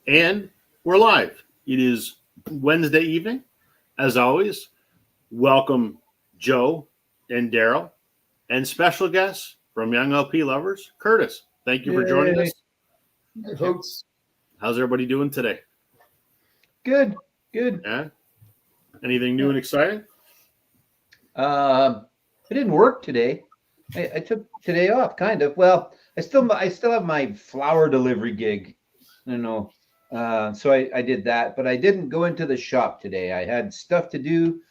And we're live. It is Wednesday evening. As always, welcome Joe and Daryl and special guests from Young LP Lovers, Curtis. Thank you for joining us. Hey, folks. How's everybody doing today? Good. Yeah. Anything new and exciting? I didn't work today. I took today off, kind of. Well, I still have my flower delivery gig. I don't know. So I did that, but I didn't go into the shop today. I had stuff to do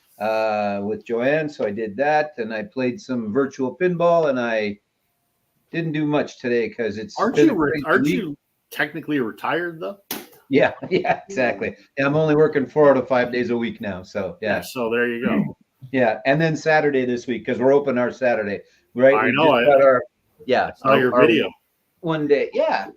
with Joanne, so I did that, and I played some virtual pinball, and I didn't do much today because it's aren't you technically retired though? Yeah, exactly. Yeah, I'm only working 4 out of 5 days a week now, so yeah. So there you go. Yeah, and then Saturday this week because we're open our Saturday, right? I know. I saw your video. One day, yeah,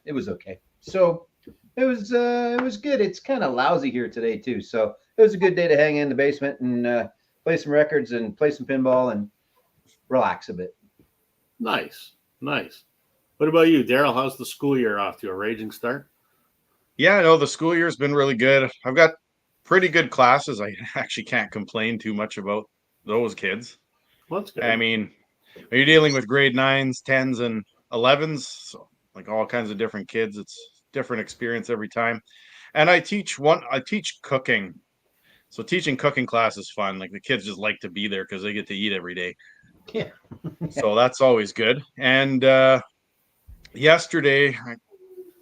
it was okay. So it was good. It's kind of lousy here today too, so it was a good day to hang in the basement and play some records and play some pinball and relax a bit. Nice. What about you, Daryl? How's the school year off to a raging start? Yeah, no, the school year's been really good. I've got pretty good classes. I actually can't complain too much about those kids. Well, that's good. I mean, you're dealing with grade 9s, 10s, and 11s, so like all kinds of different kids. It's different experience every time. And I teach cooking. So teaching cooking class is fun. Like the kids just like to be there because they get to eat every day. Yeah. So that's always good. And yesterday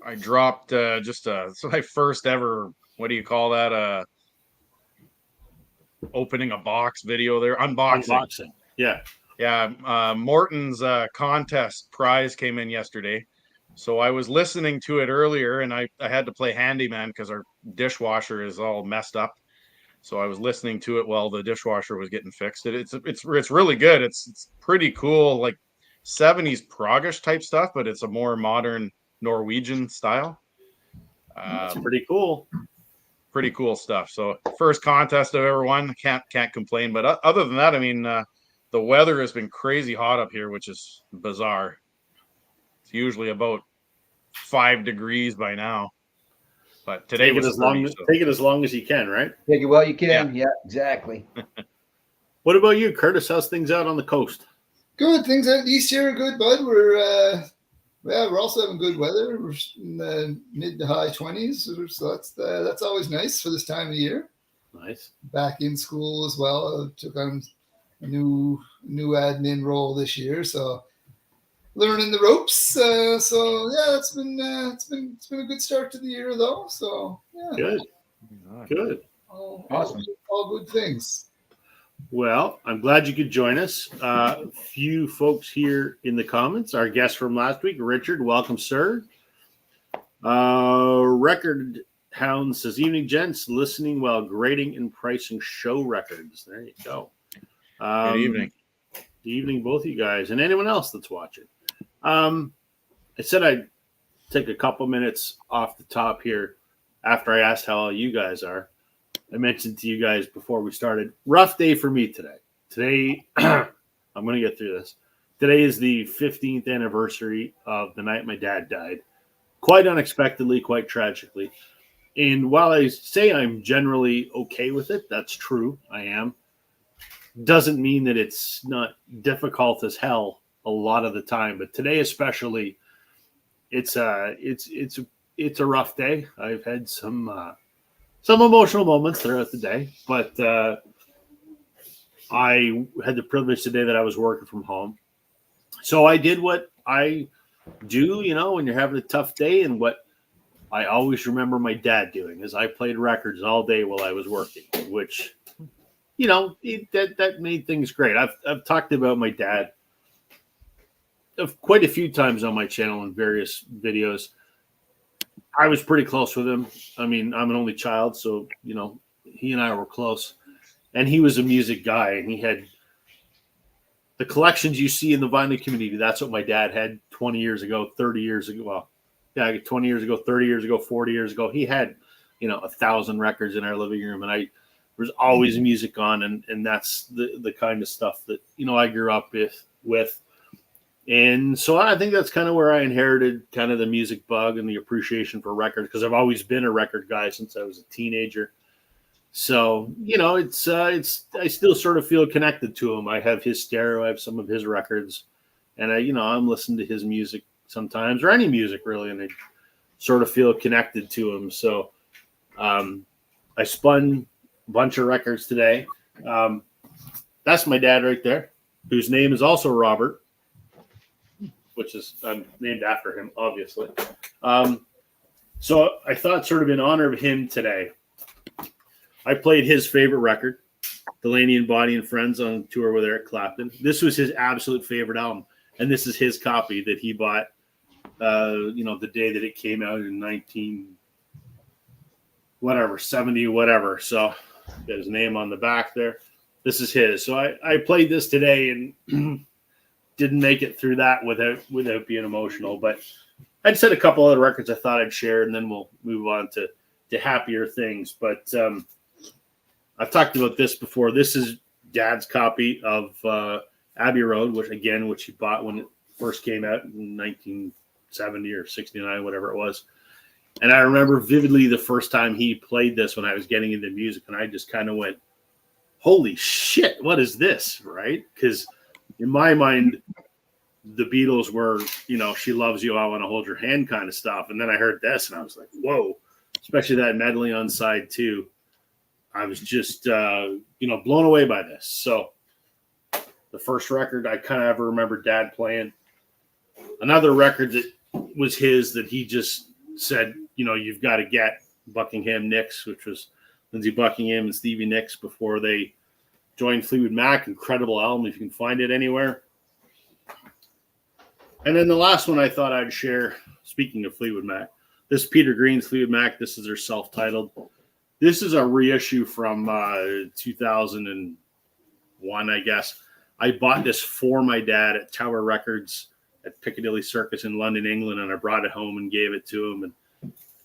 I dropped just it's my first ever, what do you call that? Opening a box video there, unboxing. Yeah. Morton's contest prize came in yesterday. So I was listening to it earlier and I had to play handyman because our dishwasher is all messed up. So I was listening to it while the dishwasher was getting fixed. It's really good. It's pretty cool, like 70s proggish type stuff, but it's a more modern Norwegian style. That's pretty cool. Pretty cool stuff. So first contest I've ever won. Can't complain. But other than that, I mean, the weather has been crazy hot up here, which is bizarre. It's usually about 5 degrees by now. But today take it as long as you can, right? Take it while you can. Yeah, exactly. What about you, Curtis? How's things out on the coast? Good. Things out east here are good, bud. We're also having good weather. We're in the mid to high 20s, so that's always nice for this time of year. Nice. Back in school as well. I took on a new admin role this year, so learning the ropes. So yeah, it's been a good start to the year though. So yeah. Good. Awesome. All good things. Well, I'm glad you could join us. Few folks here in the comments. Our guest from last week, Richard. Welcome, sir. Record Hound says, "Evening, gents. Listening while grading and pricing show records." There you go. Good evening. Good evening, both of you guys, and anyone else that's watching. I said I'd take a couple minutes off the top here after I asked how all you guys are. I mentioned to you guys before we started, rough day for me today. Today, I'm going to get through this. Today is the 15th anniversary of the night my dad died. Quite unexpectedly, quite tragically. And while I say I'm generally okay with it, that's true, I am. Doesn't mean that it's not difficult as hell a lot of the time. But today especially, it's a rough day. I've had some emotional moments throughout the day, but I had the privilege today that I was working from home. So I did what I do, when you're having a tough day, and what I always remember my dad doing is I played records all day while I was working, which, that made things great. I've talked about my dad quite a few times on my channel in various videos. I was pretty close with him. I mean, I'm an only child, so, he and I were close. And he was a music guy, and he had the collections you see in the vinyl community. That's what my dad had 20 years ago, 30 years ago. Well, yeah, 20 years ago, 30 years ago, 40 years ago. He had, 1,000 records in our living room, and there's always music on, and that's the kind of stuff that, I grew up with. And so I think that's kind of where I inherited kind of the music bug and the appreciation for records, because I've always been a record guy since I was a teenager. So, it's I still sort of feel connected to him. I have his stereo, I have some of his records, and I'm listening to his music sometimes, or any music really, and I sort of feel connected to him. So I spun a bunch of records today. That's my dad right there, whose name is also Robert, which is named after him, obviously. So I thought, sort of in honor of him today, I played his favorite record, Delaney and Bonnie and Friends, on tour with Eric Clapton. This was his absolute favorite album, and this is his copy that he bought, the day that it came out in 70, whatever. So got his name on the back there. This is his. So I played this today and didn't make it through that without being emotional. But I'd said a couple other records I thought I'd share, and then we'll move on to happier things. But I've talked about this before. This is Dad's copy of Abbey Road, which he bought when it first came out in 1970 or 69, whatever it was. And I remember vividly the first time he played this when I was getting into music, and I just kind of went, holy shit, what is this, right? Because in my mind, the Beatles were, She Loves You, I Want to Hold Your Hand kind of stuff. And then I heard this, and I was like, whoa, especially that medley on side 2. I was just, blown away by this. So the first record I kind of ever remember Dad playing. Another record that was his that he just said, you've got to get, Buckingham Nicks, which was Lindsey Buckingham and Stevie Nicks before they joined Fleetwood Mac. Incredible album if you can find it anywhere. And then the last one I thought I'd share, speaking of Fleetwood Mac, this is Peter Green's Fleetwood Mac. This is their self-titled. This is a reissue from 2001, I guess. I bought this for my dad at Tower Records at Piccadilly Circus in London, England, and I brought it home and gave it to him. And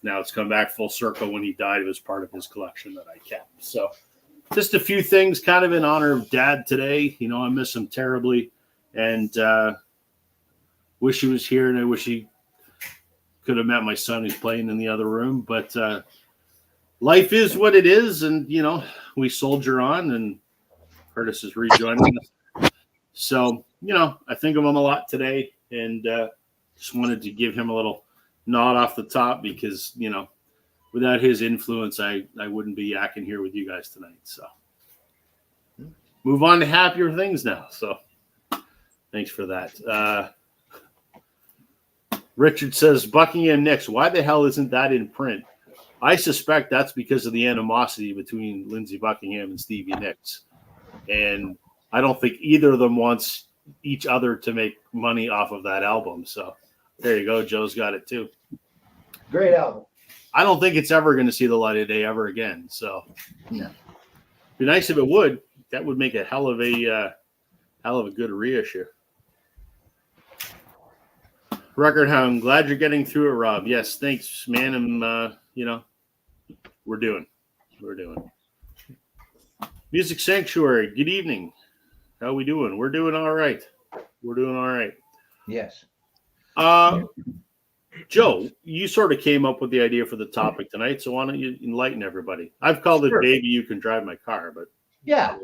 now it's come back full circle. When he died, it was part of his collection that I kept. So just a few things kind of in honor of Dad today. I miss him terribly, and wish he was here, and I wish he could have met my son who's playing in the other room. But life is what it is, and we soldier on, and Curtis is rejoining us. So I think of him a lot today, and just wanted to give him a little nod off the top, because without his influence, I wouldn't be yakking here with you guys tonight. So move on to happier things now. So thanks for that. Richard says, Buckingham Nicks, why the hell isn't that in print? I suspect that's because of the animosity between Lindsey Buckingham and Stevie Nicks. And I don't think either of them wants each other to make money off of that album. So there you go. Joe's got it too. Great album. I don't think it's ever going to see the light of day ever again. So it'd be nice if it would. That would make a hell of a good reissue. Record Hound, glad you're getting through it, Rob. Yes, thanks, man. I'm, we're doing. Music Sanctuary, good evening. How we doing? We're doing all right. Yes. Joe, you sort of came up with the idea for the topic tonight, so why don't you enlighten everybody? I've called it Baby You Can Drive My Car, but yeah.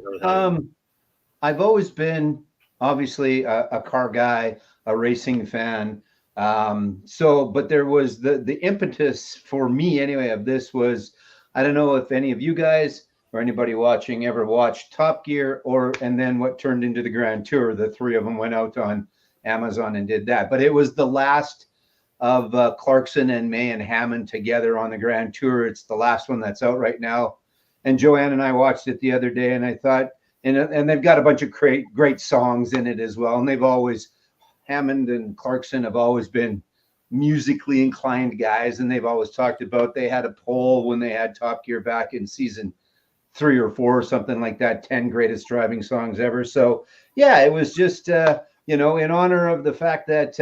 I've always been obviously a car guy, a racing fan. But there was the impetus for me anyway of this was, I don't know if any of you guys or anybody watching ever watched Top Gear, and then what turned into the Grand Tour. The three of them went out on Amazon and did that. But it was the last of Clarkson and May and Hammond together on the Grand Tour. It's the last one that's out right now. And Joanne and I watched it the other day, and I thought, and they've got a bunch of great songs in it as well. And Hammond and Clarkson have always been musically inclined guys, and they've always talked about, they had a poll when they had Top Gear back in season 3 or 4 or something like that, 10 greatest driving songs ever. So yeah, it was just in honor of the fact that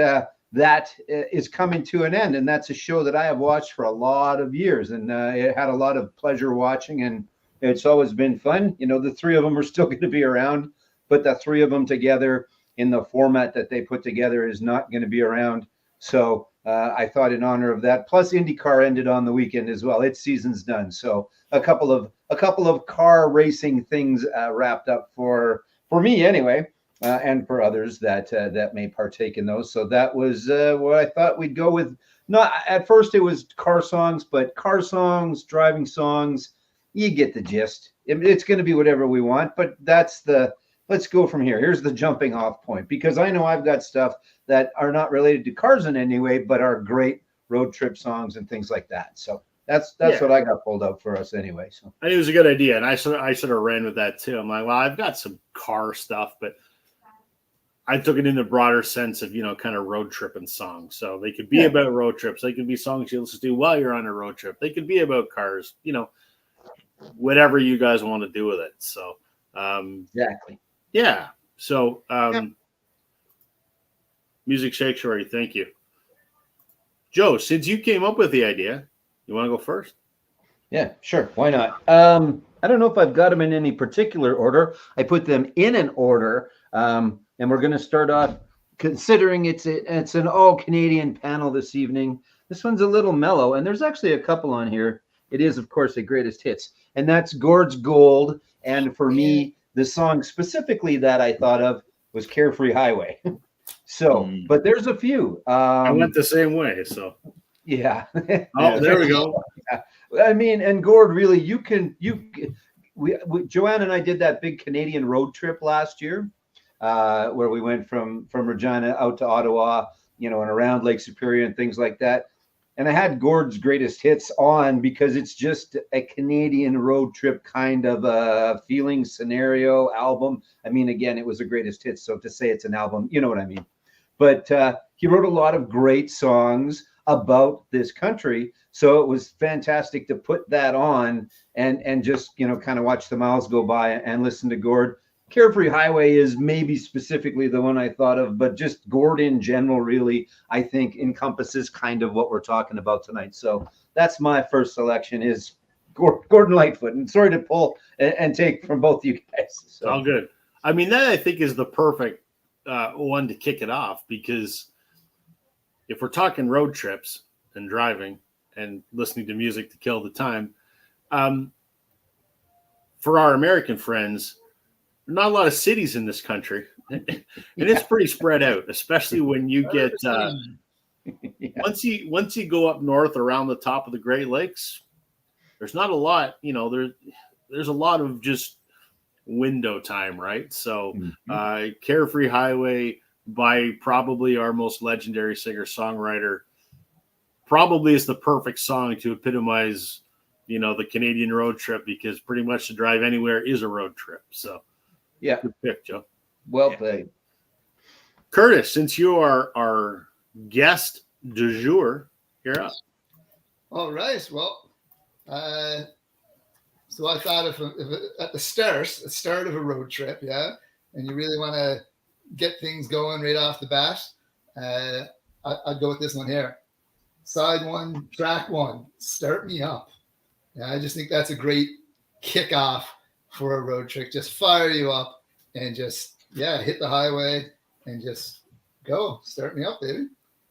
that is coming to an end, and that's a show that I have watched for a lot of years, and it had a lot of pleasure watching, and it's always been fun. The three of them are still going to be around, but the three of them together in the format that they put together is not going to be around. So I thought in honor of that, plus IndyCar ended on the weekend as well. Its season's done. So a couple of car racing things wrapped up for me anyway, and for others that may partake in those. So that was what I thought we'd go with. Not at first it was car songs, but car songs, driving songs, you get the gist. It's going to be whatever we want, but let's go from here. Here's the jumping off point, because I know I've got stuff that are not related to cars in any way, but are great road trip songs and things like that. So that's what I got pulled out for us anyway. So I think it was a good idea, and I sort of ran with that too. I'm like, well, I've got some car stuff, but I took it in the broader sense of, kind of road tripping songs. So they could be about road trips. They could be songs you listen to while you're on a road trip. They could be about cars, whatever you guys want to do with it. So exactly. Yeah. So Music Sanctuary, thank you. Joe, since you came up with the idea, you want to go first? Yeah, sure. Why not? I don't know if I've got them in any particular order. I put them in an order, and we're going to start off considering it's an all Canadian panel this evening. This one's a little mellow, and there's actually a couple on here. It is, of course, a greatest hits, and that's Gord's Gold. And for me, the song specifically that I thought of was Carefree Highway. So, but there's a few. I went the same way. So, yeah. Oh, there we go. Yeah. I mean, and Gord, really, we Joanne and I did that big Canadian road trip last year, where we went from Regina out to Ottawa, and around Lake Superior and things like that. And I had Gord's greatest hits on because it's just a Canadian road trip kind of a feeling scenario album. I mean, again, it was a greatest hits. So to say it's an album, you know what I mean. But he wrote a lot of great songs about this country. So it was fantastic to put that on and just, kind of watch the miles go by and listen to Gord. Carefree Highway is maybe specifically the one I thought of, but just Gord in general really, I think, encompasses kind of what we're talking about tonight. So that's my first selection is Gordon Lightfoot. And sorry to pull and take from both you guys. So. All good. I mean, that I think is the perfect one to kick it off, because if we're talking road trips and driving and listening to music to kill the time, for our American friends, not a lot of cities in this country, and it's pretty spread out, especially when you get once you go up north around the top of the Great Lakes. There's not a lot, there's a lot of just window time, right? So Carefree Highway by probably our most legendary singer-songwriter probably is the perfect song to epitomize the Canadian road trip, because pretty much to drive anywhere is a road trip. So yeah, good pick, Joe. Well played. Curtis, since you are our guest du jour, you're up. All right. Well, so I thought if at the start of a road trip, and you really want to get things going right off the bat, I'd go with this one here. Side one, track one, Start Me Up. Yeah, I just think that's a great kickoff for a road trip. Just fire you up and just hit the highway and just go. Start me up, baby.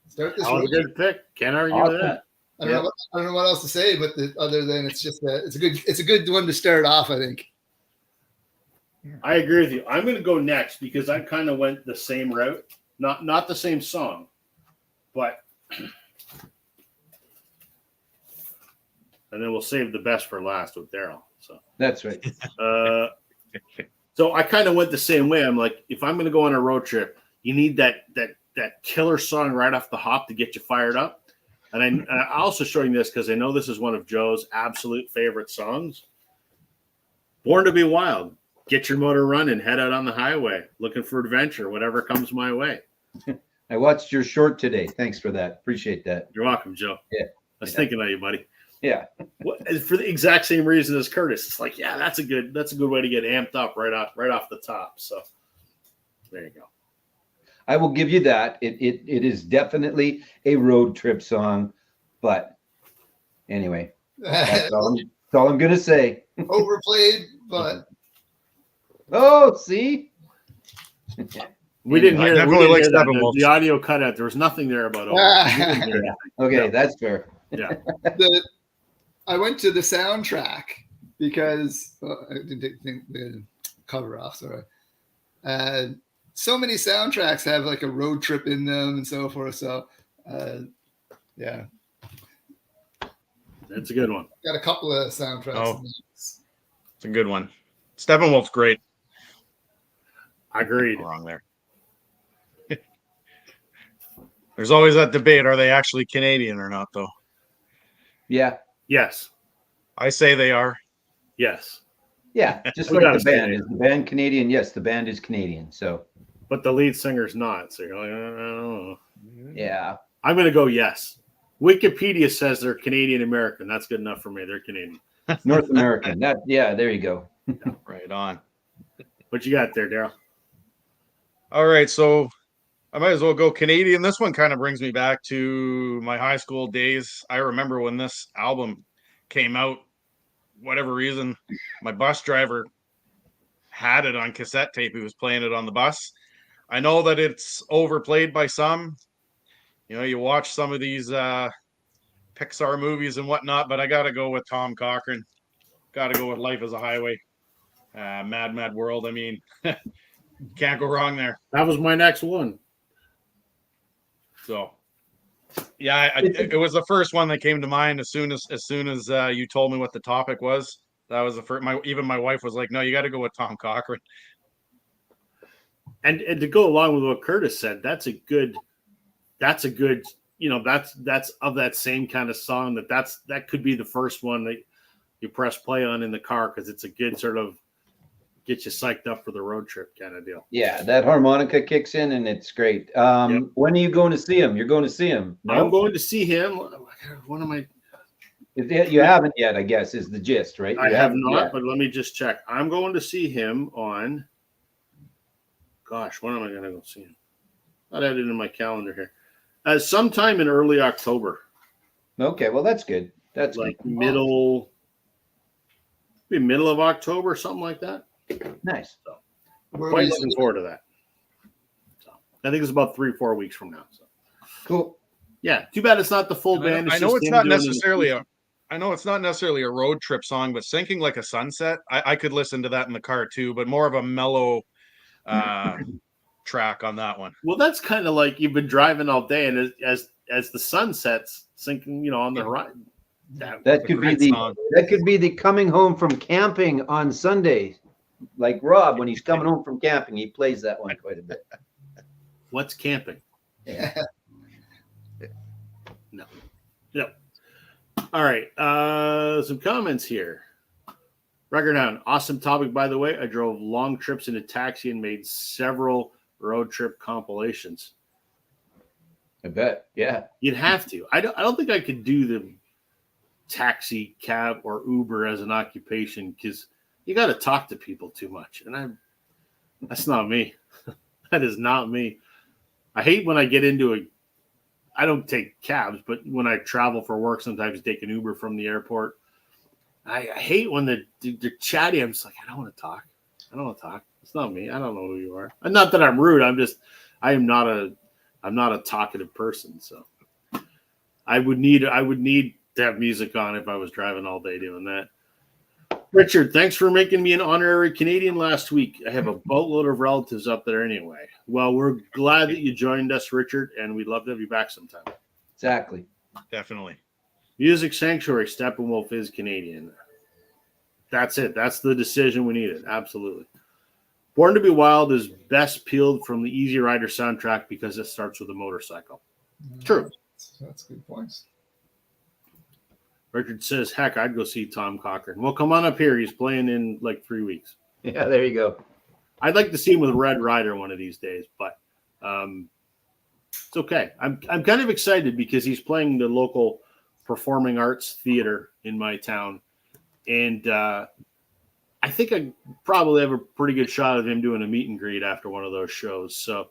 Start this road trip. Good pick. Can't argue with that. I don't know what else to say, but other than it's just it's a good one to start off, I think. I agree with you. I'm going to go next because I kind of went the same route, not the same song, but and then we'll save the best for last with Daryl. So that's right. So I kind of went the same way. I'm like, if I'm going to go on a road trip, you need that killer song right off the hop to get you fired up. And I'm also showing this because I know this is one of Joe's absolute favorite songs. Born to be Wild. Get your motor running, head out on the highway, looking for adventure, whatever comes my way. I watched your short today. Thanks for that. Appreciate that. You're welcome, Joe. Yeah. I was thinking of you, buddy. Yeah. For the exact same reason as Curtis. It's like, yeah, that's a good way to get amped up right off the top. So there you go. I will give you that. It is definitely a road trip song, but anyway, that's all I'm going to say. Overplayed, but oh, see. We didn't hear. Definitely like that. The audio cut out. There was nothing there about yeah. Okay, that's fair. Yeah. I went to the soundtrack because I didn't take the cover off. Sorry. So many soundtracks have like a road trip in them and so forth. So, yeah. That's a good one. Got a couple of soundtracks. Oh, it's a good one. Steppenwolf's great. Agreed. Wrong there. There's always that debate. Are they actually Canadian or not, though? Yeah. Yes. I say they are. Yes. Yeah. Just like the band. Is the band Canadian? Yes, the band is Canadian. So. But the lead singer's not. So you're like, I don't know. Yeah. I'm going to go yes. Wikipedia says they're Canadian American. That's good enough for me. They're Canadian. North American. Yeah, there you go. Right on. What you got there, Daryl? All right, so I might as well go Canadian. This one kind of brings me back to my high school days. I remember when this album came out, whatever reason, my bus driver had it on cassette tape. He was playing it on the bus. I know that it's overplayed by some. You know, you watch some of these Pixar movies and whatnot, but I got to go with Tom Cochrane. Got to go with Life is a Highway. Mad, Mad World. I mean, can't go wrong there. That was my next one. So, yeah, it was the first one that came to mind as soon as you told me what the topic was. That was the first. Even my wife was like, "No, you got to go with Tom Cochrane." And to go along with what Curtis said, that's a good. That's of that same kind of song. That could be the first one that you press play on in the car because it's a good sort of get you psyched up for the road trip kind of deal. Yeah, that harmonica kicks in and it's great. Yep. When are you going to see him? You're going to see him. No? I'm going to see him. What am I? You haven't yet, I guess, is the gist, right? I have not, yet. But let me just check. I'm going to see him on. Gosh, when am I going to go see him? I had it in my calendar here. Sometime in early October. Okay, well that's good. That's like good. middle of October, something like that. Nice. So, quite looking forward to that. So, I think it's about 3-4 weeks from now. So cool. Yeah, too bad it's not the full band. I know it's not necessarily a road trip song, but Sinking Like a Sunset, I could listen to that in the car too, but more of a mellow track on that one. Well, that's kind of like you've been driving all day, and as the sun sets, sinking, on the horizon. That could be the coming home from camping on Sunday, like Rob when he's coming home from camping, he plays that one quite a bit. What's camping? Yeah. No. All right. Some comments here. Record Hound, awesome topic, by the way. I drove long trips in a taxi and made several road trip compilations. I bet. Yeah. You'd have to. I don't think I could do the taxi, cab, or Uber as an occupation because you got to talk to people too much. And that's not me. That is not me. I hate when I get into I don't take cabs, but when I travel for work, sometimes I take an Uber from the airport. I hate when they're chatty. I'm just like, I don't want to talk. It's not me. I don't know who you are. And not that I'm rude. I'm not a talkative person. So I would need to have music on if I was driving all day doing that. Richard, thanks for making me an honorary Canadian last week. I have a boatload of relatives up there anyway. Well, we're glad that you joined us, Richard, and we'd love to have you back sometime. Exactly. Definitely. Music Sanctuary, Steppenwolf is Canadian. That's it. That's the decision we needed. Absolutely. Born to be Wild is best peeled from the Easy Rider soundtrack because it starts with a motorcycle. True. That's good points. Richard says, heck, I'd go see Tom Cochrane. Well, come on up here. He's playing in like 3 weeks. Yeah, there you go. I'd like to see him with Red Rider one of these days, but it's okay. I'm kind of excited because he's playing the local performing arts theater in my town. And I think I probably have a pretty good shot of him doing a meet and greet after one of those shows. So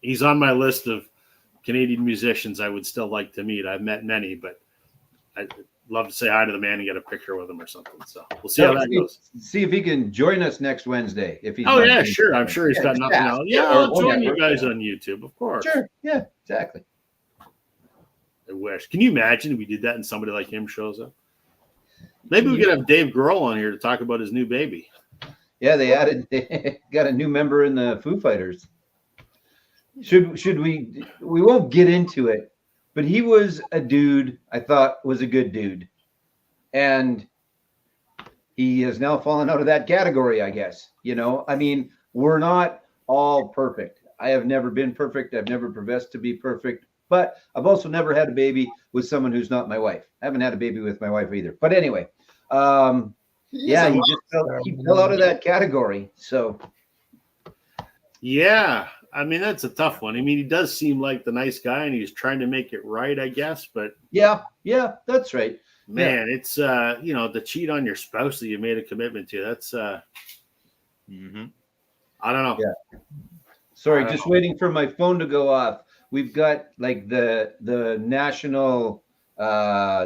he's on my list of Canadian musicians I would still like to meet. I've met many, but I'd love to say hi to the man and get a picture with him or something. So we'll see how that goes. See if he can join us next Wednesday. If he's sure. I'm sure he's got nothing else. Yeah, I'll join you guys on YouTube, of course. Sure. Yeah, exactly. I wish. Can you imagine if we did that and somebody like him shows up? Maybe we could have Dave Grohl on here to talk about his new baby. Yeah, they got a new member in the Foo Fighters. Should we won't get into it, but he was a dude I thought was a good dude. And he has now fallen out of that category, I guess. I mean, we're not all perfect. I have never been perfect. I've never professed to be perfect, but I've also never had a baby with someone who's not my wife. I haven't had a baby with my wife either. But anyway, he fell out of that category. So, yeah, I mean, that's a tough one. I mean, he does seem like the nice guy, and he's trying to make it right, I guess. But yeah, that's right. Man, it's to cheat on your spouse that you made a commitment to. That's I don't know. Yeah. Sorry, just waiting for my phone to go off. We've got like the national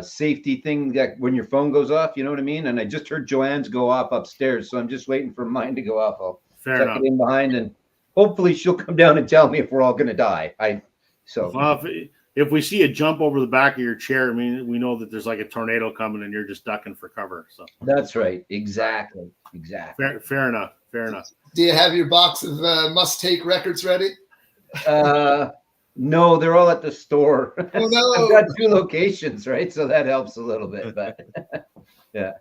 safety thing that when your phone goes off, you know what I mean? And I just heard Joanne's go off upstairs, so I'm just waiting for mine to go off. I'll Fair enough. It in behind, and hopefully she'll come down and tell me if we're all going to die. Well, if we see a jump over the back of your chair, I mean, we know that there's like a tornado coming and you're just ducking for cover. So that's right. Exactly. Fair enough. Do you have your box of must-take records ready? No, they're all at the store. Oh, no. I've got 2 locations, right? So that helps a little bit, but yeah.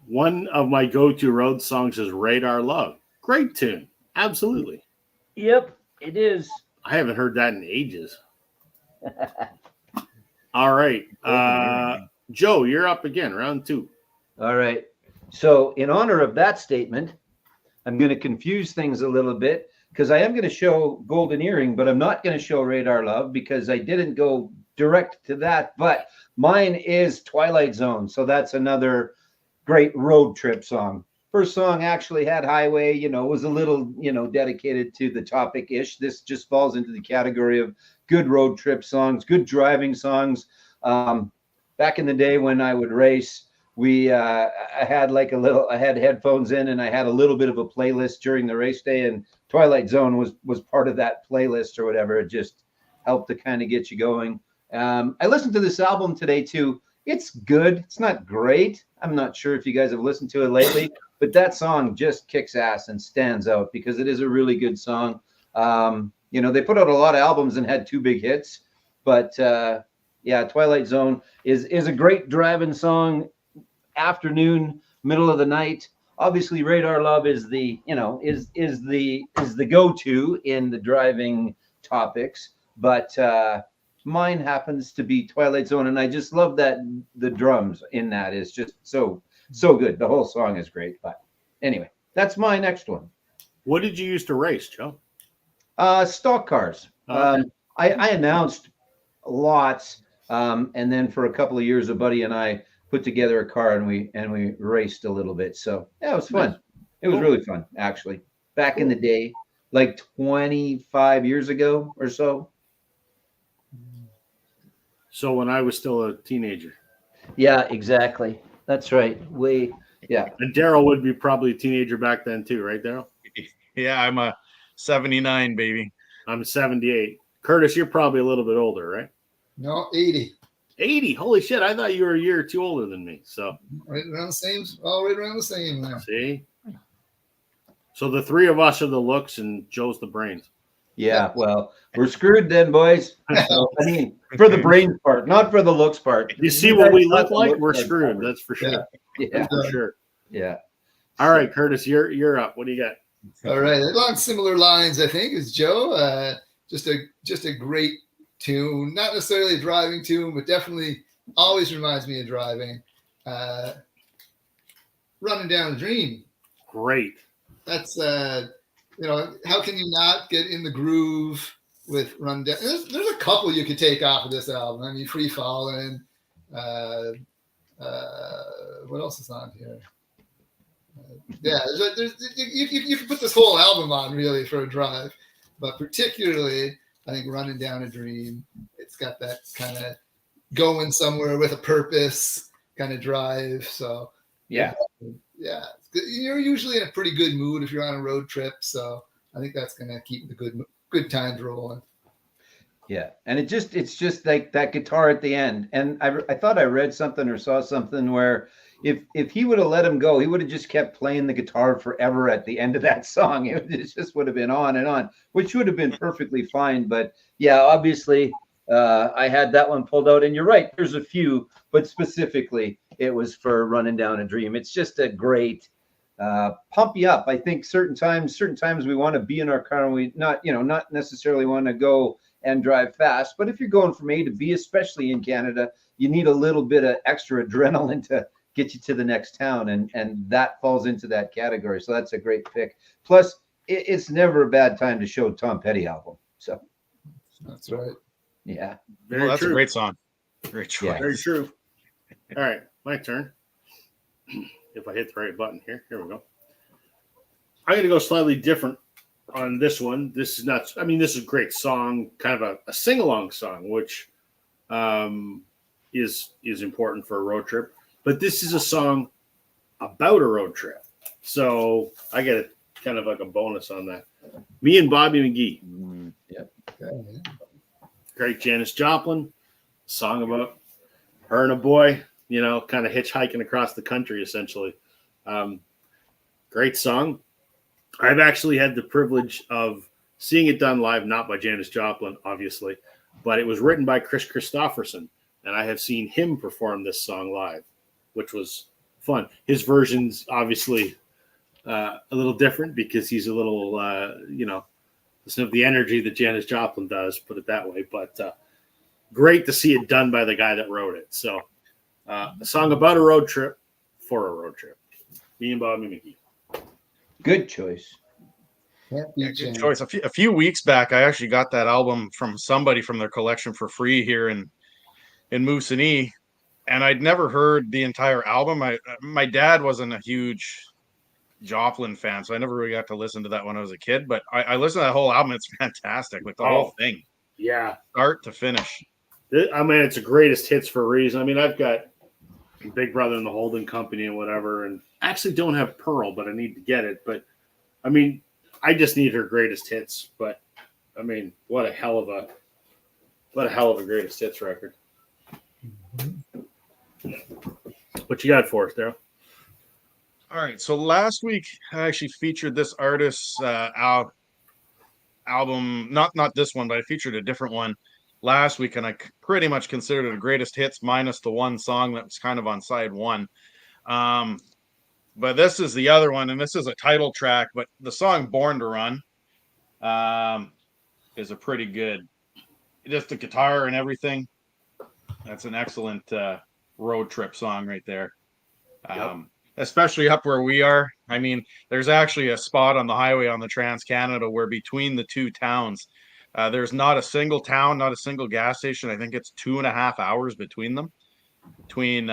One of my go-to road songs is Radar Love. Great tune. Absolutely. Yep, it is. I haven't heard that in ages. All right. Joe, you're up again, round 2. All right. So in honor of that statement, I'm going to confuse things a little bit because I am going to show Golden Earring, but I'm not going to show Radar Love because I didn't go direct to that. But mine is Twilight Zone. So that's another great road trip song. First song actually had Highway, was a little, dedicated to the topic-ish. This just falls into the category of good road trip songs, good driving songs. Back in the day when I would race, I had headphones in and I had a little bit of a playlist during the race day, and Twilight Zone was part of that playlist or whatever. It just helped to kind of get you going. I listened to this album today too. It's good. It's not great. I'm not sure if you guys have listened to it lately, but that song just kicks ass and stands out because it is a really good song. They put out a lot of albums and had 2 big hits, but Twilight Zone is a great driving song. Afternoon, middle of the night. Obviously, Radar Love is the go-to in the driving topics, but mine happens to be Twilight Zone, and I just love that the drums in that is just so good. The whole song is great. But anyway, that's my next one. What did you used to race, Joe? Stock cars. Okay. I announced lots, and then for a couple of years, a buddy and I put together a car and we raced a little bit. So yeah, it was fun. It was really fun, actually. Back in the day, like 25 years ago or so. So when I was still a teenager. Yeah, exactly. That's right. And Daryl would be probably a teenager back then too, right, Daryl? Yeah, I'm a 79 baby. I'm 78. Curtis, you're probably a little bit older, right? No, 80. 80. Holy shit! I thought you were a year or 2 older than me. So right around the same. All right around the same now. See. So the 3 of us are the looks, and Joe's the brains. Yeah, well, we're screwed then, boys. So, I mean, for the brains part, not for the looks part. You see what we look like? We're screwed. That's for sure. Yeah, for sure. Yeah. All right, Curtis, you're up. What do you got? All right, along similar lines, I think, as Joe. Just a great tune, not necessarily a driving tune, but definitely always reminds me of driving. Running Down a Dream. Great. That's how can you not get in the groove with Run Down? There's a couple you could take off of this album. I mean, Free Fallin'. What else is on here? You can put this whole album on really for a drive, but particularly I think Running Down a Dream. It's got that kind of going somewhere with a purpose kind of drive. So yeah, you're usually in a pretty good mood if you're on a road trip. So I think that's going to keep the good times rolling. Yeah, and it's just like that guitar at the end. And I thought I read something or saw something where if he would have let him go, he would have just kept playing the guitar forever at the end of that song. It just would have been on and on, which would have been perfectly fine. But yeah, obviously I had that one pulled out. And you're right, there's a few, but specifically it was for Running Down a Dream. It's just a great pump you up. I think certain times we want to be in our car and we not necessarily want to go and drive fast. But if you're going from A to B, especially in Canada, you need a little bit of extra adrenaline to get you to the next town. And that falls into that category. So that's a great pick. Plus, it's never a bad time to show Tom Petty album. So that's right. Yeah. That's a great song. Great choice. Yeah. Very true. All right, my turn. If I hit the right button here. Here we go. I'm going to go slightly different on this one. This is not, I mean, this is a great song, kind of a sing-along song, which is important for a road trip. But this is a song about a road trip. So I get it kind of like a bonus on that. Me and Bobby McGee. Yep. Great Janis Joplin. Song about her and a boy, kind of hitchhiking across the country, essentially. Great song. I've actually had the privilege of seeing it done live, not by Janis Joplin, obviously, but it was written by Chris Christopherson, and I have seen him perform this song live, which was fun. His version's obviously a little different because he's a little, doesn't have the energy that Janis Joplin does, put it that way, but great to see it done by the guy that wrote it. So a song about a road trip for a road trip. Me and Bobby McGee. Good choice. Good choice. A few weeks back, I actually got that album from somebody from their collection for free here in Moosonee, and I'd never heard the entire album. My dad wasn't a huge Joplin fan, so I never really got to listen to that when I was a kid. But I listened to that whole album. It's fantastic, like the whole thing. Yeah, start to finish. I mean, it's the greatest hits for a reason. I mean, I've got Big Brother and the Holding Company and whatever, and I actually don't have Pearl, but I need to get it. But I mean, I just need her greatest hits. But I mean, what a hell of a greatest hits record. What you got for us, Daryl? All right, so last week I actually featured this artist's album, not this one, but I featured a different one last week, and I pretty much considered it a greatest hits minus the one song that was kind of on side one. But this is the other one, and this is a title track, but the song Born to Run is a pretty good, just the guitar and everything. That's an excellent road trip song right there. Yep. Especially up where we are. I mean, there's actually a spot on the highway on the Trans-Canada where between the two towns, there's not a single town, not a single gas station. I think it's 2.5 hours between them, between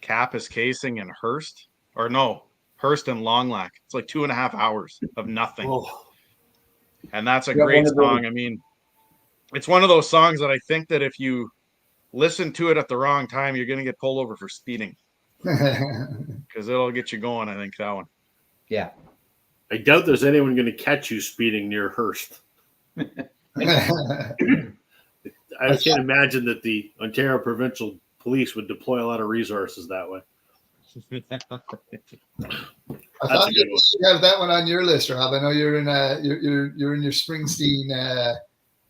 Kapuskasing and Hearst. Or no, Hearst and Longlac. It's like 2.5 hours of nothing. Oh. And that's a great song. I mean, it's one of those songs that I think that if you listen to it at the wrong time, you're going to get pulled over for speeding. Because it'll get you going, I think, that one. Yeah. I doubt there's anyone going to catch you speeding near Hearst. I can't imagine that the Ontario Provincial Police would deploy a lot of resources that way. I thought you have that one on your list, Rob. I know you're in you're in your Springsteen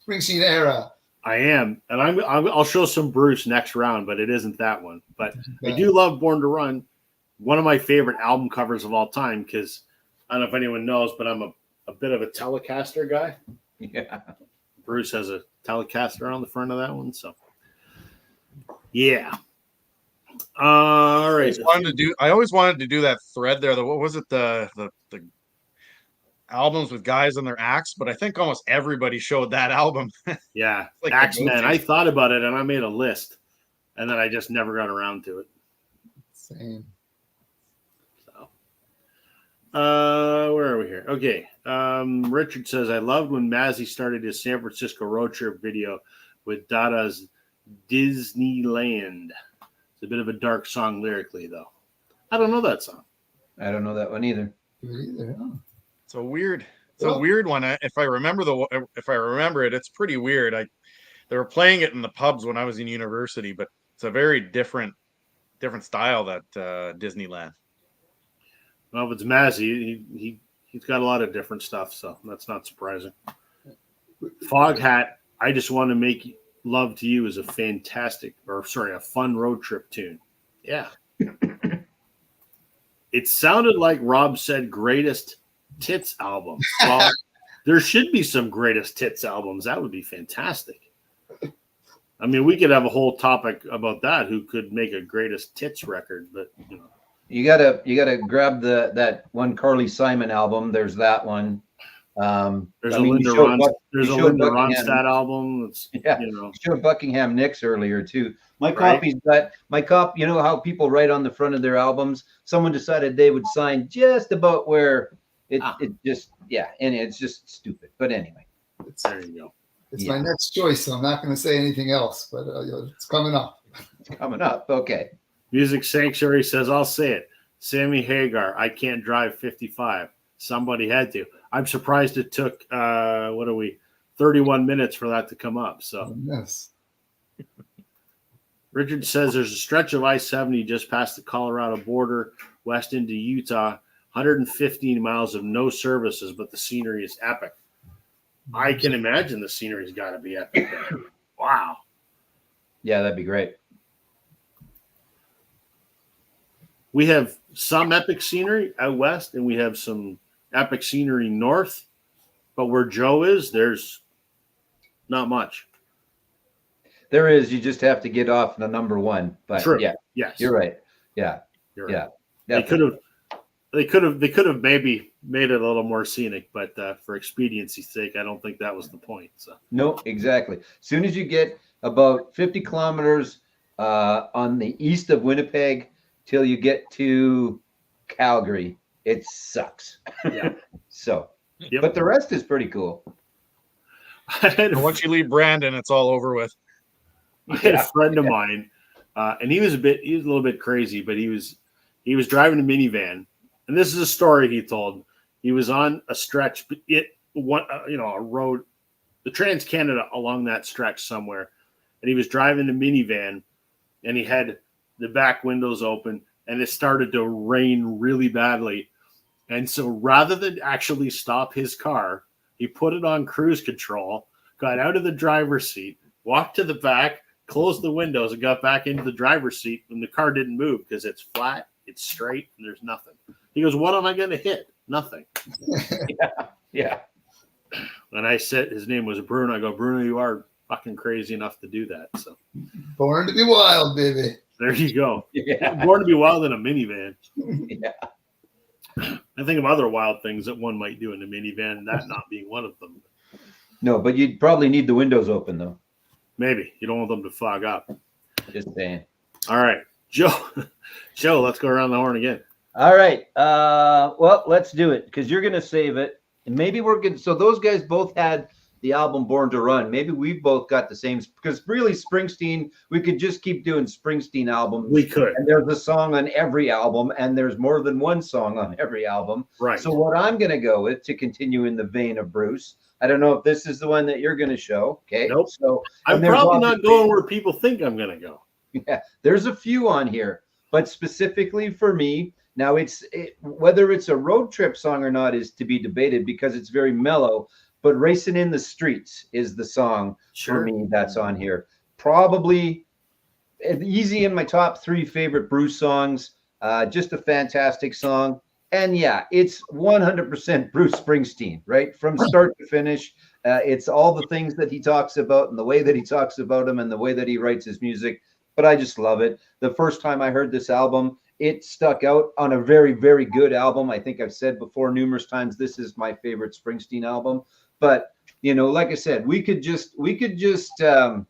era. I am, and I'll show some Bruce next round, but it isn't that one. But I do love Born to Run, one of my favorite album covers of all time, because I don't know if anyone knows, but I'm a bit of a Telecaster guy. Yeah. Bruce has a Telecaster on the front of that one, so yeah. All right. I always wanted to do that thread there. What was it? The albums with guys on their axe, but I think almost everybody showed that album. Yeah, like Axeman. I thought about it and I made a list, and then I just never got around to it. Same. So, where are we here? Okay. Richard says, I loved when Mazzy started his San Francisco road trip video with Dada's Disneyland. It's a bit of a dark song lyrically, though. I don't know that song. I don't know that one either. It's a weird one. If I remember it, it's pretty weird. They were playing it in the pubs when I was in university, but it's a very different style, that Disneyland. Well, if it's Mazzy, he's got a lot of different stuff, so that's not surprising. Fog Hat, I Just Want to Make Love to You is a fun road trip tune. Yeah. It sounded like Rob said greatest tits album. Well, there should be some greatest tits albums. That would be fantastic. I mean, we could have a whole topic about that. Who could make a greatest tits record? But you gotta grab that one Carly Simon album. There's that one. There's a Linda Ronstadt album. You showed Buckingham Nicks earlier too. My copy. You know how people write on the front of their albums. Someone decided they would sign just about where it just and it's just stupid. But anyway, there you go. It's my next choice, so I'm not going to say anything else. But it's coming up. It's coming up. Okay. Music Sanctuary says, "I'll say it. Sammy Hagar, I Can't Drive 55. Somebody had to." I'm surprised it took 31 minutes for that to come up. So yes. Richard says there's a stretch of I-70 just past the Colorado border, west into Utah, 115 miles of no services, but the scenery is epic. I can imagine the scenery's got to be epic there. Wow. Yeah, that'd be great. We have some epic scenery out west, and we have some epic scenery north, but where Joe is, there's not much. There is. You just have to get off the number one. But true. Yeah, yes, you're right. Yeah, you're right. Yeah. They could have maybe made it a little more scenic, but for expediency's sake, I don't think that was the point. So no, exactly. As soon as you get about 50 kilometers on the east of Winnipeg till you get to Calgary, it sucks. Yeah. But the rest is pretty cool. Once you leave Brandon, it's all over with. I had a friend of mine, and he was a little bit crazy, but he was driving a minivan, and this is a story he told. He was on a stretch, a road, the Trans-Canada along that stretch somewhere, and he was driving the minivan, and he had the back windows open, and it started to rain really badly. And so rather than actually stop his car, he put it on cruise control, got out of the driver's seat, walked to the back, closed the windows, and got back into the driver's seat, and the car didn't move because it's flat, it's straight, and there's nothing. He goes, "What am I going to hit? Nothing." Yeah. And I said, his name was Bruno. I go, "Bruno, you are fucking crazy enough to do that." So born to be wild, baby. There you go. Yeah. Born to be wild in a minivan. Yeah. I think of other wild things that one might do in a minivan, that not being one of them. No, but you'd probably need the windows open, though. Maybe. You don't want them to fog up. Just saying. All right. Joe, let's go around the horn again. All right. Well, let's do it because you're going to save it. And maybe we're good. So those guys both had the album Born to Run. Maybe we've both got the same, because really Springsteen, we could just keep doing Springsteen albums. We could. And there's a song on every album, and there's more than one song on every album. Right. So what I'm going to go with, to continue in the vein of Bruce, I don't know if this is the one that you're going to show. Okay. Nope. So I'm probably not going where people think I'm going to go. Yeah. There's a few on here, but specifically for me, now whether it's a road trip song or not is to be debated because it's very mellow. But Racing in the Streets is the song for me that's on here. Probably easy in my top 3 favorite Bruce songs. Just a fantastic song. And yeah, it's 100% Bruce Springsteen, right? From start to finish. It's all the things that he talks about and the way that he talks about them and the way that he writes his music. But I just love it. The first time I heard this album, it stuck out on a very, very good album. I think I've said before numerous times, this is my favorite Springsteen album. But, like I said, we could just have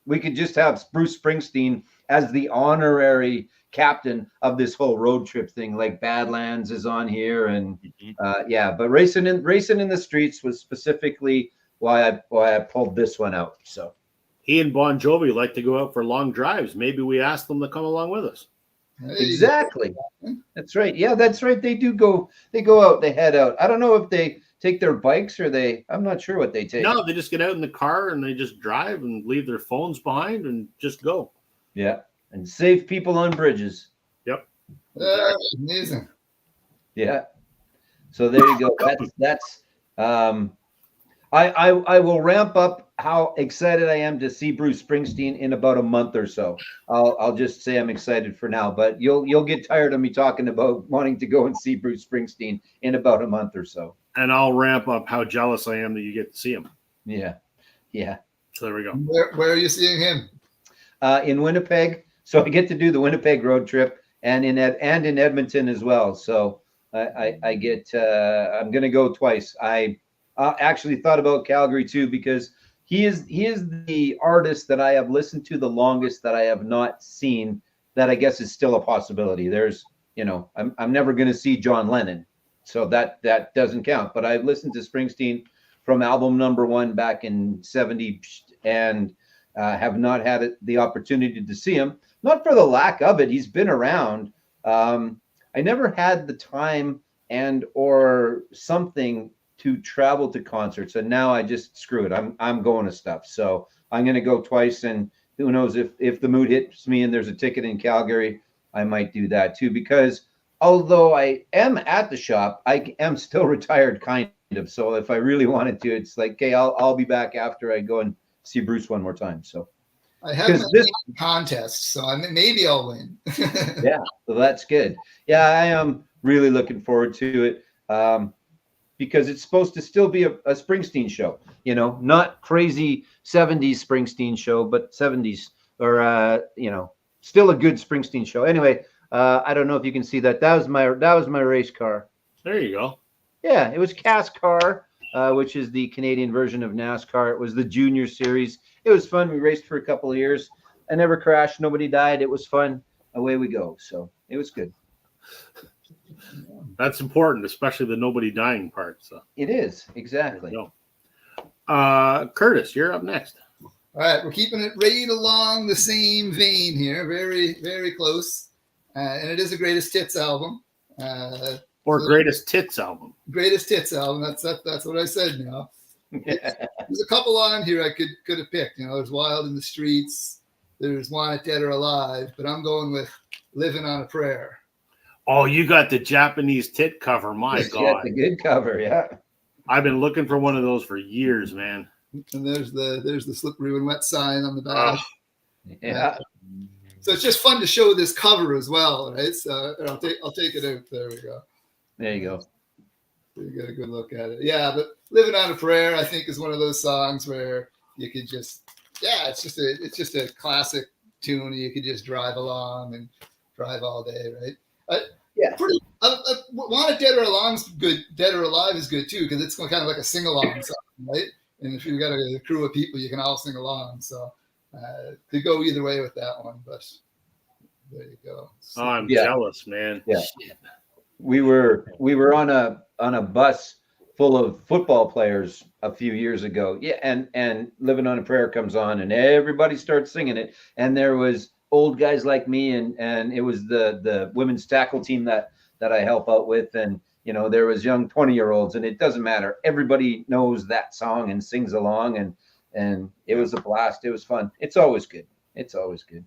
Bruce Springsteen as the honorary captain of this whole road trip thing. Like Badlands is on here, and but Racing in the Streets was specifically why I pulled this one out. So he and Bon Jovi like to go out for long drives. Maybe we ask them to come along with us. Exactly. That's right. Yeah, that's right. They go out, they head out. I don't know if they take their bikes or I'm not sure what they take. No, they just get out in the car and they just drive and leave their phones behind and just go. Yeah. And save people on bridges. Yep. Amazing. Yeah. So there you go. That's I will ramp up how excited I am to see Bruce Springsteen in about a month or so. I'll just say I'm excited for now, but you'll get tired of me talking about wanting to go and see Bruce Springsteen in about a month or so. And I'll ramp up how jealous I am that you get to see him. Yeah. Yeah. So there we go. Where are you seeing him? In Winnipeg. So I get to do the Winnipeg road trip and in Edmonton as well. So I get I'm going to go twice. I actually thought about Calgary too, because he is the artist that I have listened to the longest that I have not seen, that I guess is still a possibility. There's, I'm never going to see John Lennon, so that doesn't count. But I've listened to Springsteen from album number 1 back in '70 and have not had the opportunity to see him. Not for the lack of it. He's been around. I never had the time and or something to travel to concerts, and now I just screw it. I'm going to stuff. So I'm going to go twice, and who knows if the mood hits me and there's a ticket in Calgary, I might do that too. Because although I am at the shop, I am still retired, kind of. So if I really wanted to, it's like, okay, I'll be back after I go and see Bruce one more time. So I have this contest, so maybe I'll win. Yeah, so that's good. Yeah, I am really looking forward to it. Because it's supposed to still be a Springsteen show, not crazy 70s Springsteen show, but 70s or, still a good Springsteen show. Anyway, I don't know if you can see that. That was my race car. There you go. Yeah, it was CASCAR, which is the Canadian version of NASCAR. It was the junior series. It was fun. We raced for a couple of years. I never crashed. Nobody died. It was fun. Away we go. So it was good. That's important, especially the nobody dying part. So it is, exactly. Curtis, you're up next. All right, we're keeping it right along the same vein here, very, very close, and it is a greatest hits album, greatest tits album. Greatest hits album. That's what I said. Now, there's a couple on here I could have picked. There's Wild in the Streets, there's Want It Dead or Alive, but I'm going with Living on a Prayer. Oh, you got the Japanese tit cover. My God. The good cover, yeah. I've been looking for one of those for years, man. And there's the Slippery When Wet sign on the back. Yeah. So it's just fun to show this cover as well, right? So I'll take it out. There we go. There you go. So you get a good look at it. Yeah, but Living on a Prayer, I think, is one of those songs where you could just, it's just a classic tune. You could just drive along and drive all day, right? Want It Dead or Alive's good. Dead or Alive is good too, because it's kind of like a sing-along song, right? And if you've got a crew of people, you can all sing along. So could go either way with that one, but there you go. So, I'm jealous, man. Yeah. Shit. We were on a bus full of football players a few years ago. Yeah, and Living on a Prayer comes on, and everybody starts singing it, and there was old guys like me, and it was the women's tackle team that I help out with, and there was young 20-year-olds, and it doesn't matter. Everybody knows that song and sings along, and it was a blast. It was fun. It's always good. It's always good.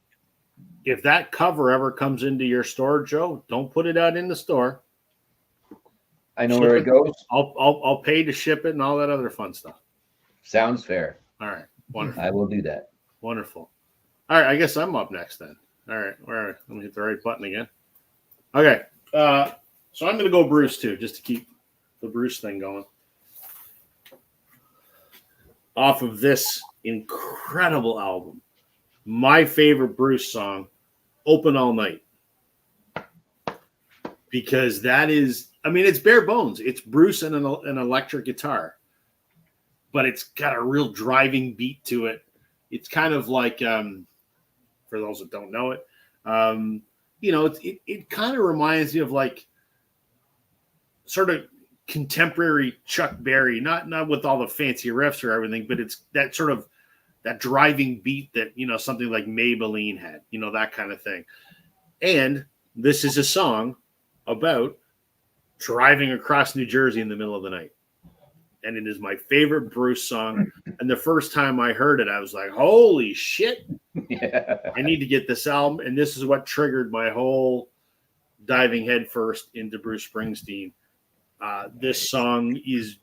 If that cover ever comes into your store, Joe, don't put it out in the store. I know where it goes. I'll pay to ship it and all that other fun stuff. Sounds fair. All right. Wonderful. I will do that. Wonderful. All right, I guess I'm up next then. All right, let me hit the right button again. Okay, so I'm going to go Bruce too, just to keep the Bruce thing going. Off of this incredible album, my favorite Bruce song, Open All Night. Because that is, it's bare bones. It's Bruce and an electric guitar. But it's got a real driving beat to it. It's kind of like... for those that don't know it, it kind of reminds me of like sort of contemporary Chuck Berry, not with all the fancy riffs or everything, but it's that sort of that driving beat that, something like Maybelline had, that kind of thing. And this is a song about driving across New Jersey in the middle of the night. And it is my favorite Bruce song. And the first time I heard it, I was like, holy shit. Yeah. I need to get this album. And this is what triggered my whole diving headfirst into Bruce Springsteen. This song is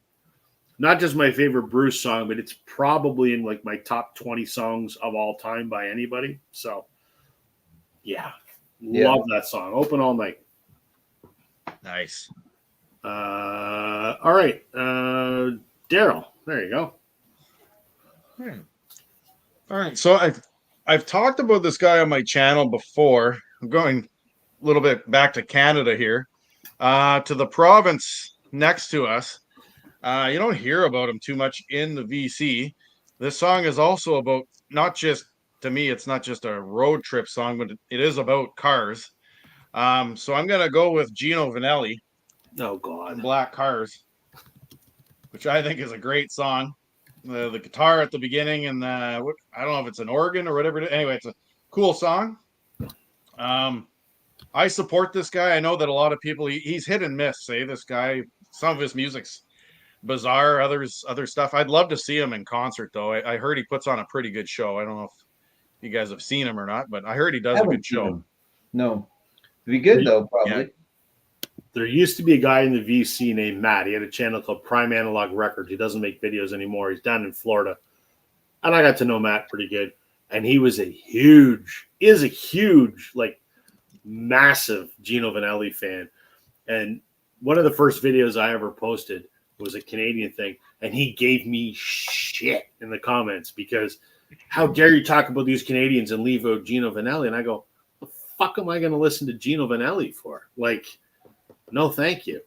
not just my favorite Bruce song, but it's probably in like my top 20 songs of all time by anybody. So, yeah. Love that song. Open all night. Nice. All right. Daryl, there you go. All right. So I've talked about this guy on my channel before. I'm going a little bit back to Canada here, to the province next to us. You don't hear about him too much in the VC. This song is also about, not just, to me, it's not just a road trip song, but it is about cars. So I'm going to go with Gino Vanelli. Oh, God. Black Cars, which I think is a great song. The guitar at the beginning, and I don't know if it's an organ or whatever. Anyway, it's a cool song. I support this guy. I know that a lot of people, he's hit and miss, this guy. Some of his music's bizarre, other stuff. I'd love to see him in concert, though. I heard he puts on a pretty good show. I don't know if you guys have seen him or not, but I heard he does a good show. No. It'd be good, though, probably. Yeah. There used to be a guy in the VC named Matt. He had a channel called Prime Analog Records. He doesn't make videos anymore. He's down in Florida. And I got to know Matt pretty good. And he was a huge, like, massive Gino Vanelli fan. And one of the first videos I ever posted was a Canadian thing. And he gave me shit in the comments because how dare you talk about these Canadians and leave out Gino Vanelli? And I go, the fuck am I going to listen to Gino Vanelli for? Like, no, thank you.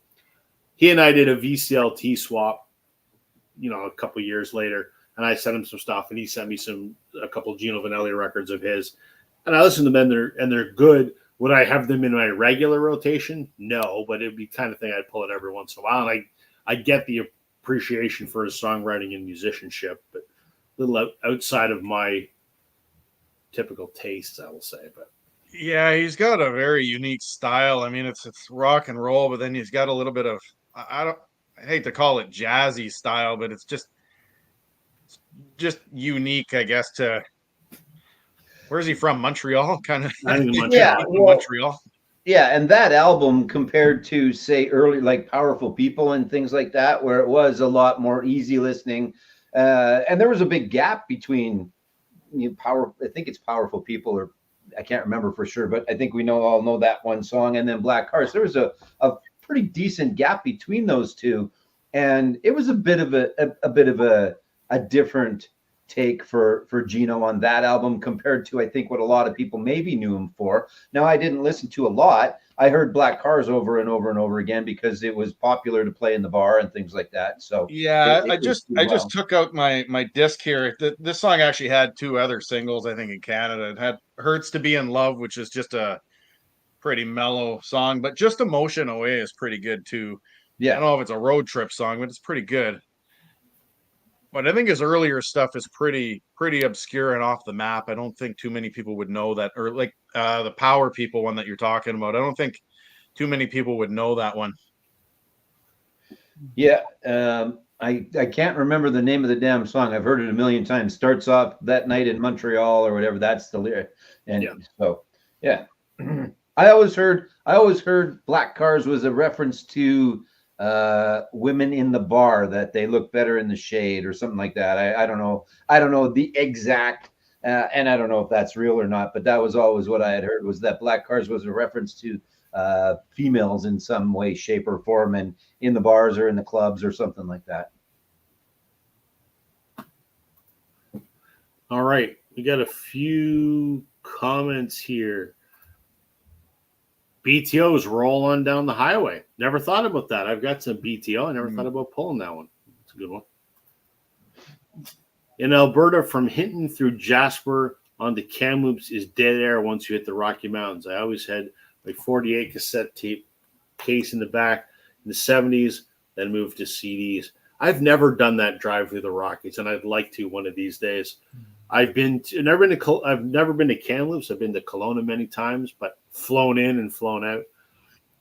He and I did a VCLT swap, a couple years later, and I sent him some stuff, and he sent me a couple Gino Vanelli records of his, and I listened to them, and they're good. Would I have them in my regular rotation? No, but it'd be the kind of thing I'd pull it every once in a while, and I get the appreciation for his songwriting and musicianship, but a little outside of my typical tastes, I will say, but. Yeah, he's got a very unique style. I mean, it's rock and roll, but then he's got a little bit of, I hate to call it jazzy style, but it's just unique, I guess, to, where's he from? Montreal, kind of. Montreal. Yeah, and that album compared to, say, early, like Powerful People and things like that, where it was a lot more easy listening, and there was a big gap between I think it's Powerful People, or I can't remember for sure, but I think we all know that one song, and then Black Cars. There was a pretty decent gap between those two, and it was a bit of a different take for Gino on that album compared to, I think, what a lot of people maybe knew him for. Now, I didn't listen to a lot. I heard Black Cars over and over and over again because it was popular to play in the bar and things like that. So yeah, I just took out my disc here. This song actually had two other singles, I think, in Canada. It had "Hurts to Be in Love," which is just a pretty mellow song, but "Just Emotion Away" is pretty good too. Yeah, I don't know if it's a road trip song, but it's pretty good. But I think his earlier stuff is pretty obscure and off the map. I don't think too many people would know that, or like the Power People one that you're talking about. I don't think too many people would know that one. Yeah, I can't remember the name of the damn song. I've heard it a million times. Starts off "That Night in Montreal" or whatever. That's the lyric. And so, yeah, I always heard Black Cars was a reference to women in the bar, that they look better in the shade or something like that. I don't know the exact and I don't know if that's real or not, but that was always what I had heard, was that Black Cars was a reference to females in some way, shape, or form, and in the bars or in the clubs or something like that. All right, we got a few comments here. BTOs roll on down the highway. Never thought about that. I've got some BTO. I never thought about pulling that one. It's a good one. In Alberta, from Hinton through Jasper onto Kamloops is dead air once you hit the Rocky Mountains. I always had my 48 cassette tape case in the back in the 70s, then moved to CDs. I've never done that drive through the Rockies, and I'd like to one of these days. I've never been to Kamloops. I've been to Kelowna many times, but flown in and flown out.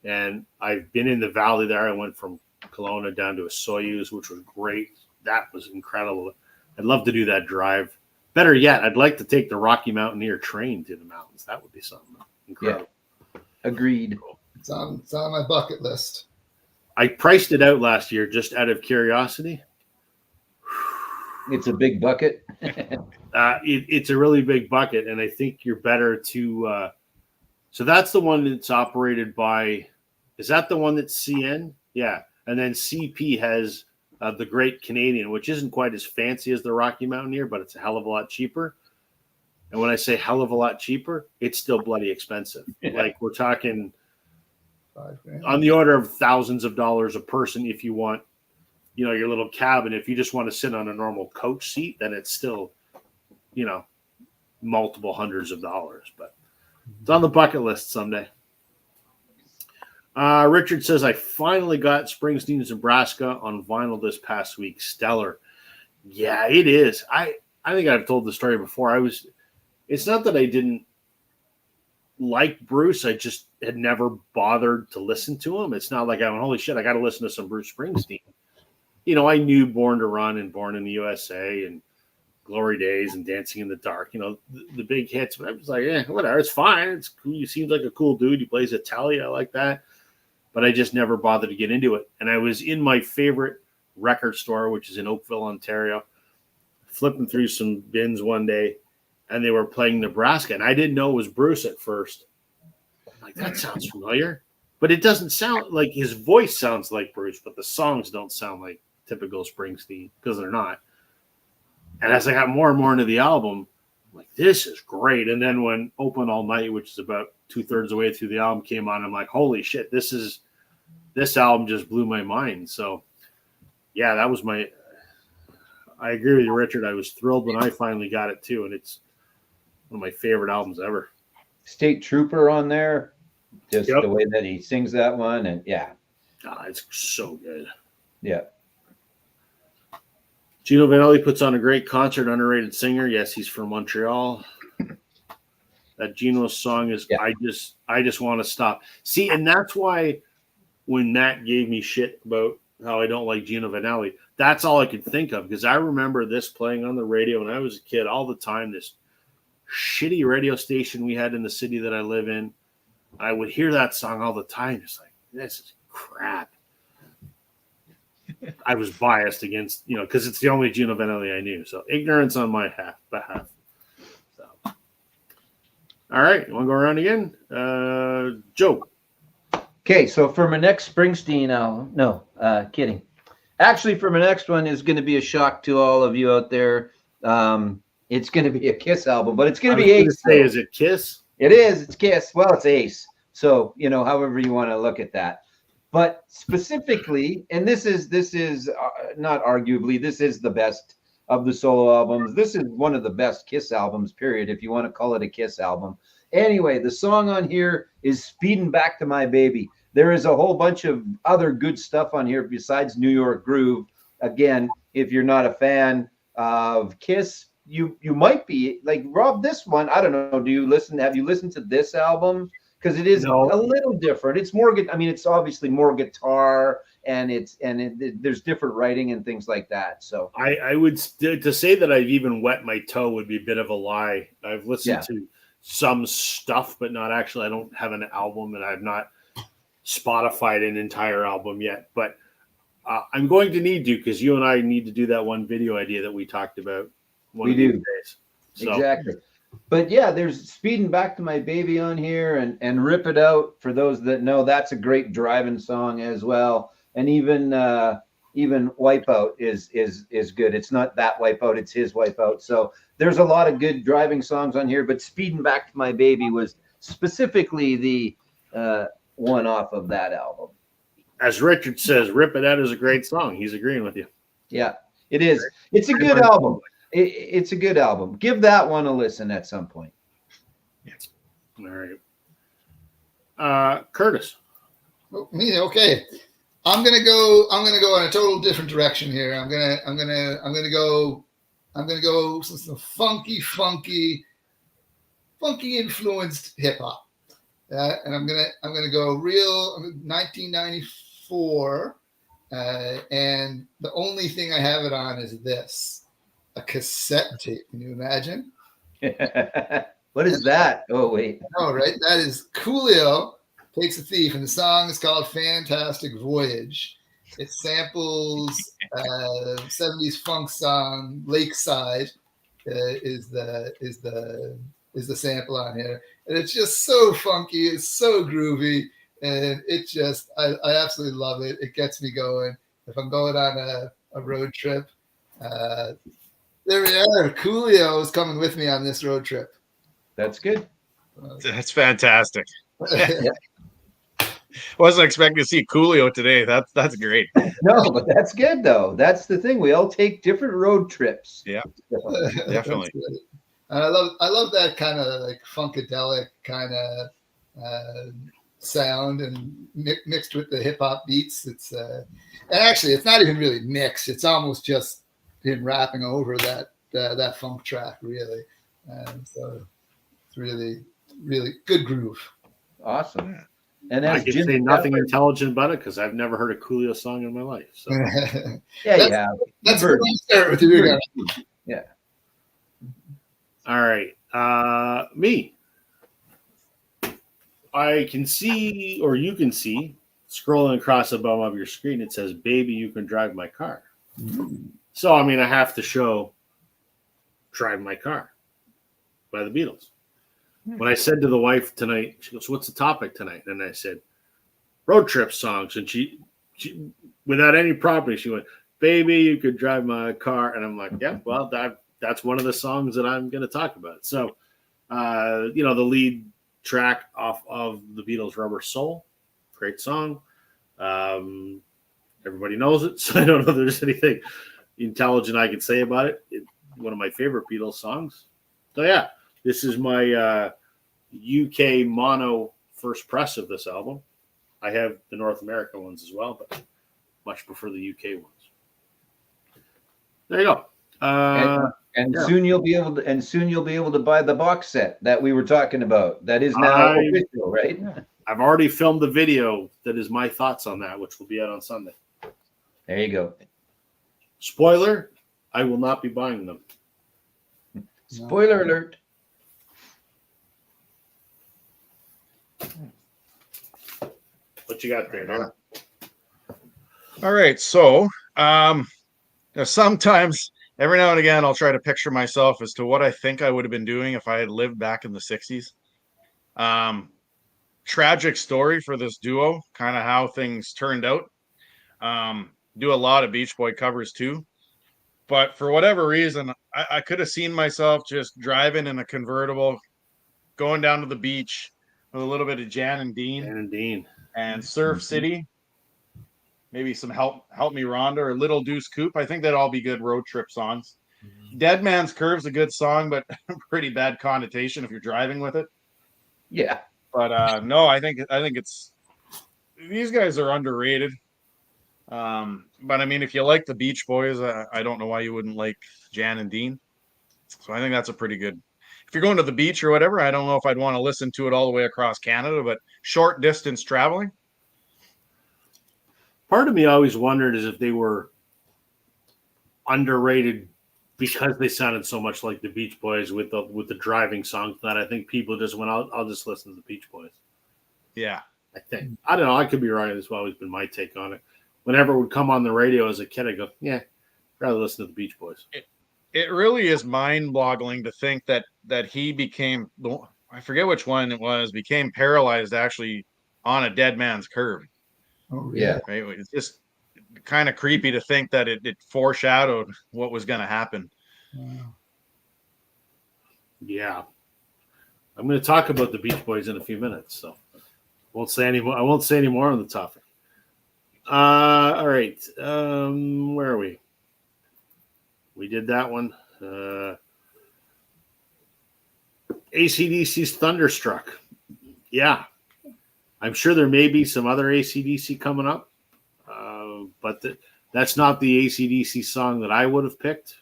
And I've been in the valley there. I went from Kelowna down to a Soyuz, which was great. That was incredible. I'd love to do that drive. Better yet, I'd like to take the Rocky Mountaineer train to the mountains. That would be something incredible. Yeah. Agreed. It's on my bucket list. I priced it out last year just out of curiosity. It's a big bucket. It's a really big bucket, and I think you're better to. So that's the one that's operated by. Is that the one that's CN? Yeah, and then CP has the Great Canadian, which isn't quite as fancy as the Rocky Mountaineer, but it's a hell of a lot cheaper. And when I say hell of a lot cheaper, it's still bloody expensive. Yeah. Like we're talking on the order of thousands of dollars a person if you want, your little cabin. If you just want to sit on a normal coach seat, then it's still, multiple hundreds of dollars. But it's on the bucket list someday. Richard says, I finally got Springsteen's Nebraska on vinyl this past week. Stellar. Yeah, it is. I think I've told the story before. It's not that I didn't like Bruce. I just had never bothered to listen to him. It's not like I went, holy shit, I got to listen to some Bruce Springsteen. I knew Born to Run and Born in the USA and Glory Days and Dancing in the Dark, the big hits. But I was like, whatever, it's fine. It's cool. He seems like a cool dude. He plays Italia. I like that. But I just never bothered to get into it. And I was in my favorite record store, which is in Oakville, Ontario, flipping through some bins one day, and they were playing Nebraska. And I didn't know it was Bruce at first. I'm like, that sounds familiar. But it doesn't sound like his voice sounds like Bruce, but the songs don't sound like typical Springsteen because they're not. And as I got more and more into the album, I'm like, this is great. And then when Open All Night, which is about 2/3 of the way through the album, came on, I'm like, holy shit, this album just blew my mind. So, yeah, that was I agree with you, Richard. I was thrilled when I finally got it, too. And it's one of my favorite albums ever. State Trooper on there. Just the way that he sings that one. And, yeah. It's so good. Yeah. Gino Vanelli puts on a great concert, underrated singer. Yes, he's from Montreal. That Gino song is I just want to stop. See, and that's why when Matt gave me shit about how I don't like Gino Vanelli, that's all I could think of, because I remember this playing on the radio when I was a kid all the time, this shitty radio station we had in the city that I live in. I would hear that song all the time. It's like, this is crap. I was biased against, because it's the only Gino Vanelli I knew. So ignorance on my behalf. So, all right, you want to go around again? Joe. Okay, so for my next Springsteen album, kidding. Actually, for my next one is going to be a shock to all of you out there. It's going to be a Kiss album, but it's going to be Ace. Is it Kiss? It is. It's Kiss. Well, it's Ace. So, however you want to look at that. But specifically, and this is not arguably, this is the best of the solo albums. This is one of the best Kiss albums, period, if you want to call it a Kiss album. Anyway, the song on here is Speedin' Back to My Baby. There is a whole bunch of other good stuff on here besides New York Groove. Again, if you're not a fan of Kiss, you might be. Like, Rob, this one, I don't know, have you listened to this album? Because it is a little different. It's more good. I mean, it's obviously more guitar, and there's different writing and things like that. So I would to say that I've even wet my toe would be a bit of a lie. I've listened to some stuff, but not actually. I don't have an album, and I've not Spotified an entire album yet. But I'm going to need to, because you and I need to do that one video idea that we talked about. We do. Days. So. Exactly. But yeah, there's Speeding Back to My Baby on here, and Rip It Out, for those that know, that's a great driving song as well. And even Wipeout is good. It's not that Wipeout, it's his Wipeout. So there's a lot of good driving songs on here, but Speeding Back to My Baby was specifically the one off of that album. As Richard says, Rip It Out is a great song. He's agreeing with you. Yeah, it is. It's a good album. It's a good album. Give that one a listen at some point. All right. Curtis. Oh, me, okay. I'm gonna go on a total different direction here. I'm gonna go I'm gonna go some funky influenced hip hop. And I'm gonna go real 1994, and the only thing I have it on is this, a cassette tape. Can you imagine? What is that? Oh wait. Oh, right. That is Coolio Takes a Thief, and the song is called "Fantastic Voyage." It samples 70s funk song "Lakeside." Is the sample on here, and it's just so funky, it's so groovy, and it just I absolutely love it. It gets me going. If I'm going on a road trip, there we are. Coolio is coming with me on this road trip. That's good. That's fantastic. Wasn't expecting to see Coolio today. That's great. No, but that's good though. That's the thing. We all take different road trips. Yeah, definitely. And I love that kind of like funkadelic kind of sound, and mixed with the hip hop beats. It's and actually it's not even really mixed. It's almost just him rapping over that funk track, really. So it's really good groove. Awesome. And I can say nothing intelligent about it because I've never heard a Coolio song in my life. So yeah, that's where I start with you. Yeah. All right. Me. I can see, or you can see, scrolling across the bottom of your screen, it says, "Baby, you can drive my car." Mm-hmm. So, I mean, I have to show "Drive My Car" by the Beatles. When I said to the wife tonight, she goes, "What's the topic tonight?" And I said, "Road trip songs." And she without any prompting, she went, "Baby, you could drive my car." And I'm like, yeah, well, that's one of the songs that I'm going to talk about. So, the lead track off of the Beatles' Rubber Soul, great song. Everybody knows it, so I don't know if there's anything intelligent I can say about it. One of my favorite Beatles songs. So, yeah. This is my UK mono first press of this album. I have the North American ones as well, but much prefer the UK ones. There you go. Soon you'll be able to buy the box set that we were talking about. That is now official, right? I've already filmed the video that is my thoughts on that, which will be out on Sunday. There you go. Spoiler: I will not be buying them. Spoiler alert. What you got there, Don? All right. So sometimes, every now and again, I'll try to picture myself as to what I think I would have been doing if I had lived back in the 60s. Tragic story for this duo, kind of how things turned out. Do a lot of Beach Boy covers too. But for whatever reason, I could have seen myself just driving in a convertible, going down to the beach with a little bit of Jan and Dean and Surf City, maybe some Help Me Rhonda or Little Deuce Coupe. I think that'd all be good road trip songs. Dead Man's Curve's a good song, but pretty bad connotation if you're driving with it. Yeah. But no, I think it's, these guys are underrated. But I mean, if you like the Beach Boys, I don't know why you wouldn't like Jan and Dean. So I think that's a pretty good. If you're going to the beach or whatever, I don't know if I'd want to listen to it all the way across Canada, but short distance traveling. Part of me always wondered is if they were underrated because they sounded so much like the Beach Boys with the driving songs that I think people just went, I'll just listen to the Beach Boys. Yeah. I think. I don't know. I could be wrong. That's always been my take on it. Whenever it would come on the radio as a kid, I go, yeah, I'd rather listen to the Beach Boys. It really is mind-boggling to think that he became, I forget which one it was, became paralyzed actually on a Dead Man's Curve. Oh, yeah. Right? It's just kind of creepy to think that it foreshadowed what was going to happen. Wow. Yeah. I'm going to talk about the Beach Boys in a few minutes, so I won't say any more on the topic. All right. Where are we? We did that one. AC/DC's Thunderstruck. Yeah. I'm sure there may be some other AC/DC coming up, but that's not the AC/DC song that I would have picked.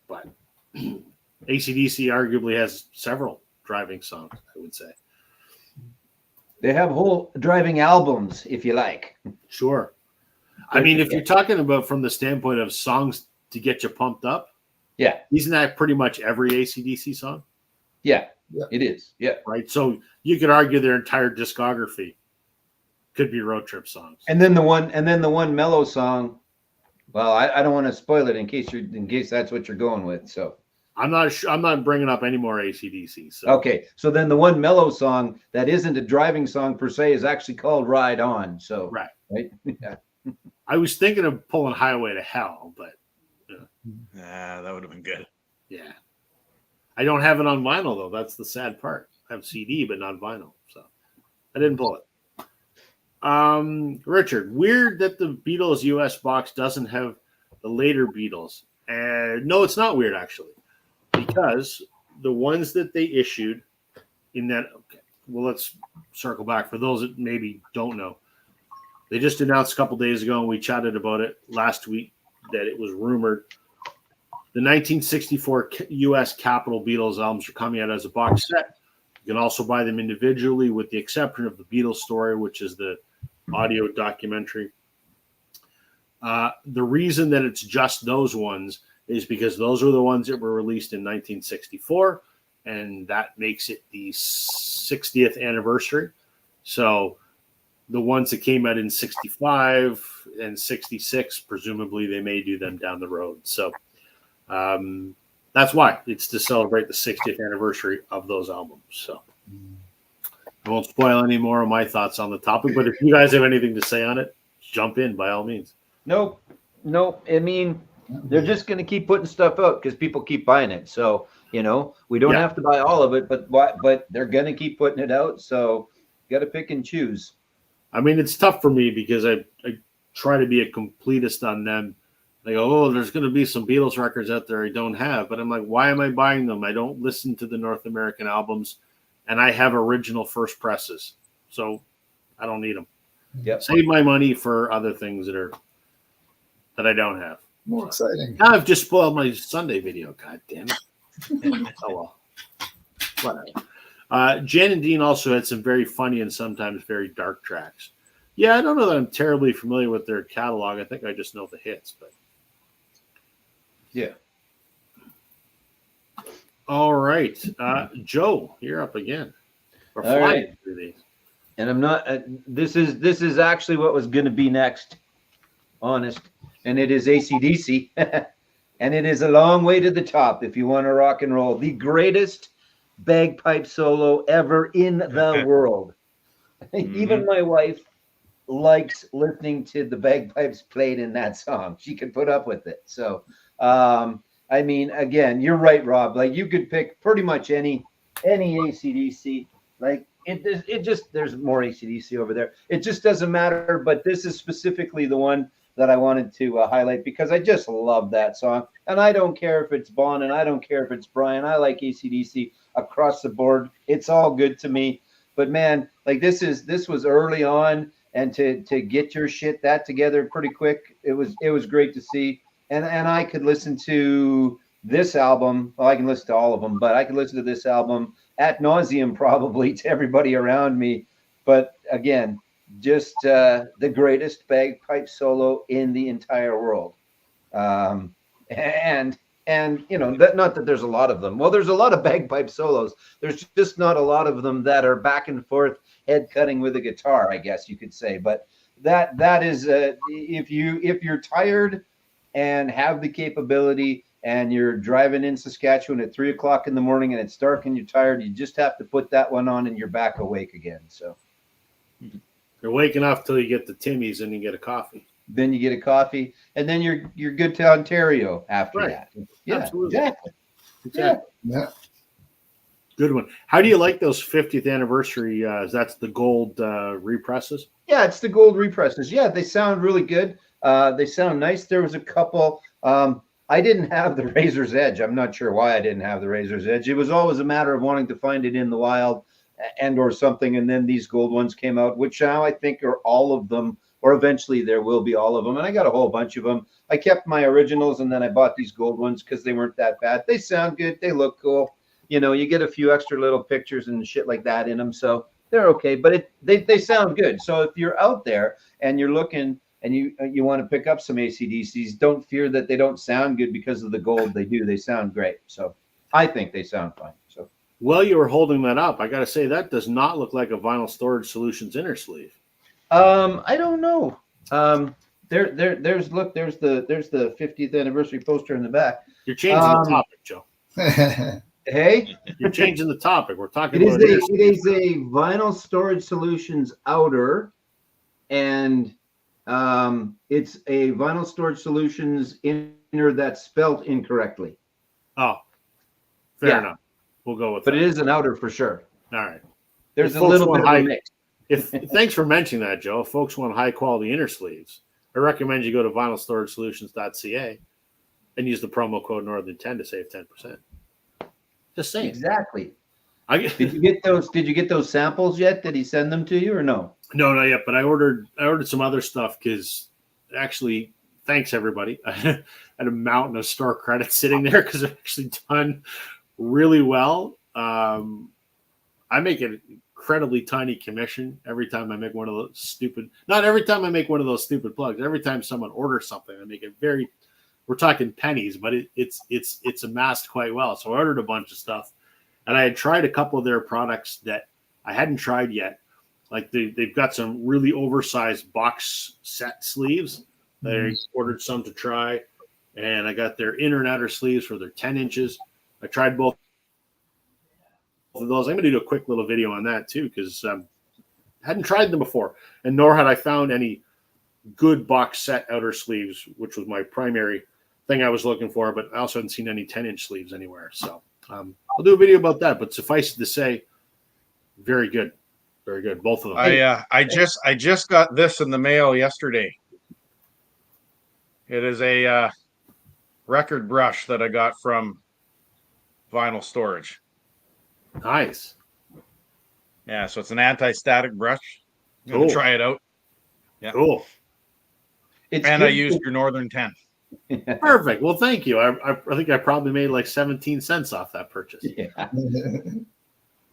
but AC/DC arguably has several driving songs, I would say. They have whole driving albums, if you like. Sure. I mean, if you're talking about from the standpoint of songs to get you pumped up, yeah, isn't that pretty much every AC/DC song? Yeah, it is. Yeah. Right. So you could argue their entire discography could be road trip songs. And then the one mellow song. Well, I don't want to spoil it in case that's what you're going with. So I'm not bringing up any more AC/DC. So okay. So then the one mellow song that isn't a driving song per se is actually called "Ride On." So right. Yeah. I was thinking of pulling "Highway to Hell," but that would have been good. Yeah. I don't have it on vinyl though. That's the sad part. I have CD, but not vinyl, so I didn't pull it. Richard, weird that the Beatles US box doesn't have the later Beatles. And no, it's not weird actually, because the ones that they issued in that. Okay, well, let's circle back for those that maybe don't know. They just announced a couple days ago, and we chatted about it last week that it was rumored. The 1964 U.S. Capitol Beatles albums are coming out as a box set. You can also buy them individually, with the exception of the Beatles Story, which is the audio documentary. The reason that it's just those ones is because those are the ones that were released in 1964, and that makes it the 60th anniversary. So the ones that came out in 65 and 66, presumably they may do them down the road. So that's why it's to celebrate the 60th anniversary of those albums. So I won't spoil any more of my thoughts on the topic, but if you guys have anything to say on it, jump in by all means. Nope. I mean, they're just going to keep putting stuff out because people keep buying it. So, we don't have to buy all of it, but they're going to keep putting it out. So you got to pick and choose. I mean, it's tough for me because I try to be a completist on them. They go, oh, there's going to be some Beatles records out there I don't have. But I'm like, why am I buying them? I don't listen to the North American albums, and I have original first presses. So I don't need them. Yep. Save my money for other things that I don't have. More exciting. Now I've just spoiled my Sunday video. God damn it. Oh, well. Whatever. Jan and Dean also had some very funny and sometimes very dark tracks. Yeah, I don't know that I'm terribly familiar with their catalog. I think I just know the hits, but yeah. All right. Joe, you're up again. We're All flying right. through these. And I'm not. This is actually what was going to be next. Honest, and it is AC/DC, and it is a long way to the top if you want to rock and roll. The greatest bagpipe solo ever in the world. Even my wife likes listening to the bagpipes played in that song. She could put up with it. So, I mean, again, you're right, Rob. Like, you could pick pretty much any AC/DC. Like, it just, there's more AC/DC over there. It just doesn't matter. But this is specifically the one that I wanted to highlight because I just love that song. And I don't care if it's Bon and I don't care if it's Brian. I like AC/DC across the board. It's all good to me. But man, like this was early on, and to get your shit that together pretty quick, it was great to see. And I could listen to this album. Well, I can listen to all of them, but I could listen to this album ad nauseum probably to everybody around me. But again, just the greatest bagpipe solo in the entire world. And that, not that there's a lot of them. Well, there's a lot of bagpipe solos. There's just not a lot of them that are back and forth head cutting with a guitar, I guess you could say. But that is if you're tired and have the capability and you're driving in Saskatchewan at 3:00 in the morning and it's dark and you're tired, you just have to put that one on and you're back awake again. So you're waking up till you get the Timmy's and you get a coffee. Then you get a coffee, and then you're good to Ontario after that. Yeah, absolutely. Exactly. Yeah. Good one. How do you like those 50th anniversary? That's the gold represses? Yeah, it's the gold represses. Yeah, they sound really good. They sound nice. There was a couple. I didn't have the Razor's Edge. I'm not sure why I didn't have the Razor's Edge. It was always a matter of wanting to find it in the wild and or something. And then these gold ones came out, which now I think are all of them, or eventually there will be all of them. And I got a whole bunch of them. I kept my originals, and then I bought these gold ones because they weren't that bad. They sound good. They look cool. You know, you get a few extra little pictures and shit like that in them, so they're okay. But they sound good. So if you're out there and you're looking and you want to pick up some AC/DCs, don't fear that they don't sound good because of the gold. They do. They sound great. So I think they sound fine. So while you were holding that up, I got to say that does not look like a Vinyl Storage Solutions inner sleeve. I don't know. There's the 50th anniversary poster in the back. You're changing the topic, Joe. Hey, you're changing the topic. We're talking it about is a Vinyl Storage Solutions outer, and it's a Vinyl Storage Solutions inner that's spelled incorrectly. Oh, fair enough. We'll go with but that. it is an outer for sure. All right. There's a little bit of a mix. Thanks for mentioning that, Joe. If folks want high quality inner sleeves, I recommend you go to vinylstoragesolutions.ca and use the promo code Northern10 to save 10%. Just saying. Exactly. Did you get those samples yet? Did he send them to you or no? No, not yet. But I ordered some other stuff because actually, thanks everybody. I had a mountain of store credits sitting there because they're actually done really well. I make an incredibly tiny commission every time I make one of those stupid. Not every time I make one of those stupid plugs. Every time someone orders something, I make it very. We're talking pennies, but it's amassed quite well. So I ordered a bunch of stuff, and I had tried a couple of their products that I hadn't tried yet. Like they've got some really oversized box set sleeves. I ordered some to try, and I got their inner and outer sleeves for their 10 inches. I tried both of those. I'm going to do a quick little video on that too because I hadn't tried them before, and nor had I found any good box set outer sleeves, which was my primary thing I was looking for, but I also hadn't seen any 10-inch sleeves anywhere. So I'll do a video about that, but suffice it to say, very good. Very good. Both of them. I just got this in the mail yesterday. It is a record brush that I got from Vinyl Storage. Nice. Yeah, so it's an anti-static brush. I'm going to try it out. Yeah. Cool. I used your Northern 10. Perfect. Well, thank you. I think I probably made like 17 cents off that purchase. Yeah.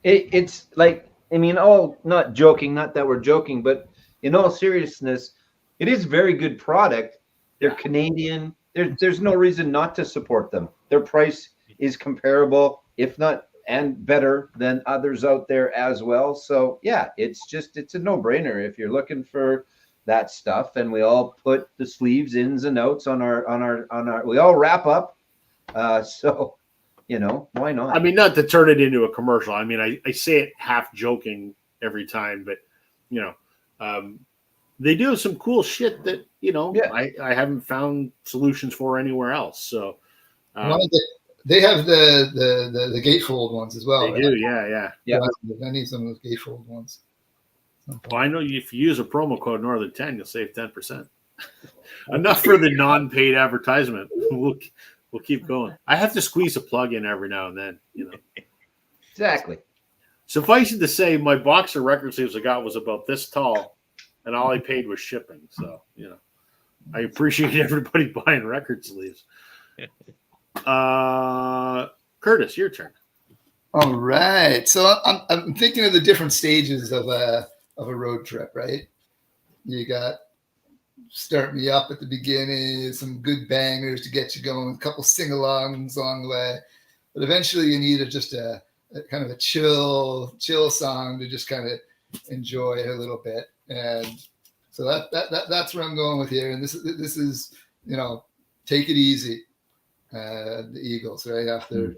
It's like, I mean, not joking, not that we're joking, but in all seriousness, it is a very good product. They're Canadian. There's no reason not to support them. Their price is comparable, if not and better than others out there as well. So yeah, it's a no-brainer if you're looking for that stuff. And we all put the sleeves, ins and outs on our we all wrap up. So you know, why not? I mean, not to turn it into a commercial. I mean, I say it half joking every time, but you know, they do some cool shit that, you know, I haven't found solutions for anywhere else. So they have the gatefold ones as well. They do, yeah. I need some of those gatefold ones. Well, I know if you use a promo code Northern10, you'll save 10%. Enough for the non-paid advertisement. We'll keep going. I have to squeeze a plug in every now and then, you know. Exactly. Suffice it to say, my box of record sleeves I got was about this tall, and all I paid was shipping. So, you know, I appreciate everybody buying record sleeves. Curtis, your turn. All right. So I'm thinking of the different stages of a road trip, right? You got start me up at the beginning, some good bangers to get you going, a couple sing-alongs along the way. But eventually you need just a kind of a chill song to just kind of enjoy a little bit. And so that's where I'm going with here. And this is, you know, Take It Easy, the Eagles, right after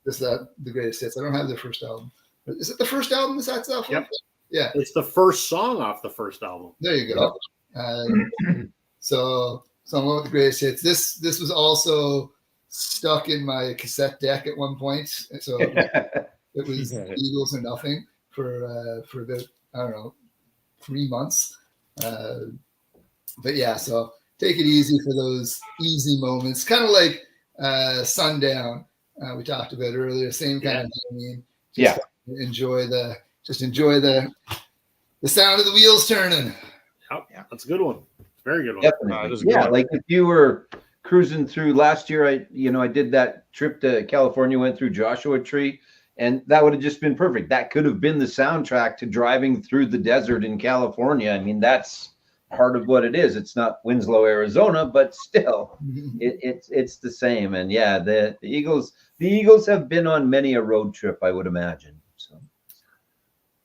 this, the greatest hits. I don't have their first album. Is it the first album besides that? Yep. Yeah. It's the first song off the first album. There you go. So I'm going with the greatest hits. This was also stuck in my cassette deck at one point. So it was Eagles or nothing for about, I don't know, 3 months. But yeah, so Take It Easy for those easy moments, kind of like Sundown we talked about earlier. Same kind of thing. I mean, enjoy the sound of the wheels turning. Oh, yeah, that's a good one. It's a very good one. Definitely. Yeah, like if you were cruising through last year, I did that trip to California, went through Joshua Tree, and that would have just been perfect. That could have been the soundtrack to driving through the desert in California. I mean, that's part of what it is. It's not Winslow, Arizona, but still, it's the same. And yeah, the Eagles have been on many a road trip, I would imagine. So,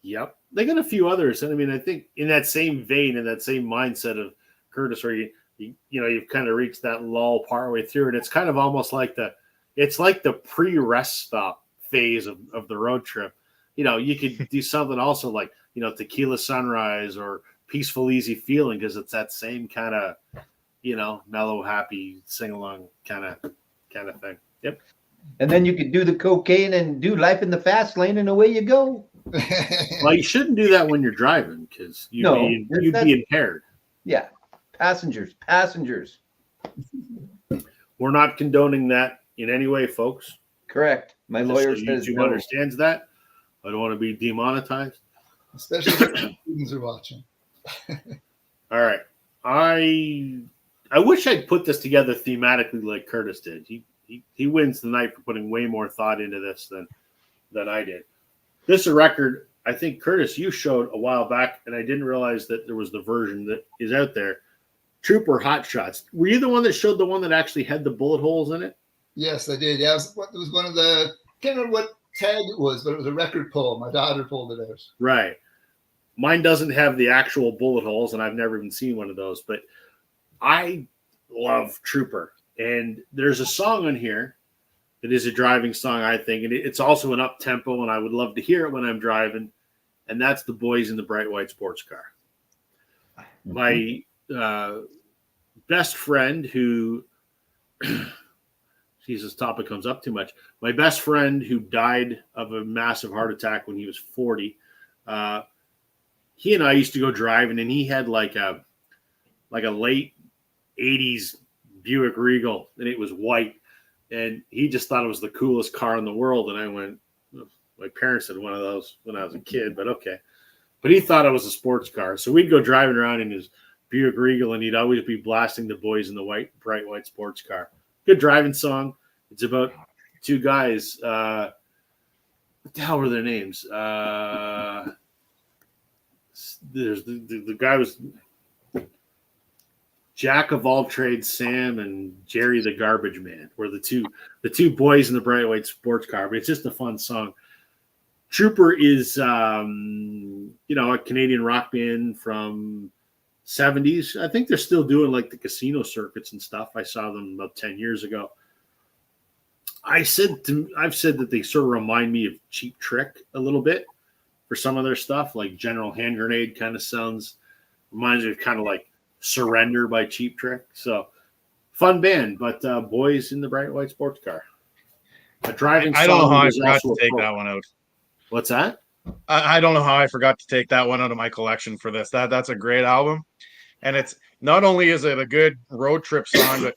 yep, they got a few others, and I mean, I think in that same vein, in that same mindset of Curtis, where you've kind of reached that lull partway through, and it's kind of almost like the pre-rest stop phase of the road trip. You could do something also like Tequila Sunrise or Peaceful Easy Feeling, because it's that same kind of mellow, happy sing along kind of thing. Yep. And then you could do the cocaine and do Life in the Fast Lane, and away you go. Well, you shouldn't do that when you're driving, because you'd be impaired. Yeah, passengers. We're not condoning that in any way, folks. Correct. My lawyer says YouTube understands that. I don't want to be demonetized, especially if students are watching. All right, I wish I'd put this together thematically like Curtis did. He wins the night for putting way more thought into this than I did. This is a record I think, Curtis, you showed a while back, and I didn't realize that there was the version that is out there. Trooper Hot Shots. Were you the one that showed the one that actually had the bullet holes in it? Yes, I did. Yeah, it was one of the, I can't remember what tag it was, but it was a record pull. My daughter pulled it out. Right. Mine doesn't have the actual bullet holes, and I've never even seen one of those, but I love Trooper. And there's a song on here that is a driving song, I think, and it's also an up-tempo, and I would love to hear it when I'm driving, and that's The Boys in the Bright White Sports Car. My best friend who – this topic comes up too much. My best friend who died of a massive heart attack when he was 40, he and I used to go driving, and he had like a late 80s Buick Regal, and it was white, and he just thought it was the coolest car in the world. And I went, my parents had one of those when I was a kid, but okay. But he thought it was a sports car. So we'd go driving around in his Buick Regal, and he'd always be blasting The Boys in the Bright White Sports Car. Good driving song. It's about two guys. What the hell were their names? There's the guy was Jack of all trades, Sam, and Jerry the Garbage Man were the two boys in the Bright White Sports Car. But it's just a fun song. Trooper is a Canadian rock band from 70s. I think they're still doing like the casino circuits and stuff. I saw them about 10 years ago. I've said that they sort of remind me of Cheap Trick a little bit for some of their stuff, like General Hand Grenade kind of reminds me of kind of like Surrender by Cheap Trick. So fun band, but Boys in the Bright White Sports Car. A driving song. I don't know how I forgot to take that one out. What's that? I don't know how I forgot to take that one out of my collection for this. That's a great album. And it's not only is it a good road trip song, but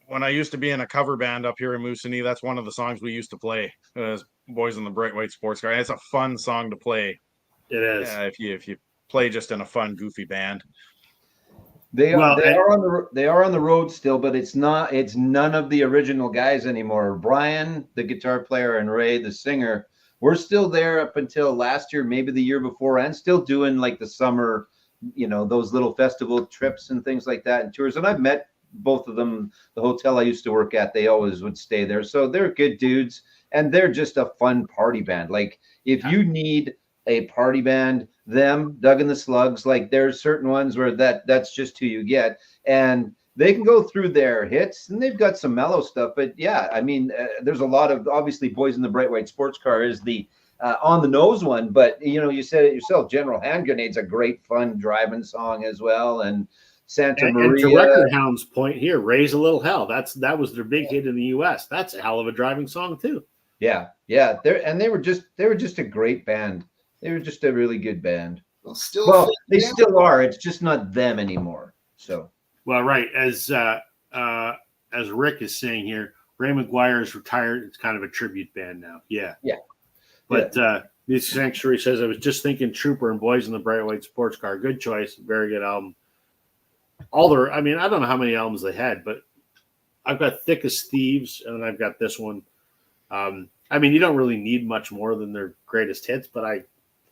when I used to be in a cover band up here in Moosonee, that's one of the songs we used to play as Boys in the Bright White Sports Car. And it's a fun song to play. It is. If you play just in a fun, goofy band. They are on the road still, but it's none of the original guys anymore. Brian, the guitar player, and Ray, the singer, we're still there up until last year, maybe the year before, and still doing like the summer, those little festival trips and things like that and tours. And I've met both of them. The hotel I used to work at, they always would stay there. So they're good dudes, and they're just a fun party band. Like if you need a party band, them, Doug and the Slugs, like there's certain ones where that's just who you get, and they can go through their hits, and they've got some mellow stuff. But yeah, I mean, there's a lot of, obviously, Boys in the Bright White Sports Car is the on the nose one, but you said it yourself. General Hand Grenade's a great fun driving song as well, and Santa Maria. And to Record Hound's point here, Raise a Little Hell. That was their big hit in the U.S. That's a hell of a driving song too. Yeah. They were just a great band. They were just a really good band. They still are. It's just not them anymore. So. Well, right. As Rick is saying here, Ray McGuire is retired. It's kind of a tribute band now. Yeah. Yeah. But Music Sanctuary says, I was just thinking Trooper and Boys in the Bright White Sports Car. Good choice. Very good album. I don't know how many albums they had, but I've got Thick as Thieves, and then I've got this one. You don't really need much more than their greatest hits, but I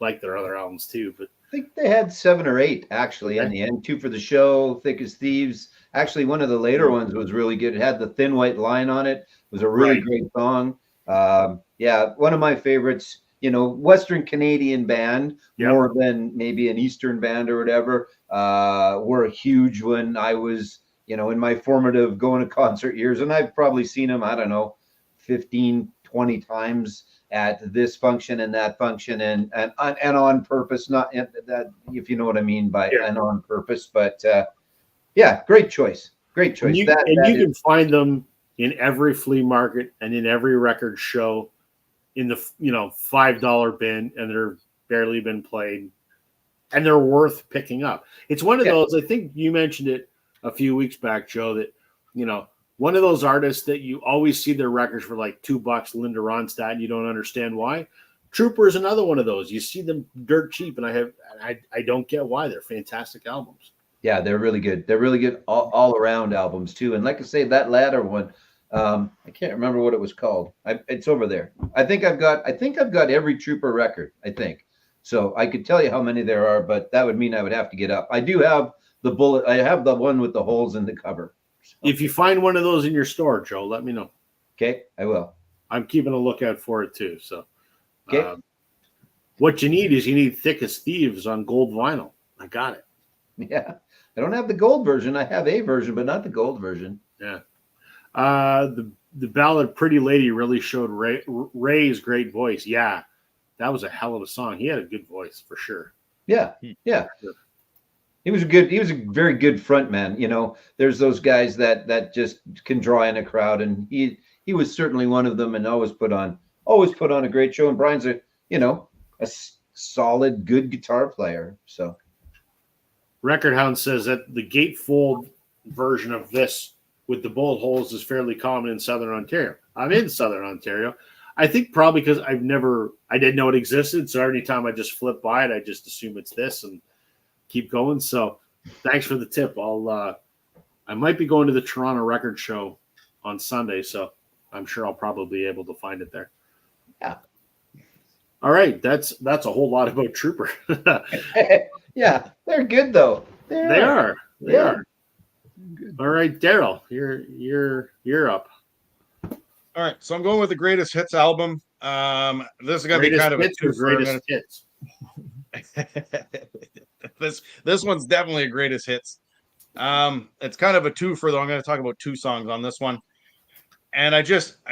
like their other albums too. But I think they had 7 or 8 actually in the end. 2 for the Show, Thick as Thieves. Actually, one of the later ones was really good. It had the Thin White Line on it. It was a really great song. One of my favorites. Western Canadian band, more than maybe an Eastern band or whatever, were a huge one. I was, in my formative going to concert years, and I've probably seen them, 15, 20 times at this function and that function and on purpose, not that, if you know what I mean by and on purpose. But great choice. Great choice. You can find them in every flea market and in every record show in the $5 bin, and they're barely been played, and they're worth picking up. It's one of those, I think you mentioned it a few weeks back, Joe, that one of those artists that you always see their records for like $2, Linda Ronstadt, and you don't understand why. Trooper is another one of those. You see them dirt cheap, and I don't get why. They're fantastic albums. Yeah, they're really good. They're really good all around albums too. And like I say, that latter one, I can't remember what it was called. It's over there. I think I've got every Trooper record, I think. So I could tell you how many there are, but that would mean I would have to get up. I do have the bullet. I have the one with the holes in the cover. So. If you find one of those in your store, Joe, let me know. Okay, I will. I'm keeping a lookout for it too. So, okay. What you need Thick as Thieves on gold vinyl. I got it. Yeah, I don't have the gold version. I have a version, but not the gold version. Yeah. The ballad "Pretty Lady" really showed Ray's great voice. Yeah, that was a hell of a song. He had a good voice for sure. Yeah. He was a very good front man. There's those guys that just can draw in a crowd, and he was certainly one of them, and always put on a great show. And Brian's a solid, good guitar player. So, Record Hound says that the gatefold version of this with the bullet holes is fairly common in Southern Ontario. I'm in Southern Ontario. I think probably because I didn't know it existed. So every time I just flip by it, I just assume it's this and keep going. So thanks for the tip. I might be going to the Toronto Record Show on Sunday, so I'm sure I'll probably be able to find it there. Yeah. All right. That's a whole lot about Trooper. Yeah. They're good though. They are. Good. All right, Daryl, you're up. All right, so I'm going with the Greatest Hits album. This is going to be kind of a greatest hits. This one's definitely a Greatest Hits. It's kind of a twofer though. I'm going to talk about 2 songs on this one, and I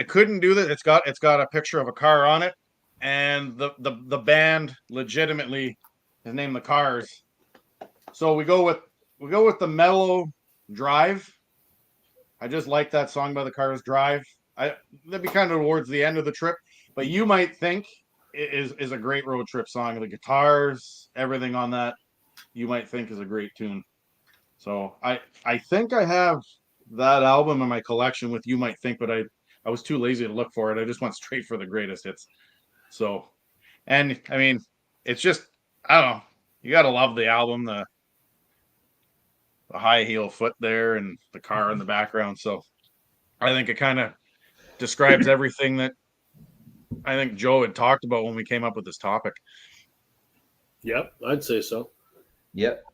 couldn't do that. It's got a picture of a car on it, and the band legitimately is named The Cars. So we go with the mellow Drive. I just like that song by The Cars, Drive. That'd be kind of towards the end of the trip, but you might think it is a great road trip song. The guitars, everything on that, you might think is a great tune. So I think I have that album in my collection with You Might Think, but I was too lazy to look for it. I just went straight for the Greatest Hits. So, and I mean, it's just, I don't know, you got to love the album, the high heel foot there and the car in the background. So I think it kind of describes everything that I think Joe had talked about when we came up with this topic. Yep, I'd say so. Yep.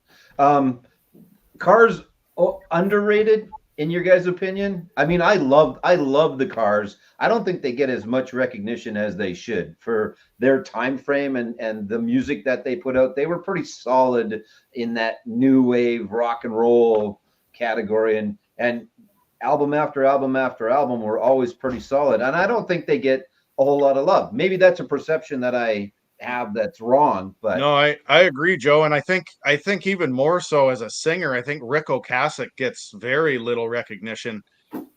Cars underrated in your guys' opinion? I mean, I love the Cars. I don't think they get as much recognition as they should for their time frame and the music that they put out. They were pretty solid in that new wave rock and roll category, and album after album after album were always pretty solid. And I don't think they get a whole lot of love. Maybe that's a perception that I have that's wrong, but no, I agree, Joe. And I think even more so as a singer, I think Rick Ocasek gets very little recognition.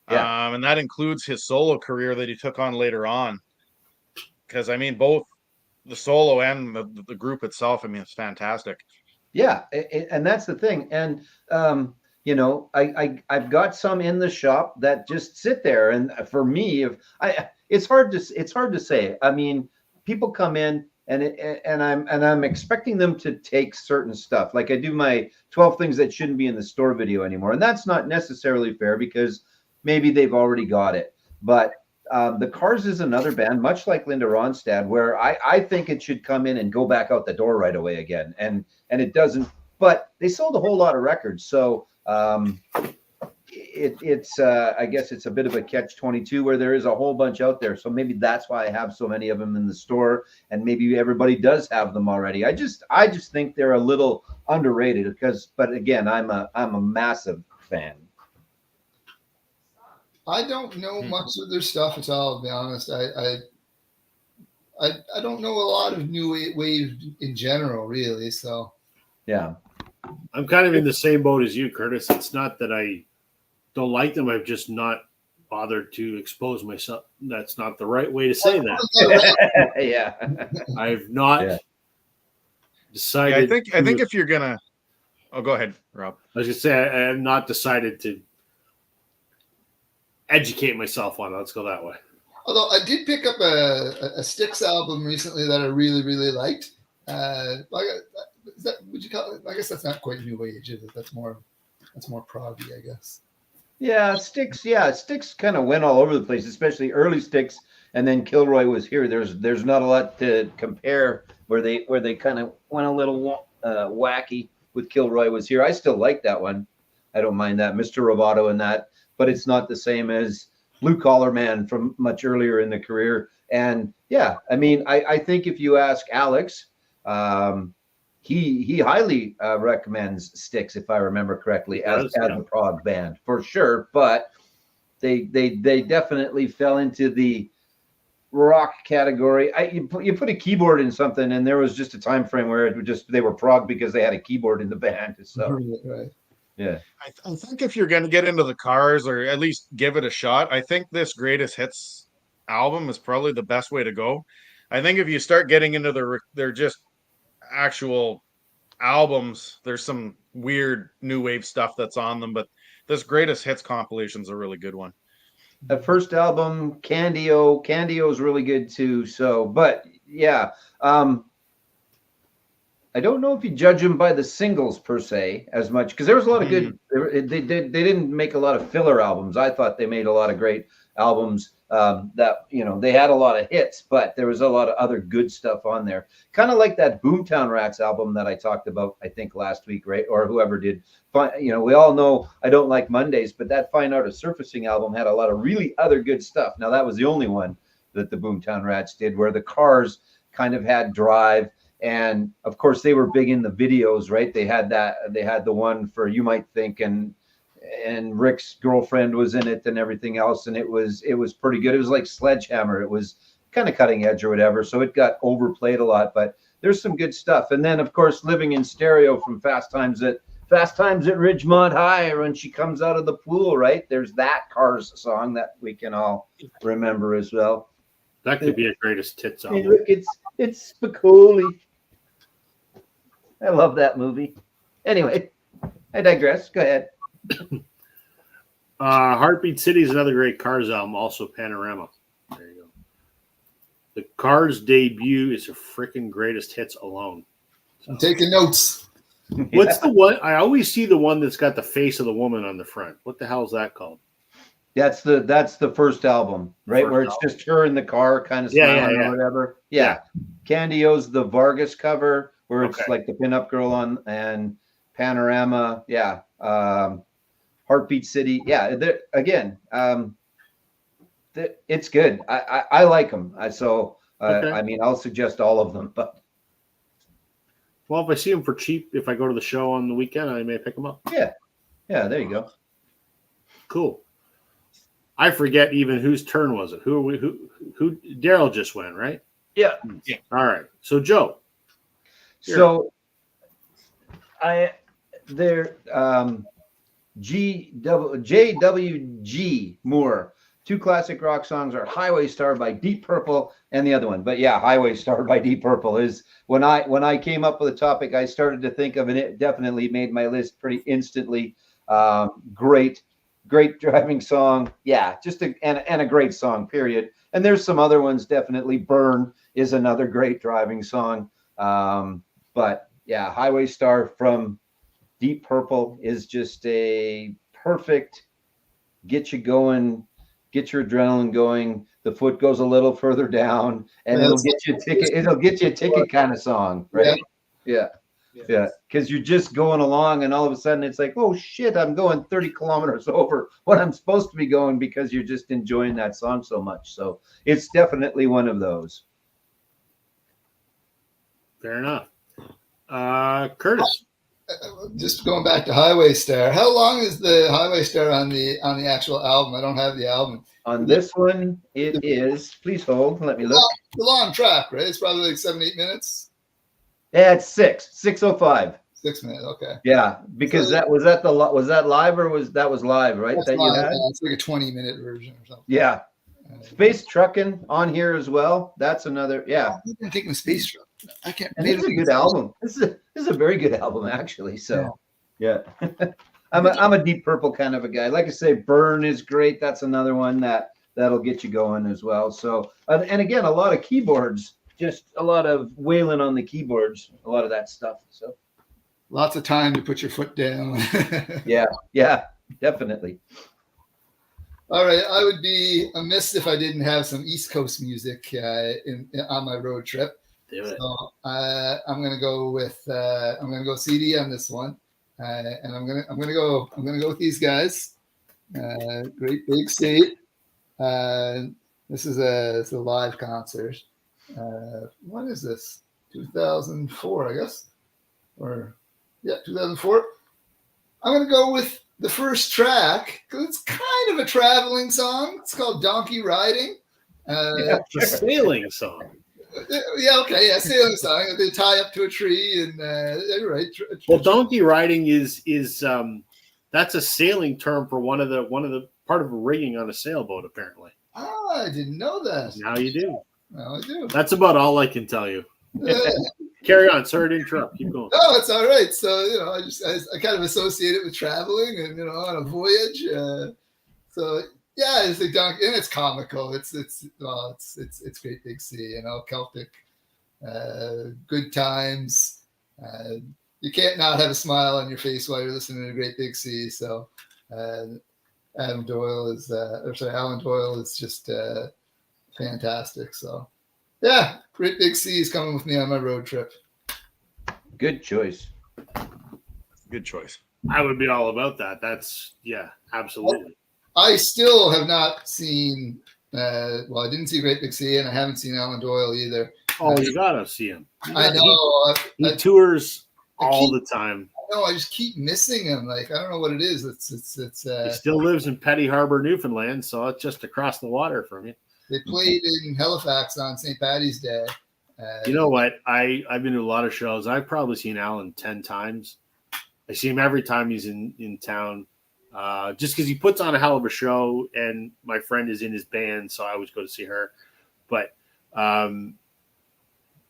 Yeah. And that includes his solo career that he took on later on. Because I mean, both the solo and the group itself, I mean, it's fantastic. Yeah, and that's the thing. And you know, I've got some in the shop that just sit there. And for me, it's hard to say. I mean, people come in and I'm expecting them to take certain stuff. Like I do my 12 things that shouldn't be in the store video anymore, and that's not necessarily fair because maybe they've already got it. But the Cars is another band, much like Linda Ronstadt, where I think it should come in and go back out the door right away again, and it doesn't. But they sold a whole lot of records, so it's I guess it's a bit of a catch-22 where there is a whole bunch out there. So maybe that's why I have so many of them in the store, and maybe everybody does have them already. I just think they're a little underrated but again, I'm a massive fan. I don't know much of their stuff at all, to be honest. I don't know a lot of new wave in general, really. So yeah, I'm kind of in the same boat as you, Curtis. It's not that I don't like them. I've just not bothered to expose myself. That's not the right way to say that. Yeah, I've not decided. Yeah, I think if you're gonna, go ahead, Rob. I was gonna say I have not decided to educate myself on it. Let's go that way. Although I did pick up a Styx album recently that I really, really liked. Would you call it? I guess that's not quite new age, is it? That's more proggy, I guess. Yeah, Styx. Yeah, Styx kind of went all over the place, especially early Styx, and then Kilroy was here. There's not a lot to compare where they kind of went a little wacky with Kilroy was here. I still like that one. I don't mind that, Mr. Roboto and that, but it's not the same as Blue Collar Man from much earlier in the career. And yeah, I mean, I think if you ask Alex, he highly recommends Styx, if I remember correctly, as a prog band for sure. But they definitely fell into the rock category. You put a keyboard in something, and there was just a time frame where they were prog because they had a keyboard in the band. So right. Yeah, I think if you're going to get into the Cars, or at least give it a shot, I think this Greatest Hits album is probably the best way to go. I think if you start getting into their just actual albums, there's some weird new wave stuff that's on them, but this Greatest Hits compilation is a really good one. The first album, Candio is really good too. So, but yeah, I don't know if you judge them by the singles per se as much, because there was a lot of good. They didn't make a lot of filler albums. I thought they made a lot of great albums. That they had a lot of hits, but there was a lot of other good stuff on there. Kind of like that Boomtown Rats album that I talked about, I think last week, right? Or whoever did. We all know I don't like Mondays, but that Fine Art of Surfacing album had a lot of really other good stuff. Now that was the only one that the Boomtown Rats did, where the Cars kind of had drive. And of course, they were big in the videos, right? They had the one for You Might Think, and Rick's girlfriend was in it and everything else. And it was pretty good. It was like Sledgehammer. It was kind of cutting edge or whatever. So it got overplayed a lot, but there's some good stuff. And then of course, Living in Stereo from Fast Times at Ridgemont High, when she comes out of the pool, right? There's that Cars song that we can all remember as well. That could be a Greatest Hits album. Hey, look, it's Spicoli. I love that movie. Anyway, I digress. Go ahead. Heartbeat City is another great Cars album, also Panorama. There you go. The Cars debut is a freaking Greatest Hits alone. So. I'm taking notes. What's the one? I always see the one that's got the face of the woman on the front. What the hell is that called? That's the first album, right? Where it's just her in the car, kind of smiling or whatever. Yeah. Candio's the Vargas cover, where it's like the pinup girl on, and Panorama. Yeah. Heartbeat City. Yeah. It's good. I like them. I mean, I'll suggest all of them, but. Well, if I see them for cheap, if I go to the show on the weekend, I may pick them up. Yeah. Yeah. There you go. Cool. I forget even whose turn was it. Who Daryl just went, right? Yeah. All right. So Joe. So JWG Moore. Two classic rock songs are Highway Star by Deep Purple and the other one. But yeah, Highway Star by Deep Purple is when I came up with a topic, I started to think of it. It definitely made my list pretty instantly. Great driving song. Yeah, just a great song, period. And there's some other ones, definitely. Burn is another great driving song. But yeah, Highway Star from Deep Purple is just a perfect get you going, get your adrenaline going. The foot goes a little further down, and it'll get you a ticket. It'll get you a ticket kind of song, right? Yeah. Because you're just going along, and all of a sudden it's like, oh shit, I'm going 30 kilometers over what I'm supposed to be going because you're just enjoying that song so much. So it's definitely one of those. Fair enough. Curtis. Just going back to Highway Star. How long is the Highway Star on the actual album? I don't have the album. On this one, it is. Please hold. Let me look. The long track, right? It's probably like 7-8 minutes. Yeah, it's 6:05. 6 minutes. Okay. Yeah, because so, was that live or was live, right? That live, you had. Yeah, it's like a 20-minute version or something. Yeah. Space Truckin' on here as well. That's another. Yeah. I'm taking the Space Truck. I can't. And it's a good album. This is a very good album, actually. So, yeah. I'm a Deep Purple kind of a guy. Like I say, Burn is great. That's another one that'll get you going as well. So, and again, a lot of keyboards, just a lot of wailing on the keyboards, a lot of that stuff. So, lots of time to put your foot down. yeah, definitely. All right, I would be amiss if I didn't have some East Coast music on my road trip. So I'm gonna go with CD on this one, and I'm gonna go with these guys. Great Big Sea. This is a live concert. What is this? 2004, I guess, 2004. I'm gonna go with the first track because it's kind of a traveling song. It's called "Donkey Riding." It's a sailing song. Sailing song. They tie up to a tree and right. Well, donkey riding is that's a sailing term for one of the part of rigging on a sailboat, apparently. Oh, I didn't know that. Now you do. Now I do. That's about all I can tell you. Carry on. Sorry to interrupt. Keep going. No, it's all right. So I kind of associate it with traveling and on a voyage. So. Yeah, it's a donkey, and it's comical. It's Great Big Sea, Celtic, good times. You can't not have a smile on your face while you're listening to Great Big Sea. So, Alan Doyle is just fantastic. So, yeah, Great Big Sea is coming with me on my road trip. Good choice. Good choice. I would be all about that. That's absolutely. I still have not seen. I didn't see Great Big Sea, and I haven't seen Alan Doyle either. Oh, you gotta see him. I know. He tours all the time. No, I just keep missing him. Like I don't know what it is. He still lives in Petty Harbor, Newfoundland, so it's just across the water from you. They played in Halifax on St. Paddy's Day. You know what? I've been to a lot of shows. I've probably seen Alan 10 times. I see him every time he's in town. Just because he puts on a hell of a show, and my friend is in his band, so I always go to see her. But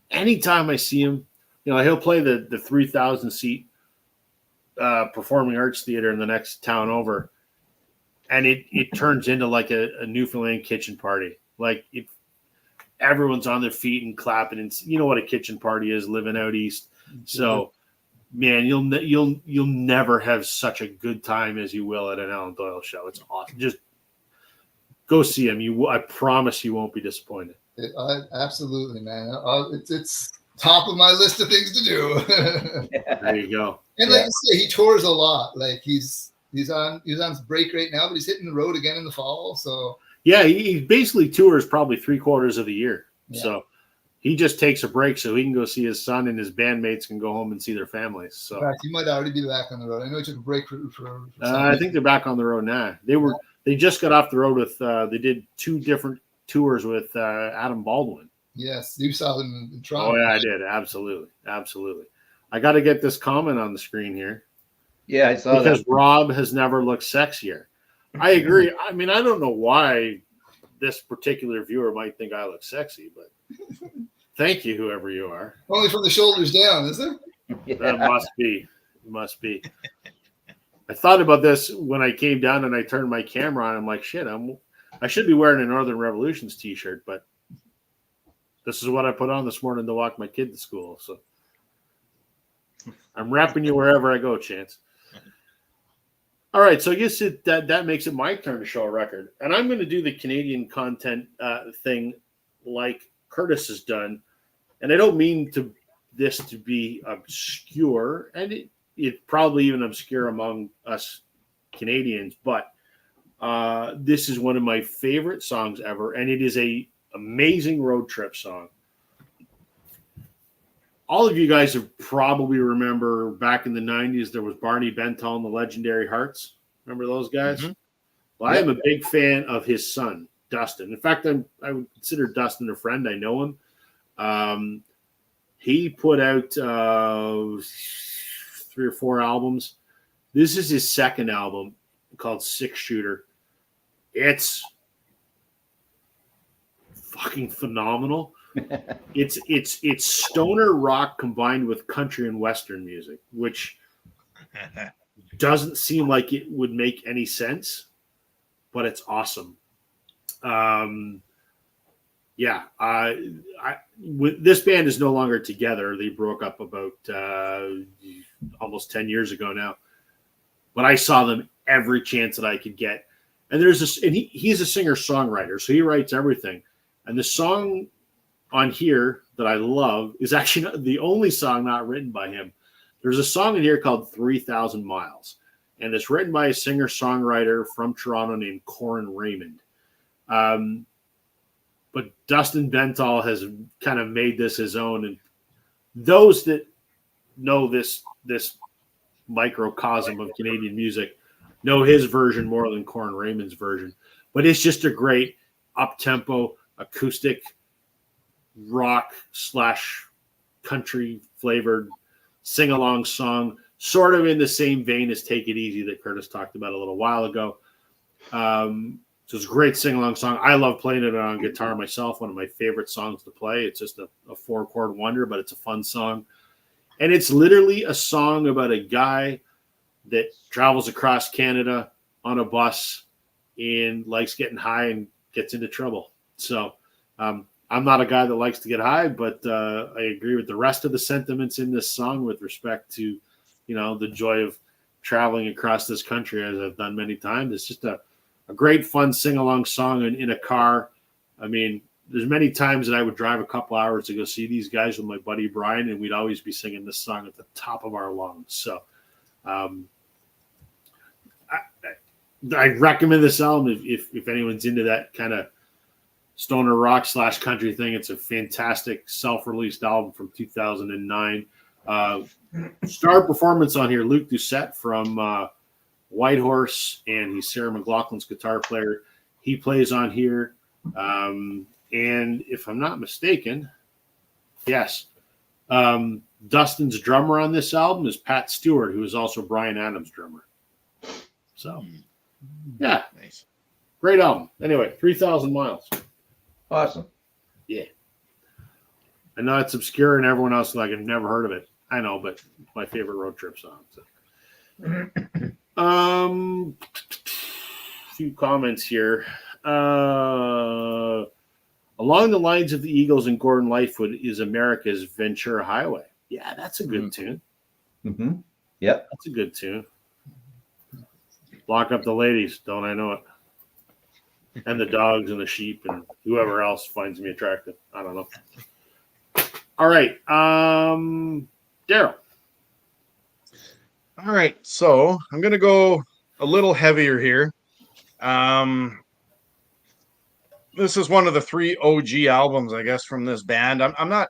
anytime I see him, he'll play the 3,000 seat Performing Arts Theater in the next town over, and it turns into like a Newfoundland kitchen party. Like everyone's on their feet and clapping, and you know what a kitchen party is living out east. So. Man, you'll never have such a good time as you will at an Alan Doyle show. It's awesome. Just go see him. I promise you won't be disappointed. Absolutely, man. It's top of my list of things to do. There you go. And like you say, he tours a lot. Like he's on break right now, but he's hitting the road again in the fall. So yeah, he basically tours probably 3/4 of the year. Yeah. So. He just takes a break so he can go see his son, and his bandmates can go home and see their families. So in fact, he might already be back on the road. I know he took a break for I think they're back on the road now. They just got off the road with they did 2 different tours with Adam Baldwin. Yes, you saw them in Toronto. Oh yeah, I did. Absolutely. I got to get this comment on the screen here. Yeah, I saw because Rob has never looked sexier. I agree. I mean, I don't know why this particular viewer might think I look sexy, but thank you, whoever you are. Only from the shoulders down, is it? That must be. I thought about this when I came down and I turned my camera on. I'm like, shit, I should be wearing a Northern Revolutions t-shirt, but This is what I put on this morning to walk my kid to school. So I'm repping you wherever I go, Chance. All right, so I guess that makes it my turn to show a record, and I'm going to do the Canadian content thing like Curtis has done, and I don't mean this to be obscure, and it probably even obscure among us Canadians, but this is one of my favorite songs ever, and it is a amazing road trip song. All of you guys have probably remember back in the 90s, there was Barney Bentall and the Legendary Hearts. Remember those guys? Mm-hmm. Well, yep. I am a big fan of his son, Dustin. In fact, I would consider Dustin a friend. I know him. He put out 3 or 4 albums. This is his second album called Six Shooter. It's fucking phenomenal. It's stoner rock combined with country and western music, which doesn't seem like it would make any sense, but it's awesome. This band is no longer together. They broke up about almost 10 years ago now, but I saw them every chance that I could get. And he's a singer-songwriter, so he writes everything. And the song on here that I love is actually not the only song not written by him. There's a song in here called 3,000 Miles, and it's written by a singer-songwriter from Toronto named Corin Raymond. But Dustin Bentall has kind of made this his own, and those that know this microcosm of Canadian music know his version more than Corin Raymond's version. But it's just a great up-tempo acoustic rock / country flavored sing-along song, sort of in the same vein as Take It Easy that Curtis talked about a little while ago. So it's a great sing-along song. I love playing it on guitar myself, one of my favorite songs to play. It's just a 4-chord wonder, but it's a fun song. And it's literally a song about a guy that travels across Canada on a bus and likes getting high and gets into trouble. So I'm not a guy that likes to get high, but I agree with the rest of the sentiments in this song with respect to, the joy of traveling across this country, as I've done many times. It's just a great, fun sing-along song in a car. I mean, there's many times that I would drive a couple hours to go see these guys with my buddy Brian, and we'd always be singing this song at the top of our lungs. So I recommend this album if anyone's into that kind of stoner rock / country thing. It's a fantastic self-released album from 2009. Star performance on here, Luke Doucette from Whitehorse, and he's Sarah McLachlan's guitar player. He plays on here. And if I'm not mistaken, yes, Dustin's drummer on this album is Pat Stewart, who is also Bryan Adams' drummer. So, yeah, nice. Great album. Anyway, 3,000 Miles. Awesome. Yeah. I know it's obscure and everyone else is like, I've never heard of it. I know, but it's my favorite road trip song. So. Few comments here. Along the lines of the Eagles and Gordon Lightfoot is America's Ventura Highway. Yeah, that's a good tune. Mm-hmm. Yep. That's a good tune. Lock up the ladies, don't I know it? And the dogs and the sheep and whoever else finds me attractive. I don't know. All right. Daryl. All right. So I'm going to go a little heavier here. This is one of the 3 OG albums, I guess, from this band. I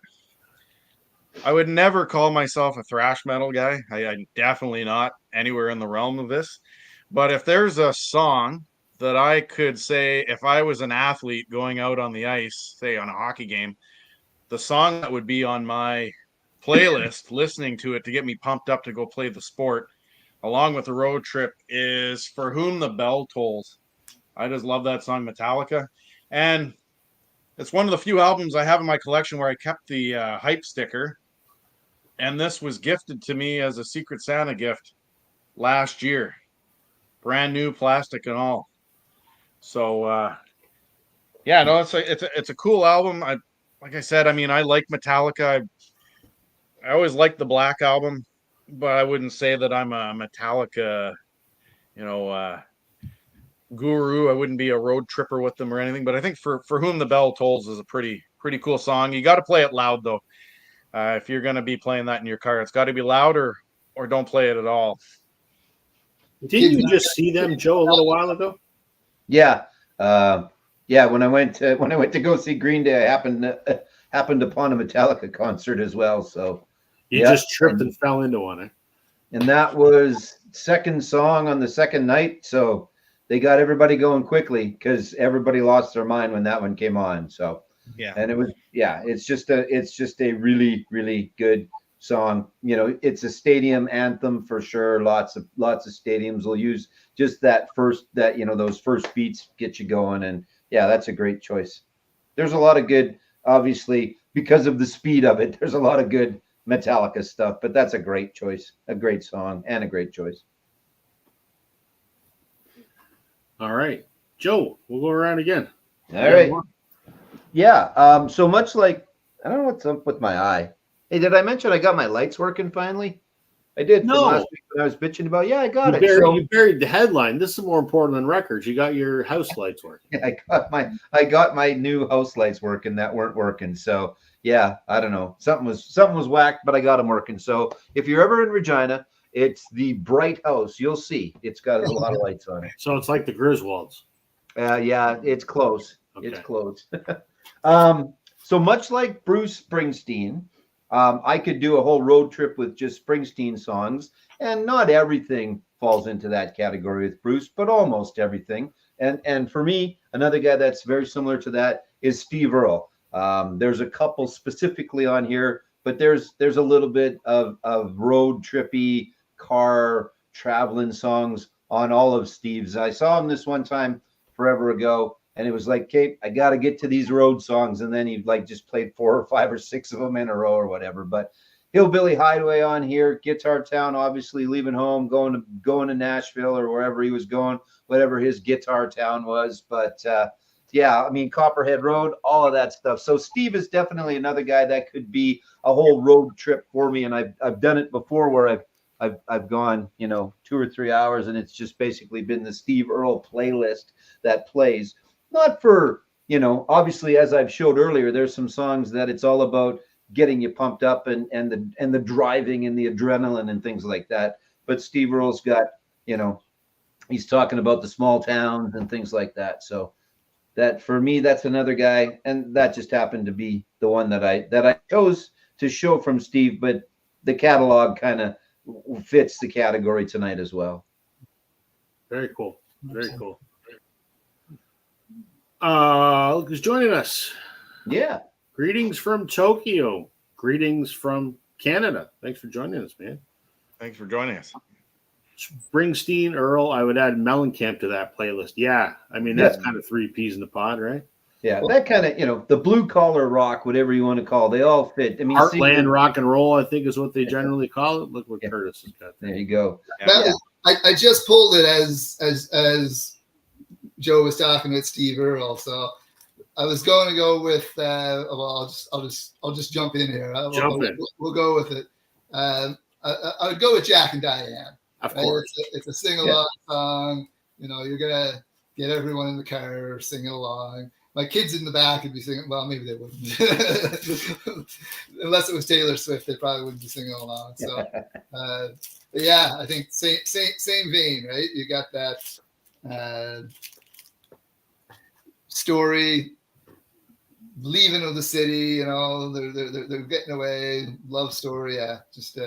would never call myself a thrash metal guy. I'm definitely not anywhere in the realm of this. But if there's a song that I could say, if I was an athlete going out on the ice, say on a hockey game, the song that would be on my playlist, listening to it to get me pumped up to go play the sport, along with the road trip, is For Whom the Bell Tolls. I just love that song, Metallica. And it's one of the few albums I have in my collection where I kept the hype sticker. And this was gifted to me as a Secret Santa gift last year. Brand new plastic and all. So, it's a cool album. like I said, I mean, I like Metallica. I always liked the Black Album, but I wouldn't say that I'm a Metallica, guru. I wouldn't be a road tripper with them or anything. But I think for Whom the Bell Tolls is a pretty cool song. You got to play it loud though. If you're going to be playing that in your car, it's got to be loud or don't play it at all. Didn't you just see them, Joe, a little while ago? Yeah. When I went to go see Green Day, I happened upon a Metallica concert as well. So you just tripped and fell into one, eh? And that was second song on the second night. So they got everybody going quickly because everybody lost their mind when that one came on. So yeah, and it was it's just a really, really good song. You know, it's a stadium anthem for sure. Lots of stadiums will use just those first beats get you going. And yeah, that's a great choice. There's a lot of good, obviously, because of the speed of it, there's a lot of good Metallica stuff, but that's a great choice, a great song, and a great choice. All right, Joe, we'll go around again. All right. Yeah. So much like, I don't know what's up with my eye. Hey, did I mention I got my lights working finally? I did. No. From last week when I was bitching about, I got it. You buried the headline. This is more important than records. You got your house lights working. I got my new house lights working that weren't working. So yeah, I don't know. Something was whacked, but I got them working. So if you're ever in Regina, it's the Bright House. You'll see it's got a lot of lights on it. So it's like the Griswolds. Yeah, it's close. Okay. It's close. So much like Bruce Springsteen, I could do a whole road trip with just Springsteen songs, and not everything falls into that category with Bruce, but almost everything. And for me, another guy that's very similar to that is Steve Earle. There's a couple specifically on here, but there's a little bit of road trippy car traveling songs on all of Steve's. I saw him this one time forever ago, and it was like, Kate, I got to get to these road songs. And then he just played 4 or 5 or 6 of them in a row or whatever. But Hillbilly Hideaway on here, Guitar Town, obviously leaving home, going to Nashville or wherever he was going, whatever his Guitar Town was. But I mean, Copperhead Road, all of that stuff. So Steve is definitely another guy that could be a whole road trip for me. And I've done it before where I've gone, 2 or 3 hours, and it's just basically been the Steve Earle playlist that plays. Not for, obviously, as I've showed earlier, there's some songs that it's all about getting you pumped up and the driving and the adrenaline and things like that. But Steve Earle's got, he's talking about the small towns and things like that. So that for me, that's another guy. And that just happened to be the one that I chose to show from Steve, but the catalog kind of fits the category tonight as well. Very cool. Very cool. Look who's joining us. Yeah. Greetings from Tokyo. Greetings from Canada. Thanks for joining us, man. Thanks for joining us. Springsteen, Earl, I would add Mellencamp to that playlist. Yeah. I mean, that's kind of 3 peas in the pod, right? Yeah, that kind of, the blue collar rock, whatever you want to call it, they all fit. I mean, Heartland rock and roll, I think is what they generally call it. Look what Curtis has got there. There you go. Yeah. I just pulled it as Joe was talking with Steve Earle, so I was going to go with. I'll just jump in here. We'll go with it. I would go with Jack and Diane. Of course, it's a sing along song. You're gonna get everyone in the car singing along. My kids in the back would be singing. Well, maybe they wouldn't, unless it was Taylor Swift. They probably wouldn't be singing along. So, but yeah, I think same vein, right? You got that story, leaving of the city. They're getting away. Love story. Yeah, just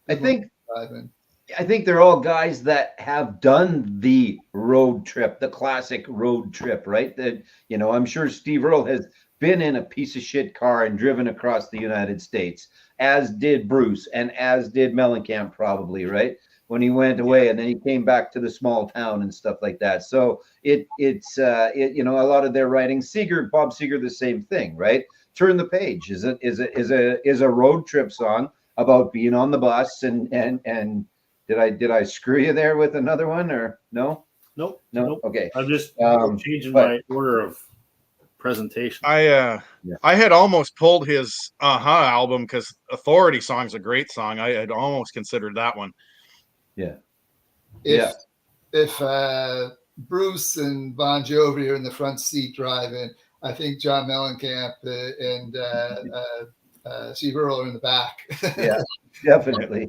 I think they're all guys that have done the road trip, the classic road trip, right? That, I'm sure Steve Earle has been in a piece of shit car and driven across the United States, as did Bruce and as did Mellencamp probably, right? When he went away and then he came back to the small town and stuff like that. So it's a lot of their writing. Bob Seger, the same thing, right? Turn the Page is a road trip song about being on the bus and did I screw you there with another one or no? Nope. No. Okay. I'm just changing my order of presentation. I had almost pulled his album because Authority song's a great song. I had almost considered that one. Yeah. If Bruce and Bon Jovi are in the front seat driving, I think John Mellencamp and Steve Earle are in the back. Yeah, definitely.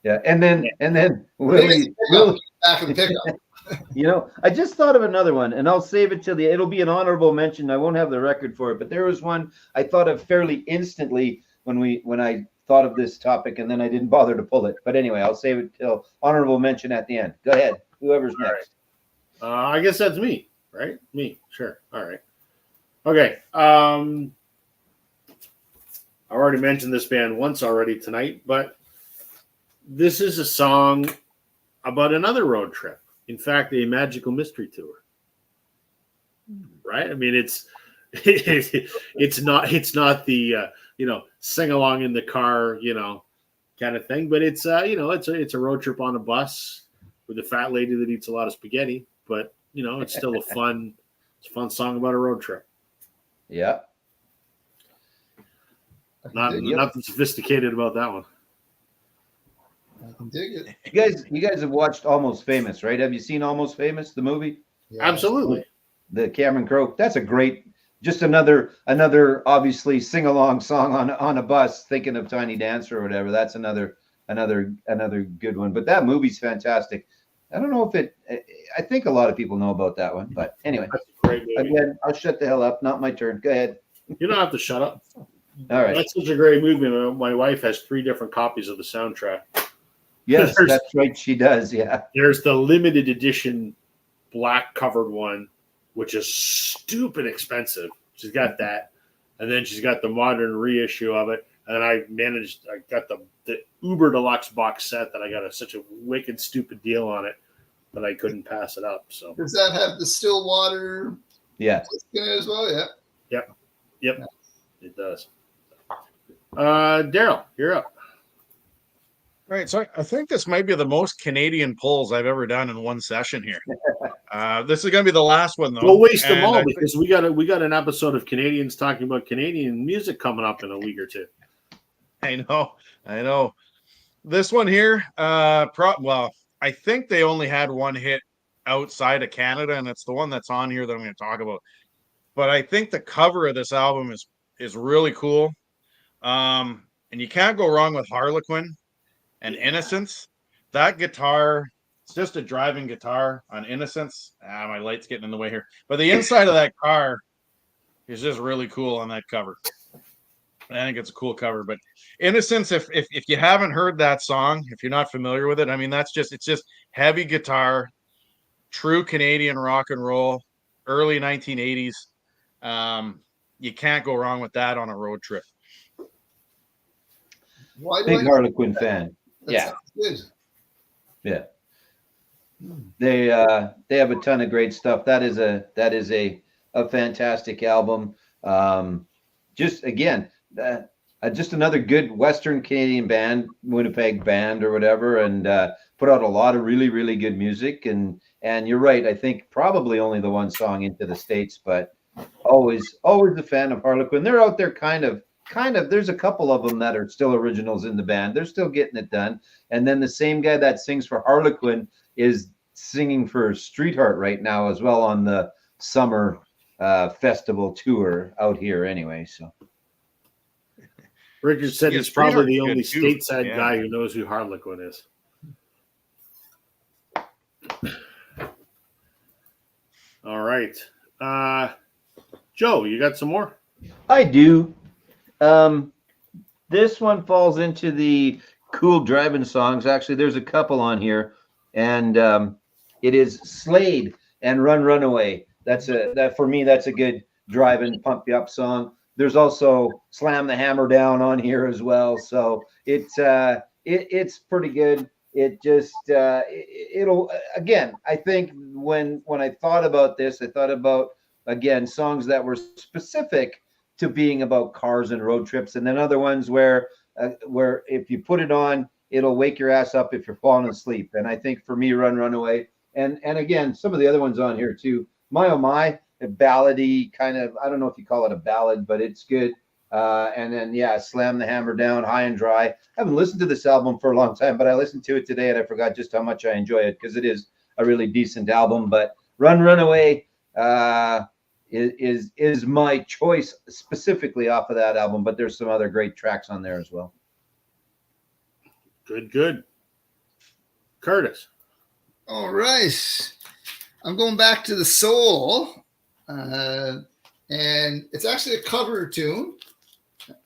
Yeah. And then Willie back in the pickup. You know, I just thought of another one, and I'll save it till it'll be an honorable mention. I won't have the record for it, but there was one I thought of fairly instantly when I thought of this topic, and then I didn't bother to pull it. But anyway, I'll save it till honorable mention at the end. Go ahead, whoever's next. I guess that's me, right? Me, sure. All right. Okay. I already mentioned this band once already tonight, but this is a song about another road trip. In fact, a magical mystery tour. Right? I mean, it's not the sing along in the car, kind of thing, but it's it's a road trip on a bus with a fat lady that eats a lot of spaghetti, but it's still a fun song about a road trip. Yeah. Nothing sophisticated about that one. I can dig it. You guys have watched Almost Famous, right? Have you seen Almost Famous, the movie? Yeah. Absolutely. The Cameron Crowe. That's a great, just another obviously sing along song on a bus, thinking of Tiny Dancer or whatever. That's another good one. But that movie's fantastic. I don't know if I think a lot of people know about that one, but anyway. That's a great movie. Again, I'll shut the hell up. Not my turn. Go ahead. You don't have to shut up. All right. That's such a great movie. My wife has 3 different copies of the soundtrack. Yes, that's right. She does. Yeah. There's the limited edition black covered one, which is stupid expensive. She's got that. And then she's got the modern reissue of it. And I got the Uber Deluxe box set that I got such a wicked stupid deal on it that I couldn't pass it up. So does that have the Stillwater? Yeah. In it as well? Yeah. Yep. It does. Daryl, you're up. Right, so I think this might be the most Canadian polls I've ever done in one session here. This is going to be the last one, though. We'll waste them all because we got an episode of Canadians talking about Canadian music coming up in a week or two. I know. This one here, I think they only had one hit outside of Canada, and it's the one that's on here that I'm going to talk about. But I think the cover of this album is really cool, and you can't go wrong with Harlequin and Innocence. That guitar, it's just a driving guitar on Innocence. My light's getting in the way here. But the inside of that car is just really cool on that cover. I think it's a cool cover. But Innocence, if you haven't heard that song, if you're not familiar with it, I mean, it's just heavy guitar, true Canadian rock and roll, early 1980s. You can't go wrong with that on a road trip. Big Harlequin fan. Yeah. Good. Yeah. They have a ton of great stuff. That is a fantastic album. Just again, just another good Western Canadian band, Winnipeg band or whatever, and put out a lot of really, really good music. And you're right. I think probably only the one song into the States, but always a fan of Harlequin. They're out there kind of, there's a couple of them that are still originals in the band. They're still getting it done. And then the same guy that sings for Harlequin is singing for Streetheart right now as well on the summer festival tour out here anyway. So Richard said he's probably the only stateside guy who knows who Harlequin is. All right. Joe, you got some more? I do. This one falls into the cool driving songs. Actually, there's a couple on here, and it is Slade and Run Runaway. That for me, that's a good driving, pump you up song. There's also Slam the Hammer Down on here as well. So it's pretty good. It just it'll again. I think when I thought about this, I thought about again songs that were specific to being about cars and road trips, and then other ones where if you put it on, it'll wake your ass up if you're falling asleep. And I think for me, Run Runaway, and again some of the other ones on here too. My Oh My, ballady kind of. I don't know if you call it a ballad, but it's good. And then Slam the Hammer Down, High and Dry. I haven't listened to this album for a long time, but I listened to it today and I forgot just how much I enjoy it because it is a really decent album. But Run Runaway is my choice specifically off of that album, but there's some other great tracks on there as well. Good. Curtis. All right. I'm going back to the soul. And it's actually a cover tune.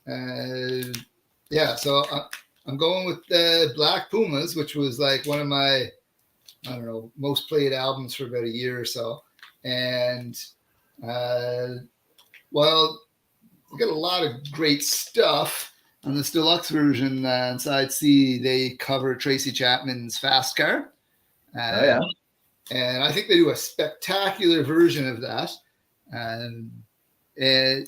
So I'm going with Black Pumas, which was like one of my, I don't know, most played albums for about a year or so. And well, we got a lot of great stuff. On this deluxe version on side C, they cover Tracy Chapman's Fast Car. And I think they do a spectacular version of that. And it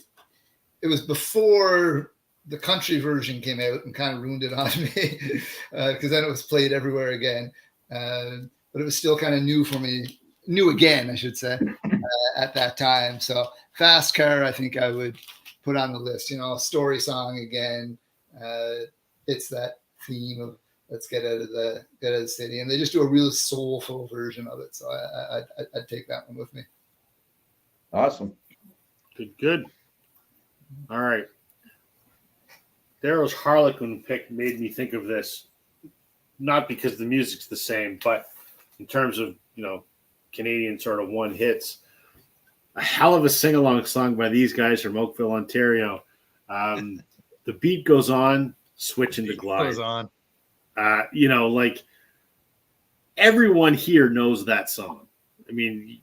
was before the country version came out and kind of ruined it on me because then it was played everywhere again. But it was still kind of new for me, new again, I should say, at that time. So Fast Car, I think I would put on the list. Story song again. It's that theme of let's get out of the city, and they just do a real soulful version of it. So I'd take that one with me. Awesome. Good. All right. Daryl's Harlequin pick made me think of this, not because the music's the same, but in terms of, Canadian sort of one hits. A hell of a sing-along song by these guys from Oakville, Ontario. The beat goes on, switch into glide. Goes on. Like everyone here knows that song. I mean,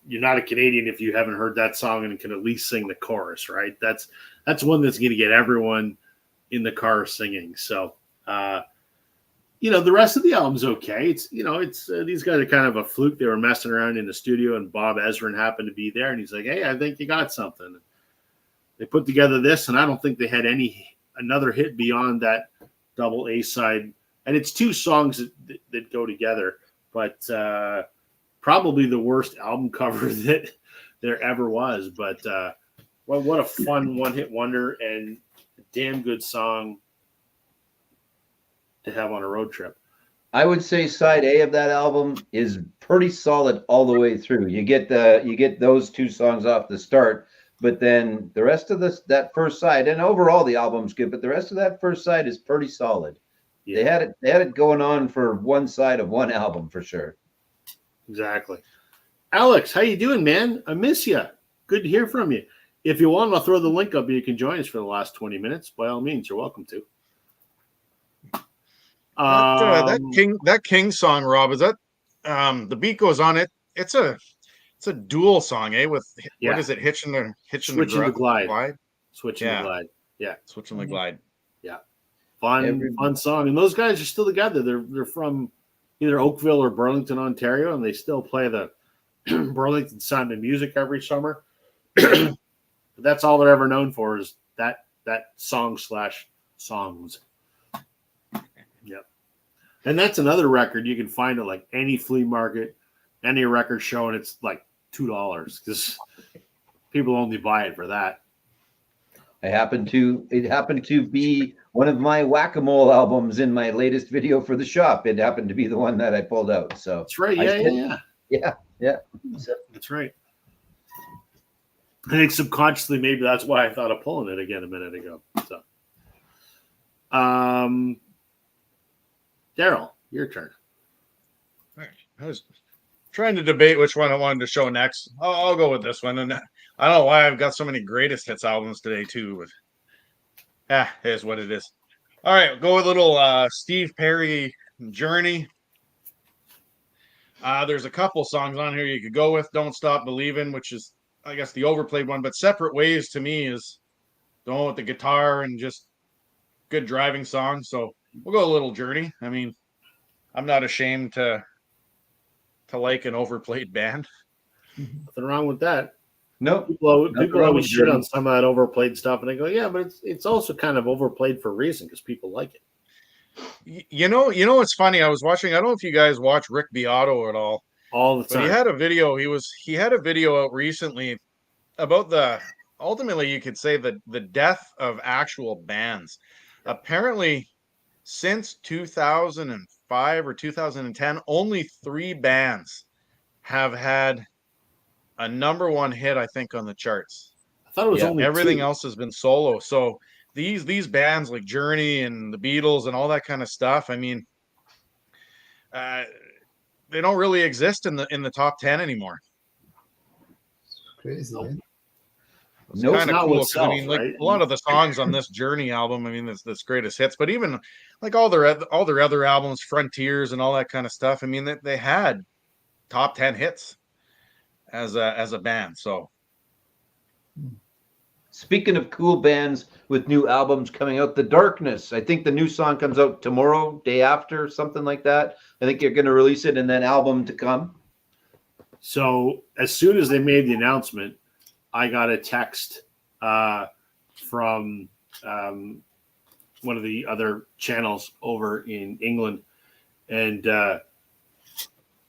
you're not a Canadian if you haven't heard that song and can at least sing the chorus, right? That's one that's going to get everyone in the car singing. So, the rest of the album's okay. It's these guys are kind of a fluke. They were messing around in the studio, and Bob Ezrin happened to be there, and he's like, "Hey, I think you got something." They put together this, and I don't think they had another hit beyond that double A side. And it's two songs that go together, but probably the worst album cover that there ever was. But what a fun one-hit wonder and a damn good song to have on a road trip. I would say side A of that album is pretty solid all the way through. You get those two songs off the start, but then the rest of that first side, and overall the album's good, but the rest of that first side is pretty solid. Yeah. They had it going on for one side of one album for sure. Exactly. Alex, how you doing, man? I miss you. Good to hear from you. If you want, I'll throw the link up. You can join us for the last 20 minutes. By all means, you're welcome to. That King song, Rob, is that the beat goes on it? It's a dual song, with what is it? Switching the glide. Switching the glide. Yeah. Switching the glide. Yeah. Fun song. And those guys are still together. They're from either Oakville or Burlington, Ontario, and they still play the Burlington Sound of Music every summer. That's all they're ever known for is that song/songs. Yep. And that's another record you can find at like any flea market, any record show, and it's like $2 because people only buy it for that. It happened to be one of my Whack-A-Mole albums in my latest video for the shop. It happened to be the one that I pulled out. So that's right. Yeah. So, that's right. I think subconsciously maybe that's why I thought of pulling it again a minute ago. So, Daryl, your turn. All right. I was trying to debate which one I wanted to show next. I'll go with this one. And I don't know why I've got so many greatest hits albums today too. But it is what it is. All right, go with a little Steve Perry Journey. There's a couple songs on here you could go with. Don't Stop Believing, which is, I guess, the overplayed one. But Separate Ways to me is the one with the guitar and just good driving song. So we'll go a little Journey. I mean, I'm not ashamed to like an overplayed band. Nothing wrong with that. No, people always shit on some of that overplayed stuff, and they go, "Yeah, but it's also kind of overplayed for a reason because people like it." You know, it's funny. I was watching. I don't know if you guys watch Rick Beato at all. all the time. But he had a video. He had a video out recently about ultimately you could say the death of actual bands. Apparently, since 2005 or 2010, only 3 bands have had a #1 hit, I think, on the charts. I thought it was only everything 2. else has been solo. So these bands like Journey and the Beatles and all that kind of stuff, I mean, they don't really exist in the top 10 anymore. Crazy. Nope. It's Nope, kind of not cool with because I mean, like right? a lot of the songs on this Journey album, I mean, that's greatest hits. But even like all their other albums, Frontiers and all that kind of stuff, I mean, they had top 10 hits as a band. So Speaking of cool bands with new albums coming out, The Darkness. I think the new song comes out tomorrow, day after, something like that. I think you're going to release it and then album to come. So as soon as they made the announcement, I got a text from one of the other channels over in England, and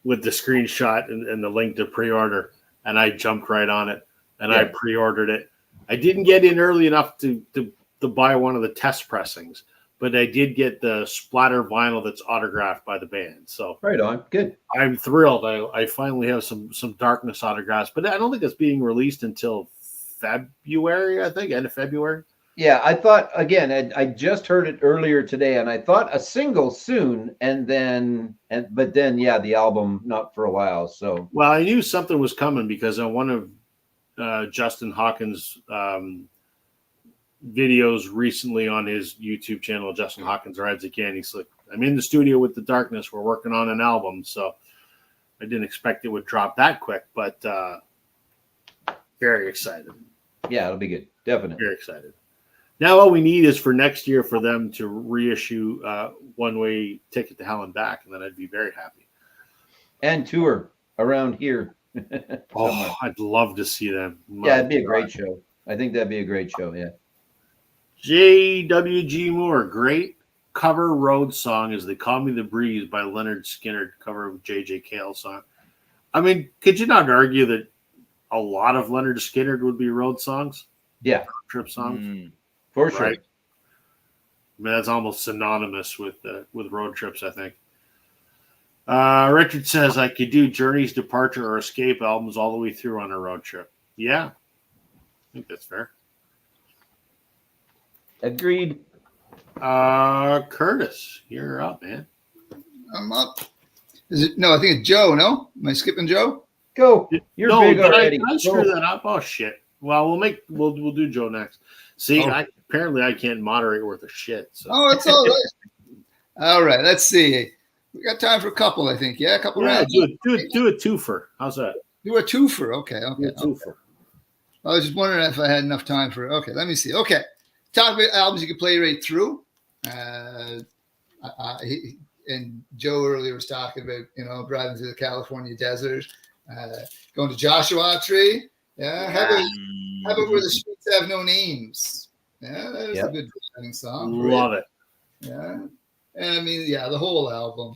with the screenshot and the link to pre-order, and I jumped right on it, and I pre-ordered it. I didn't get in early enough to buy one of the test pressings, but I did get the splatter vinyl that's autographed by the band. So right on, good. I'm thrilled. I finally have some Darkness autographs, but I don't think it's being released until February. I think end of February. Yeah, I thought again. I just heard it earlier today, and I thought a single soon, but then the album not for a while. So well, I knew something was coming because on one of Justin Hawkins' videos recently on his YouTube channel, Justin Hawkins Rides Again, he's like, I'm in the studio with the Darkness. We're working on an album. So I didn't expect it would drop that quick, but very excited. Yeah, it'll be good. Definitely. Very excited. Now all we need is for next year for them to reissue One-Way Ticket to Hell and Back, and then I'd be very happy. And tour around here. Oh, I'd love to see them. Yeah, it'd be a great show. I think that'd be a great show. Yeah. J.W.G. Moore, great cover road song is "They Call Me the Breeze" by Leonard Skinner, cover of J.J. Cale's song. I mean, could you not argue that a lot of Leonard Skinner would be road songs? Yeah, road trip songs, for sure. Right? I mean, that's almost synonymous with road trips, I think. Richard says I could do Journey's Departure or Escape albums all the way through on a road trip. Yeah, I think that's fair. Agreed. Curtis, you're up, man. I'm up. Is it? No, I think it's Joe. No, am I skipping Joe? Go. You're big already. Did I screw that up? Oh shit. Well, we'll do Joe next. See, apparently I can't moderate worth a shit. So. Oh, it's all right. All right. Let's see. We got time for a couple, I think. Yeah, a couple rounds. Do a twofer. How's that? Do a twofer. Okay. Do a twofer. I was just wondering if I had enough time for. Okay, let me see. Okay, talk about albums you can play right through. And Joe earlier was talking about driving through the California desert, going to Joshua Tree. Yeah. How about Where the Streets Have No Names? Yeah, that is a good driving song. Love it. Yeah. And I mean, the whole album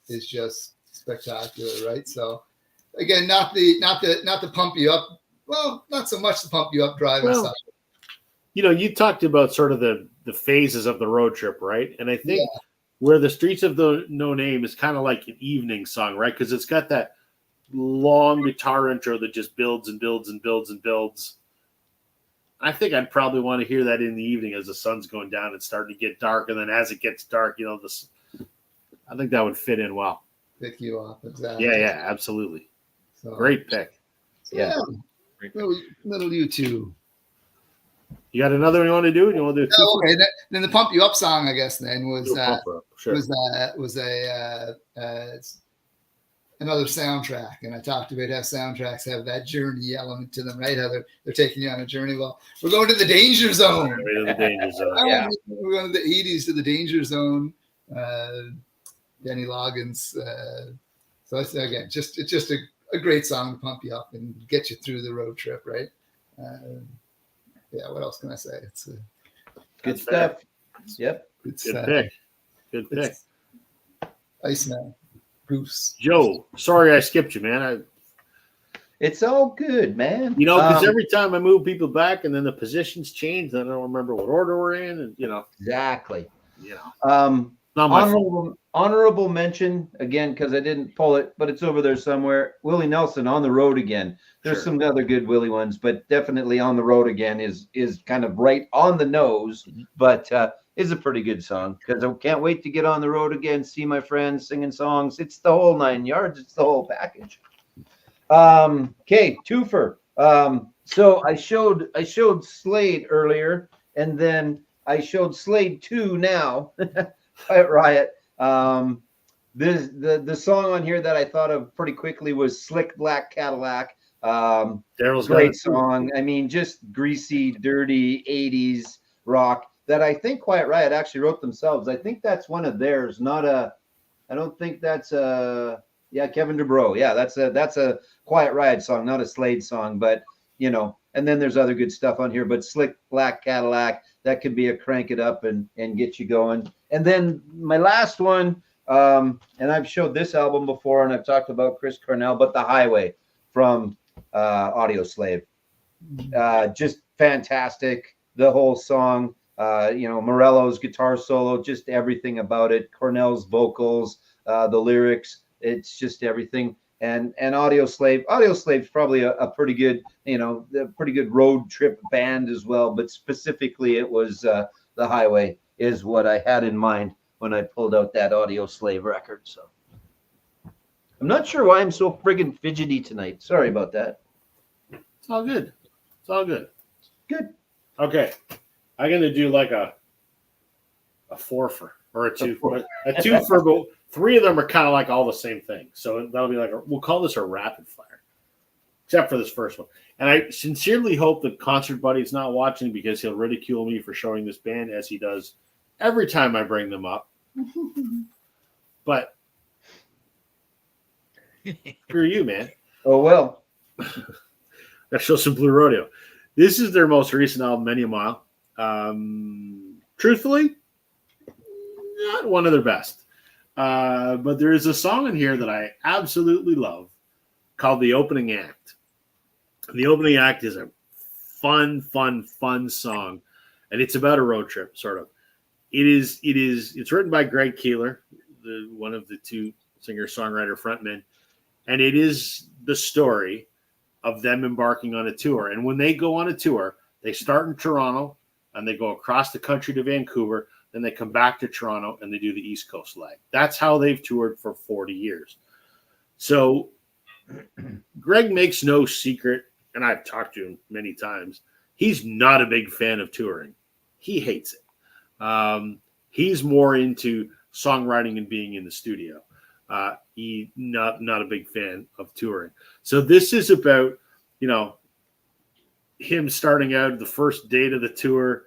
is just spectacular, right? So again, not to pump you up. Well, not so much to pump you up driving stuff. You talked about sort of the phases of the road trip, right? And I think Where the Streets of No Name is kind of like an evening song, right? Because it's got that long guitar intro that just builds and builds and builds and builds. I think I'd probably want to hear that in the evening as the sun's going down and starting to get dark. And then as it gets dark, I think that would fit in well. Pick you up, exactly. Yeah, absolutely. So, great pick. Yeah. Little U2. You got another one you want to do? You want to do okay. Then the Pump You Up song, I guess, then was another soundtrack, and I talked about how soundtracks have that journey element to them, right? How they're taking you on a journey. Well, we're going to the danger zone. Right to the danger zone. We're going to the 80s to the danger zone. Kenny Loggins. So it's, again, it's just a great song to pump you up and get you through the road trip, right? What else can I say? It's good stuff. Yep. Good pick. Good pick. Iceman. Bruce. Joe, sorry I skipped you, man. It's all good, man. Because every time I move people back and then the positions change, then I don't remember what order we're in, and exactly. Not my honorable mention again, because I didn't pull it, but it's over there somewhere. Willie Nelson, On the Road Again. There's some other good Willie ones, but definitely On the Road Again is kind of right on the nose, but is a pretty good song, because I can't wait to get on the road again, see my friends singing songs. It's the whole 9 yards. It's the whole package. Okay, twofer. So I showed Slade earlier, and then I showed Slade 2 now. Quiet Riot. The song on here that I thought of pretty quickly was Slick Black Cadillac. Daryl's great song. I mean, just greasy, dirty 80s rock that I think Quiet Riot actually wrote themselves. I think that's one of theirs, I don't think that's Kevin DuBrow. Yeah, that's a Quiet Riot song, not a Slade song, but and then there's other good stuff on here, but Slick Black Cadillac, that could be a crank it up and get you going. And then my last one, and I've showed this album before, and I've talked about Chris Cornell, but The Highway from Audio Slave. Just fantastic. The whole song, Morello's guitar solo, just everything about it. Cornell's vocals, the lyrics, it's just everything. And Audio Slave's probably a pretty good, a pretty good road trip band as well. But specifically, it was The Highway is what I had in mind when I pulled out that Audio Slave record. So I'm not sure why I'm so friggin' fidgety tonight. Sorry about that. It's all good. It's all good. Good. Okay. I'm going to do like a four-fer or a two-fer. A two-fer, but three of them are kind of like all the same thing. So that'll be like, we'll call this a rapid fire, except for this first one. And I sincerely hope that Concert Buddy's not watching, because he'll ridicule me for showing this band, as he does every time I bring them up. But screw you, man. Oh, well. That shows some Blue Rodeo. This is their most recent album, Many a Mile. Truthfully, not one of their best. But there is a song in here that I absolutely love called The Opening Act. The Opening Act is a fun song, and it's about a road trip, sort of. It's written by Greg Keeler, one of the two singer-songwriter frontmen, and it is the story of them embarking on a tour. And when they go on a tour, they start in Toronto, and they go across the country to Vancouver, then they come back to Toronto, and they do the East Coast leg. That's how they've toured for 40 years. So Greg makes no secret, and I've talked to him many times, he's not a big fan of touring. He hates it. He's more into songwriting and being in the studio. He's not a big fan of touring. So this is about, him starting out the first date of the tour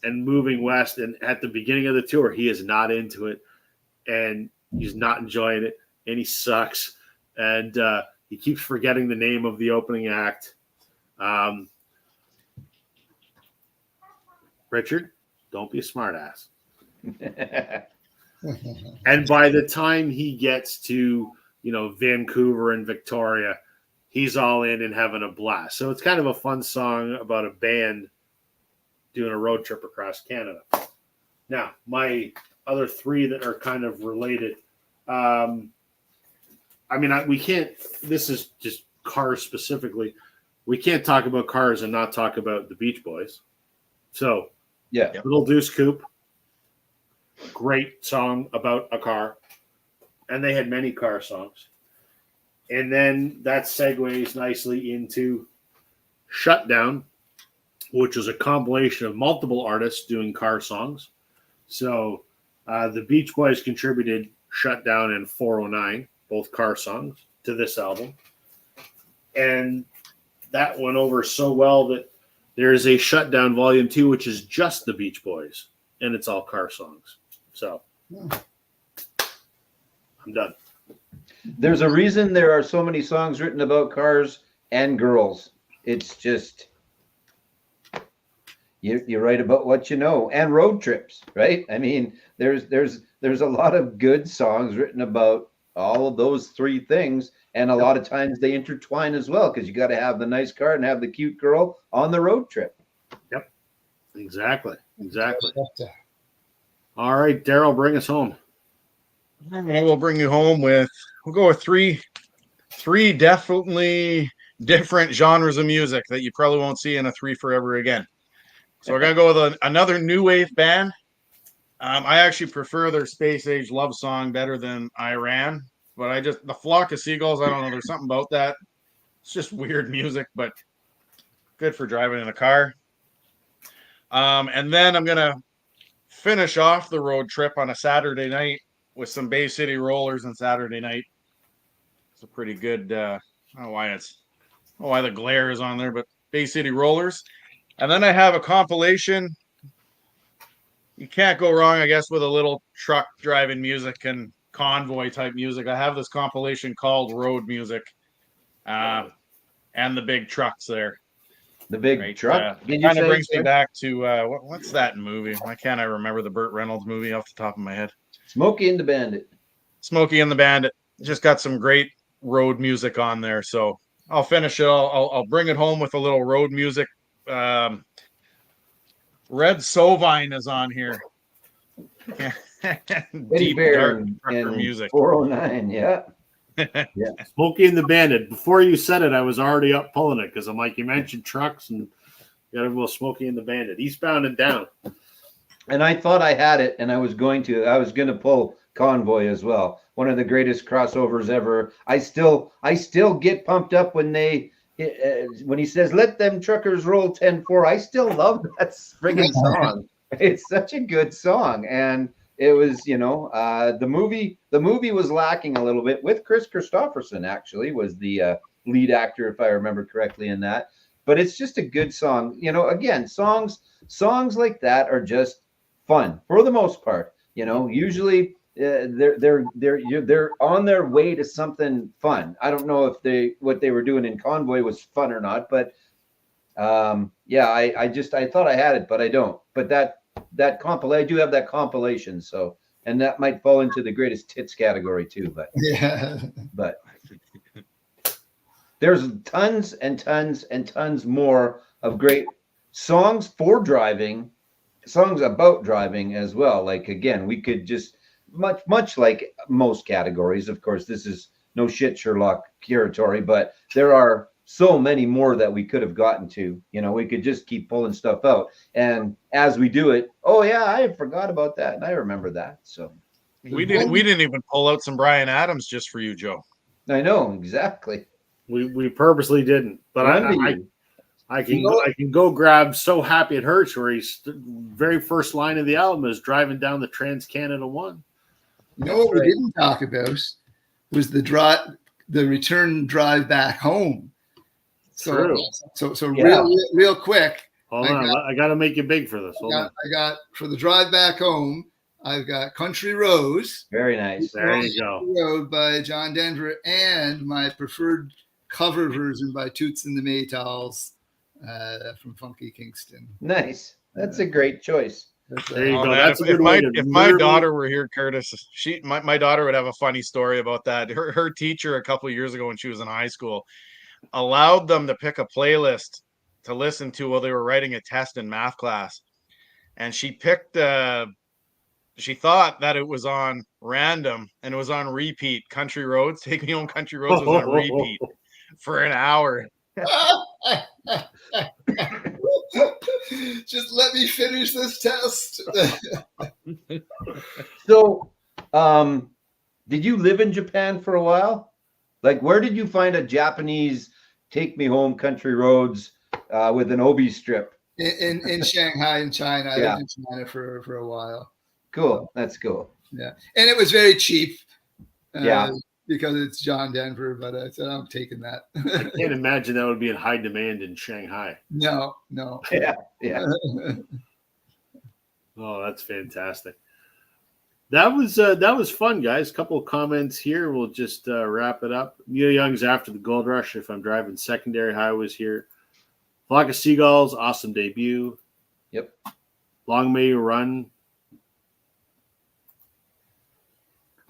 and moving west. And at the beginning of the tour, he is not into it, and he's not enjoying it, and he sucks. And he keeps forgetting the name of the opening act. Richard, don't be a smartass. And by the time he gets to, Vancouver and Victoria, he's all in and having a blast. So it's kind of a fun song about a band doing a road trip across Canada. Now, my other three that are kind of related. We can't, this is just Cars specifically. We can't talk about Cars and not talk about the Beach Boys. So, yeah, Little Deuce Coupe, great song about a car. And they had many car songs. And then that segues nicely into Shutdown, which was a compilation of multiple artists doing car songs. So the Beach Boys contributed Shutdown and 409, both car songs, to this album. And that went over so well that there is a Shutdown Volume 2, which is just the Beach Boys, and it's all car songs. So I'm done. There's a reason there are so many songs written about cars and girls. It's just you write about what you know, and road trips, right? I mean, there's a lot of good songs written about all of those three things. And a lot of times they intertwine as well, because you got to have the nice car and have the cute girl on the road trip. Yep. Exactly. All right, Daryl, bring us home. We'll bring you home we'll go with three definitely different genres of music that you probably won't see in a Three Forever again. So we're going to go with another new wave band. I actually prefer their Space Age Love Song better than Iran, but the Flock of Seagulls, I don't know, there's something about that. It's just weird music, but good for driving in a car. And then I'm going to finish off the road trip on a Saturday night with some Bay City Rollers on Saturday night. It's a pretty good, I don't know why the glare is on there, but Bay City Rollers. And then I have a compilation. You can't go wrong, I guess, with a little truck driving music and convoy type music. I have this compilation called Road Music, and the big trucks there. The big truck kind of brings me back to what's that movie? Why can't I remember the Burt Reynolds movie off the top of my head? Smokey and the Bandit. Smokey and the Bandit. Just got some great road music on there. So I'll finish it. I'll bring it home with a little road music. Red Sovine is on here. Deep Bear and music. 409, yeah. Smokey and the Bandit. Before you said it, I was already up pulling it because I'm like, you mentioned trucks and you got to go Smokey and the Bandit. Eastbound and Down. And I thought I had it, and I was going to pull Convoy as well. One of the greatest crossovers ever. I still get pumped up when he says, "Let them truckers roll 10-4." I still love that friggin' song. It's such a good song. And it was, the movie was lacking a little bit with Chris Christopherson, actually, was the lead actor, if I remember correctly, in that. But it's just a good song. Again, songs like that are just fun for the most part. Usually they're on their way to something fun. I don't know if what they were doing in Convoy was fun or not, but I thought I had it, but I don't. But that compilation, I do have that compilation, so, and that might fall into the greatest hits category too, but but there's tons and tons and tons more of great songs for driving, songs about driving as well. Like, again, we could just much like most categories, of course, this is no shit Sherlock territory, but there are so many more that we could have gotten to. We could just keep pulling stuff out, and as we do it, oh yeah, I forgot about that and I remember that. So we didn't even pull out some Bryan Adams just for you, Joe. I know, exactly. We purposely didn't, but I can go grab So Happy It Hurts, where he's very first line of the album is driving down the Trans-Canada 1. What we didn't talk about was the return drive back home. So real quick. Hold on, I got to make you big for this. I got for the drive back home. I've got Country Rose. Very nice. There you go. Road by John Denver, and my preferred cover version by Toots and the Maytals from Funky Kingston. Nice. That's a great choice. There you go. Man, if my daughter were here, Curtis, my daughter would have a funny story about that. Her teacher a couple of years ago when she was in high school allowed them to pick a playlist to listen to while they were writing a test in math class. And she picked she thought that it was on random and it was on repeat. Country Roads, Take Me Home Country Roads was on repeat for an hour. Just let me finish this test. So, did you live in Japan for a while? Like, where did you find a Japanese Take Me Home Country Roads with an obi strip? In Shanghai, in China. I lived in China for a while. Cool. That's cool. Yeah. And it was very cheap. Because it's John Denver, but I said, I'm taking that. I can't imagine that would be in high demand in Shanghai. No. Yeah. Oh, that's fantastic. That was fun, guys. A couple of comments here. We'll just wrap it up. Neil Young's After the Gold Rush. If I'm driving secondary highways here. Flock of Seagulls, awesome debut. Yep. Long May You Run.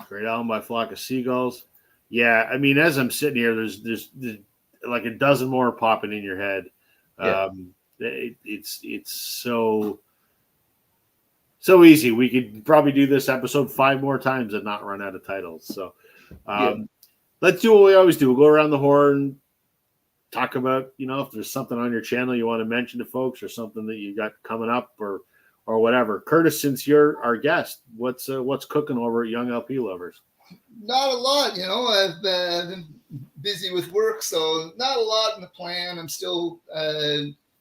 Great album by Flock of Seagulls. Yeah, I mean, as I'm sitting here, there's like a dozen more popping in your head. Yeah. It's so easy. We could probably do this episode 5 more times and not run out of titles. So let's do what we always do. We'll go around the horn, talk about, if there's something on your channel you want to mention to folks or something that you got coming up or whatever. Curtis, since you're our guest, what's cooking over at Young LP Lovers? Not a lot, I've been busy with work, so not a lot in the plan. I'm still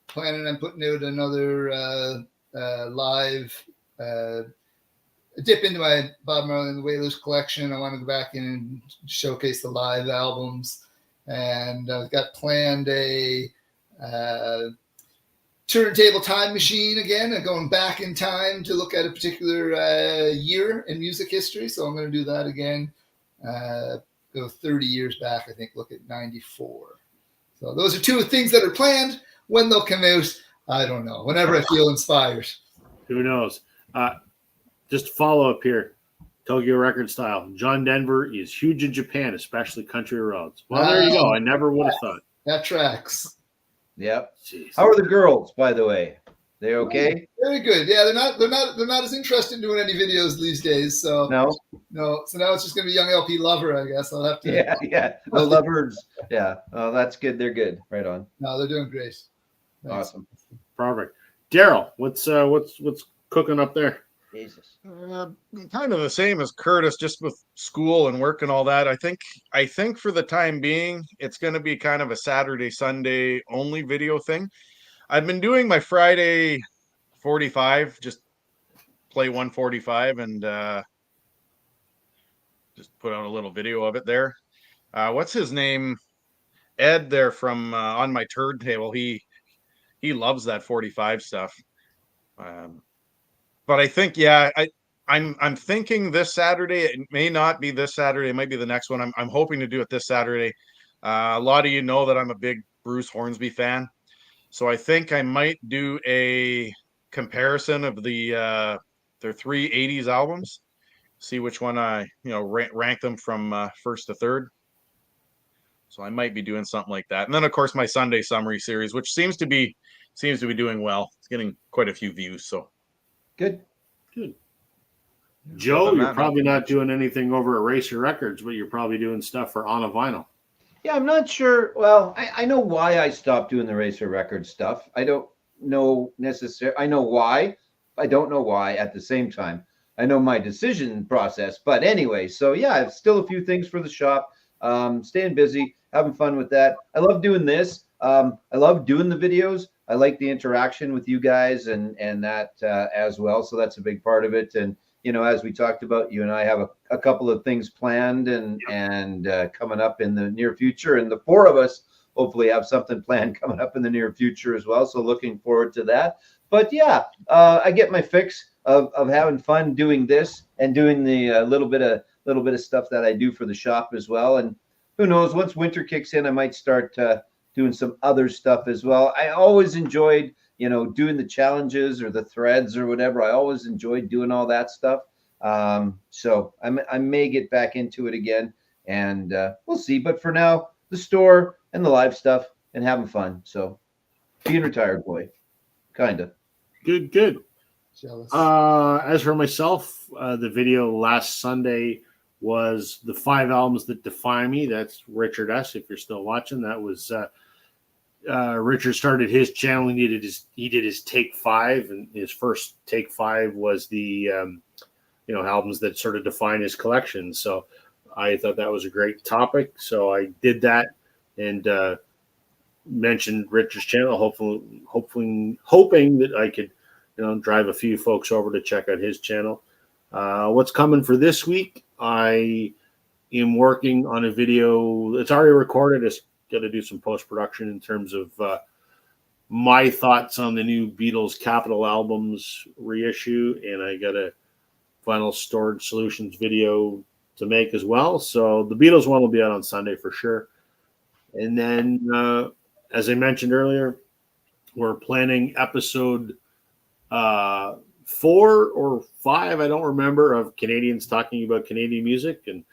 planning on putting out another live dip into my Bob Marley and the Wailers collection. I want to go back in and showcase the live albums, and I've got planned a turntable time machine again, going back in time to look at a particular year in music history. So I'm going to do that again. Go 30 years back, I think, look at 94. So those are 2 things that are planned. When they'll come out, I don't know. Whenever I feel inspired. Who knows? Just follow up here. Tokyo Record Style. John Denver is huge in Japan, especially country roads. Well, there you go. I never would have thought. That tracks. Yep. Jeez. How are the girls, by the way? They okay? Very good. Yeah, they're not as interested in doing any videos these days. So No. So now it's just gonna be Young LP Lover, I guess. I'll have to. Yeah. The lovers. Yeah. Oh, that's good. They're good. Right on. No, they're doing great. Thanks. Awesome. Perfect. Daryl, what's cooking up there? Jesus. Kind of the same as Curtis, just with school and work and all that. I think for the time being, it's going to be kind of a Saturday, Sunday only video thing. I've been doing my Friday 45, just play 145 and just put out a little video of it there. What's his name? Ed there from On My Turntable. He loves that 45 stuff. But I think, I'm thinking this Saturday. It may not be this Saturday. It might be the next one. I'm hoping to do it this Saturday. A lot of you know that I'm a big Bruce Hornsby fan, so I think I might do a comparison of their 3 80s albums. See which one I rank them from first to third. So I might be doing something like that, and then of course my Sunday summary series, which seems to be doing well. It's getting quite a few views. So. Good. Joe, you're probably not doing anything over at Racer Records, but you're probably doing stuff for On a Vinyl. Yeah, I'm not sure. Well, I know why I stopped doing the Racer Records stuff. I don't know necessarily. I know why. I don't know why at the same time. I know my decision process. But anyway, so yeah, I've still a few things for the shop. Staying busy, having fun with that. I love doing this. I love doing the videos. I like the interaction with you guys and that as well. So that's a big part of it. And, as we talked about, you and I have a couple of things planned and coming up in the near future. And the 4 of us hopefully have something planned coming up in the near future as well. So looking forward to that. But yeah, I get my fix of having fun doing this and doing the little bit of stuff that I do for the shop as well. And who knows, once winter kicks in, I might start doing some other stuff as well. I always enjoyed, doing the challenges or the threads or whatever. I always enjoyed doing all that stuff. So I may get back into it again, and we'll see. But for now, the store and the live stuff and having fun. So being retired boy, kind of. Good. Jealous. As for myself, the video last Sunday was the 5 albums that define me. That's Richard S. If you're still watching, that was Richard started his channel. He did his take 5, and his first take 5 was the albums that sort of define his collection. So I thought that was a great topic. So I did that and mentioned Richard's channel, hoping that I could drive a few folks over to check out his channel. What's coming for this week? I am working on a video. It's already recorded. It's got to do some post-production in terms of my thoughts on the new Beatles Capitol albums reissue, and I got a Vinyl Storage Solutions video to make as well. So the Beatles one will be out on Sunday for sure. And then, as I mentioned earlier, we're planning episode 4 or 5, I don't remember, of Canadians talking about Canadian music. And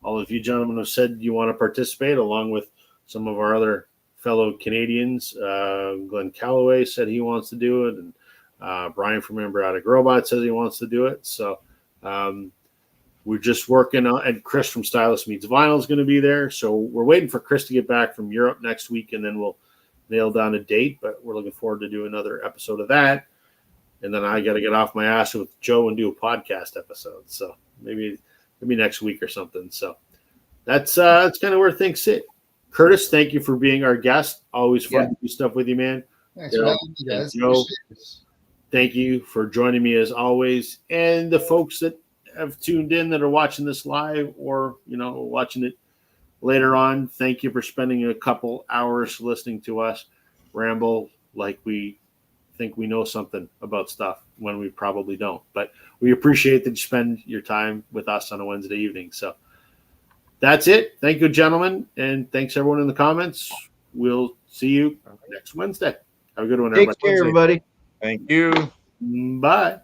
all of you gentlemen have said you want to participate, along with some of our other fellow Canadians. Glenn Calloway said he wants to do it. And Brian from Embryonic Robot says he wants to do it. So we're just working on, and Chris from Stylus Meets Vinyl is going to be there. So we're waiting for Chris to get back from Europe next week, and then we'll nail down a date. But we're looking forward to do another episode of that. And then I got to get off my ass with Joe and do a podcast episode. So maybe next week or something. So that's kind of where things sit. Curtis, thank you for being our guest. Always fun to do stuff with you, man. Thanks for having me, guys. Joe, thank you for joining me as always. And the folks that have tuned in that are watching this live or, watching it later on, thank you for spending a couple hours listening to us ramble like we think we know something about stuff when we probably don't. But we appreciate that you spend your time with us on a Wednesday evening. So that's it. Thank you, gentlemen. And thanks, everyone in the comments. We'll see you next Wednesday. Have a good one, everybody. Take care, everybody. Thank you. Bye.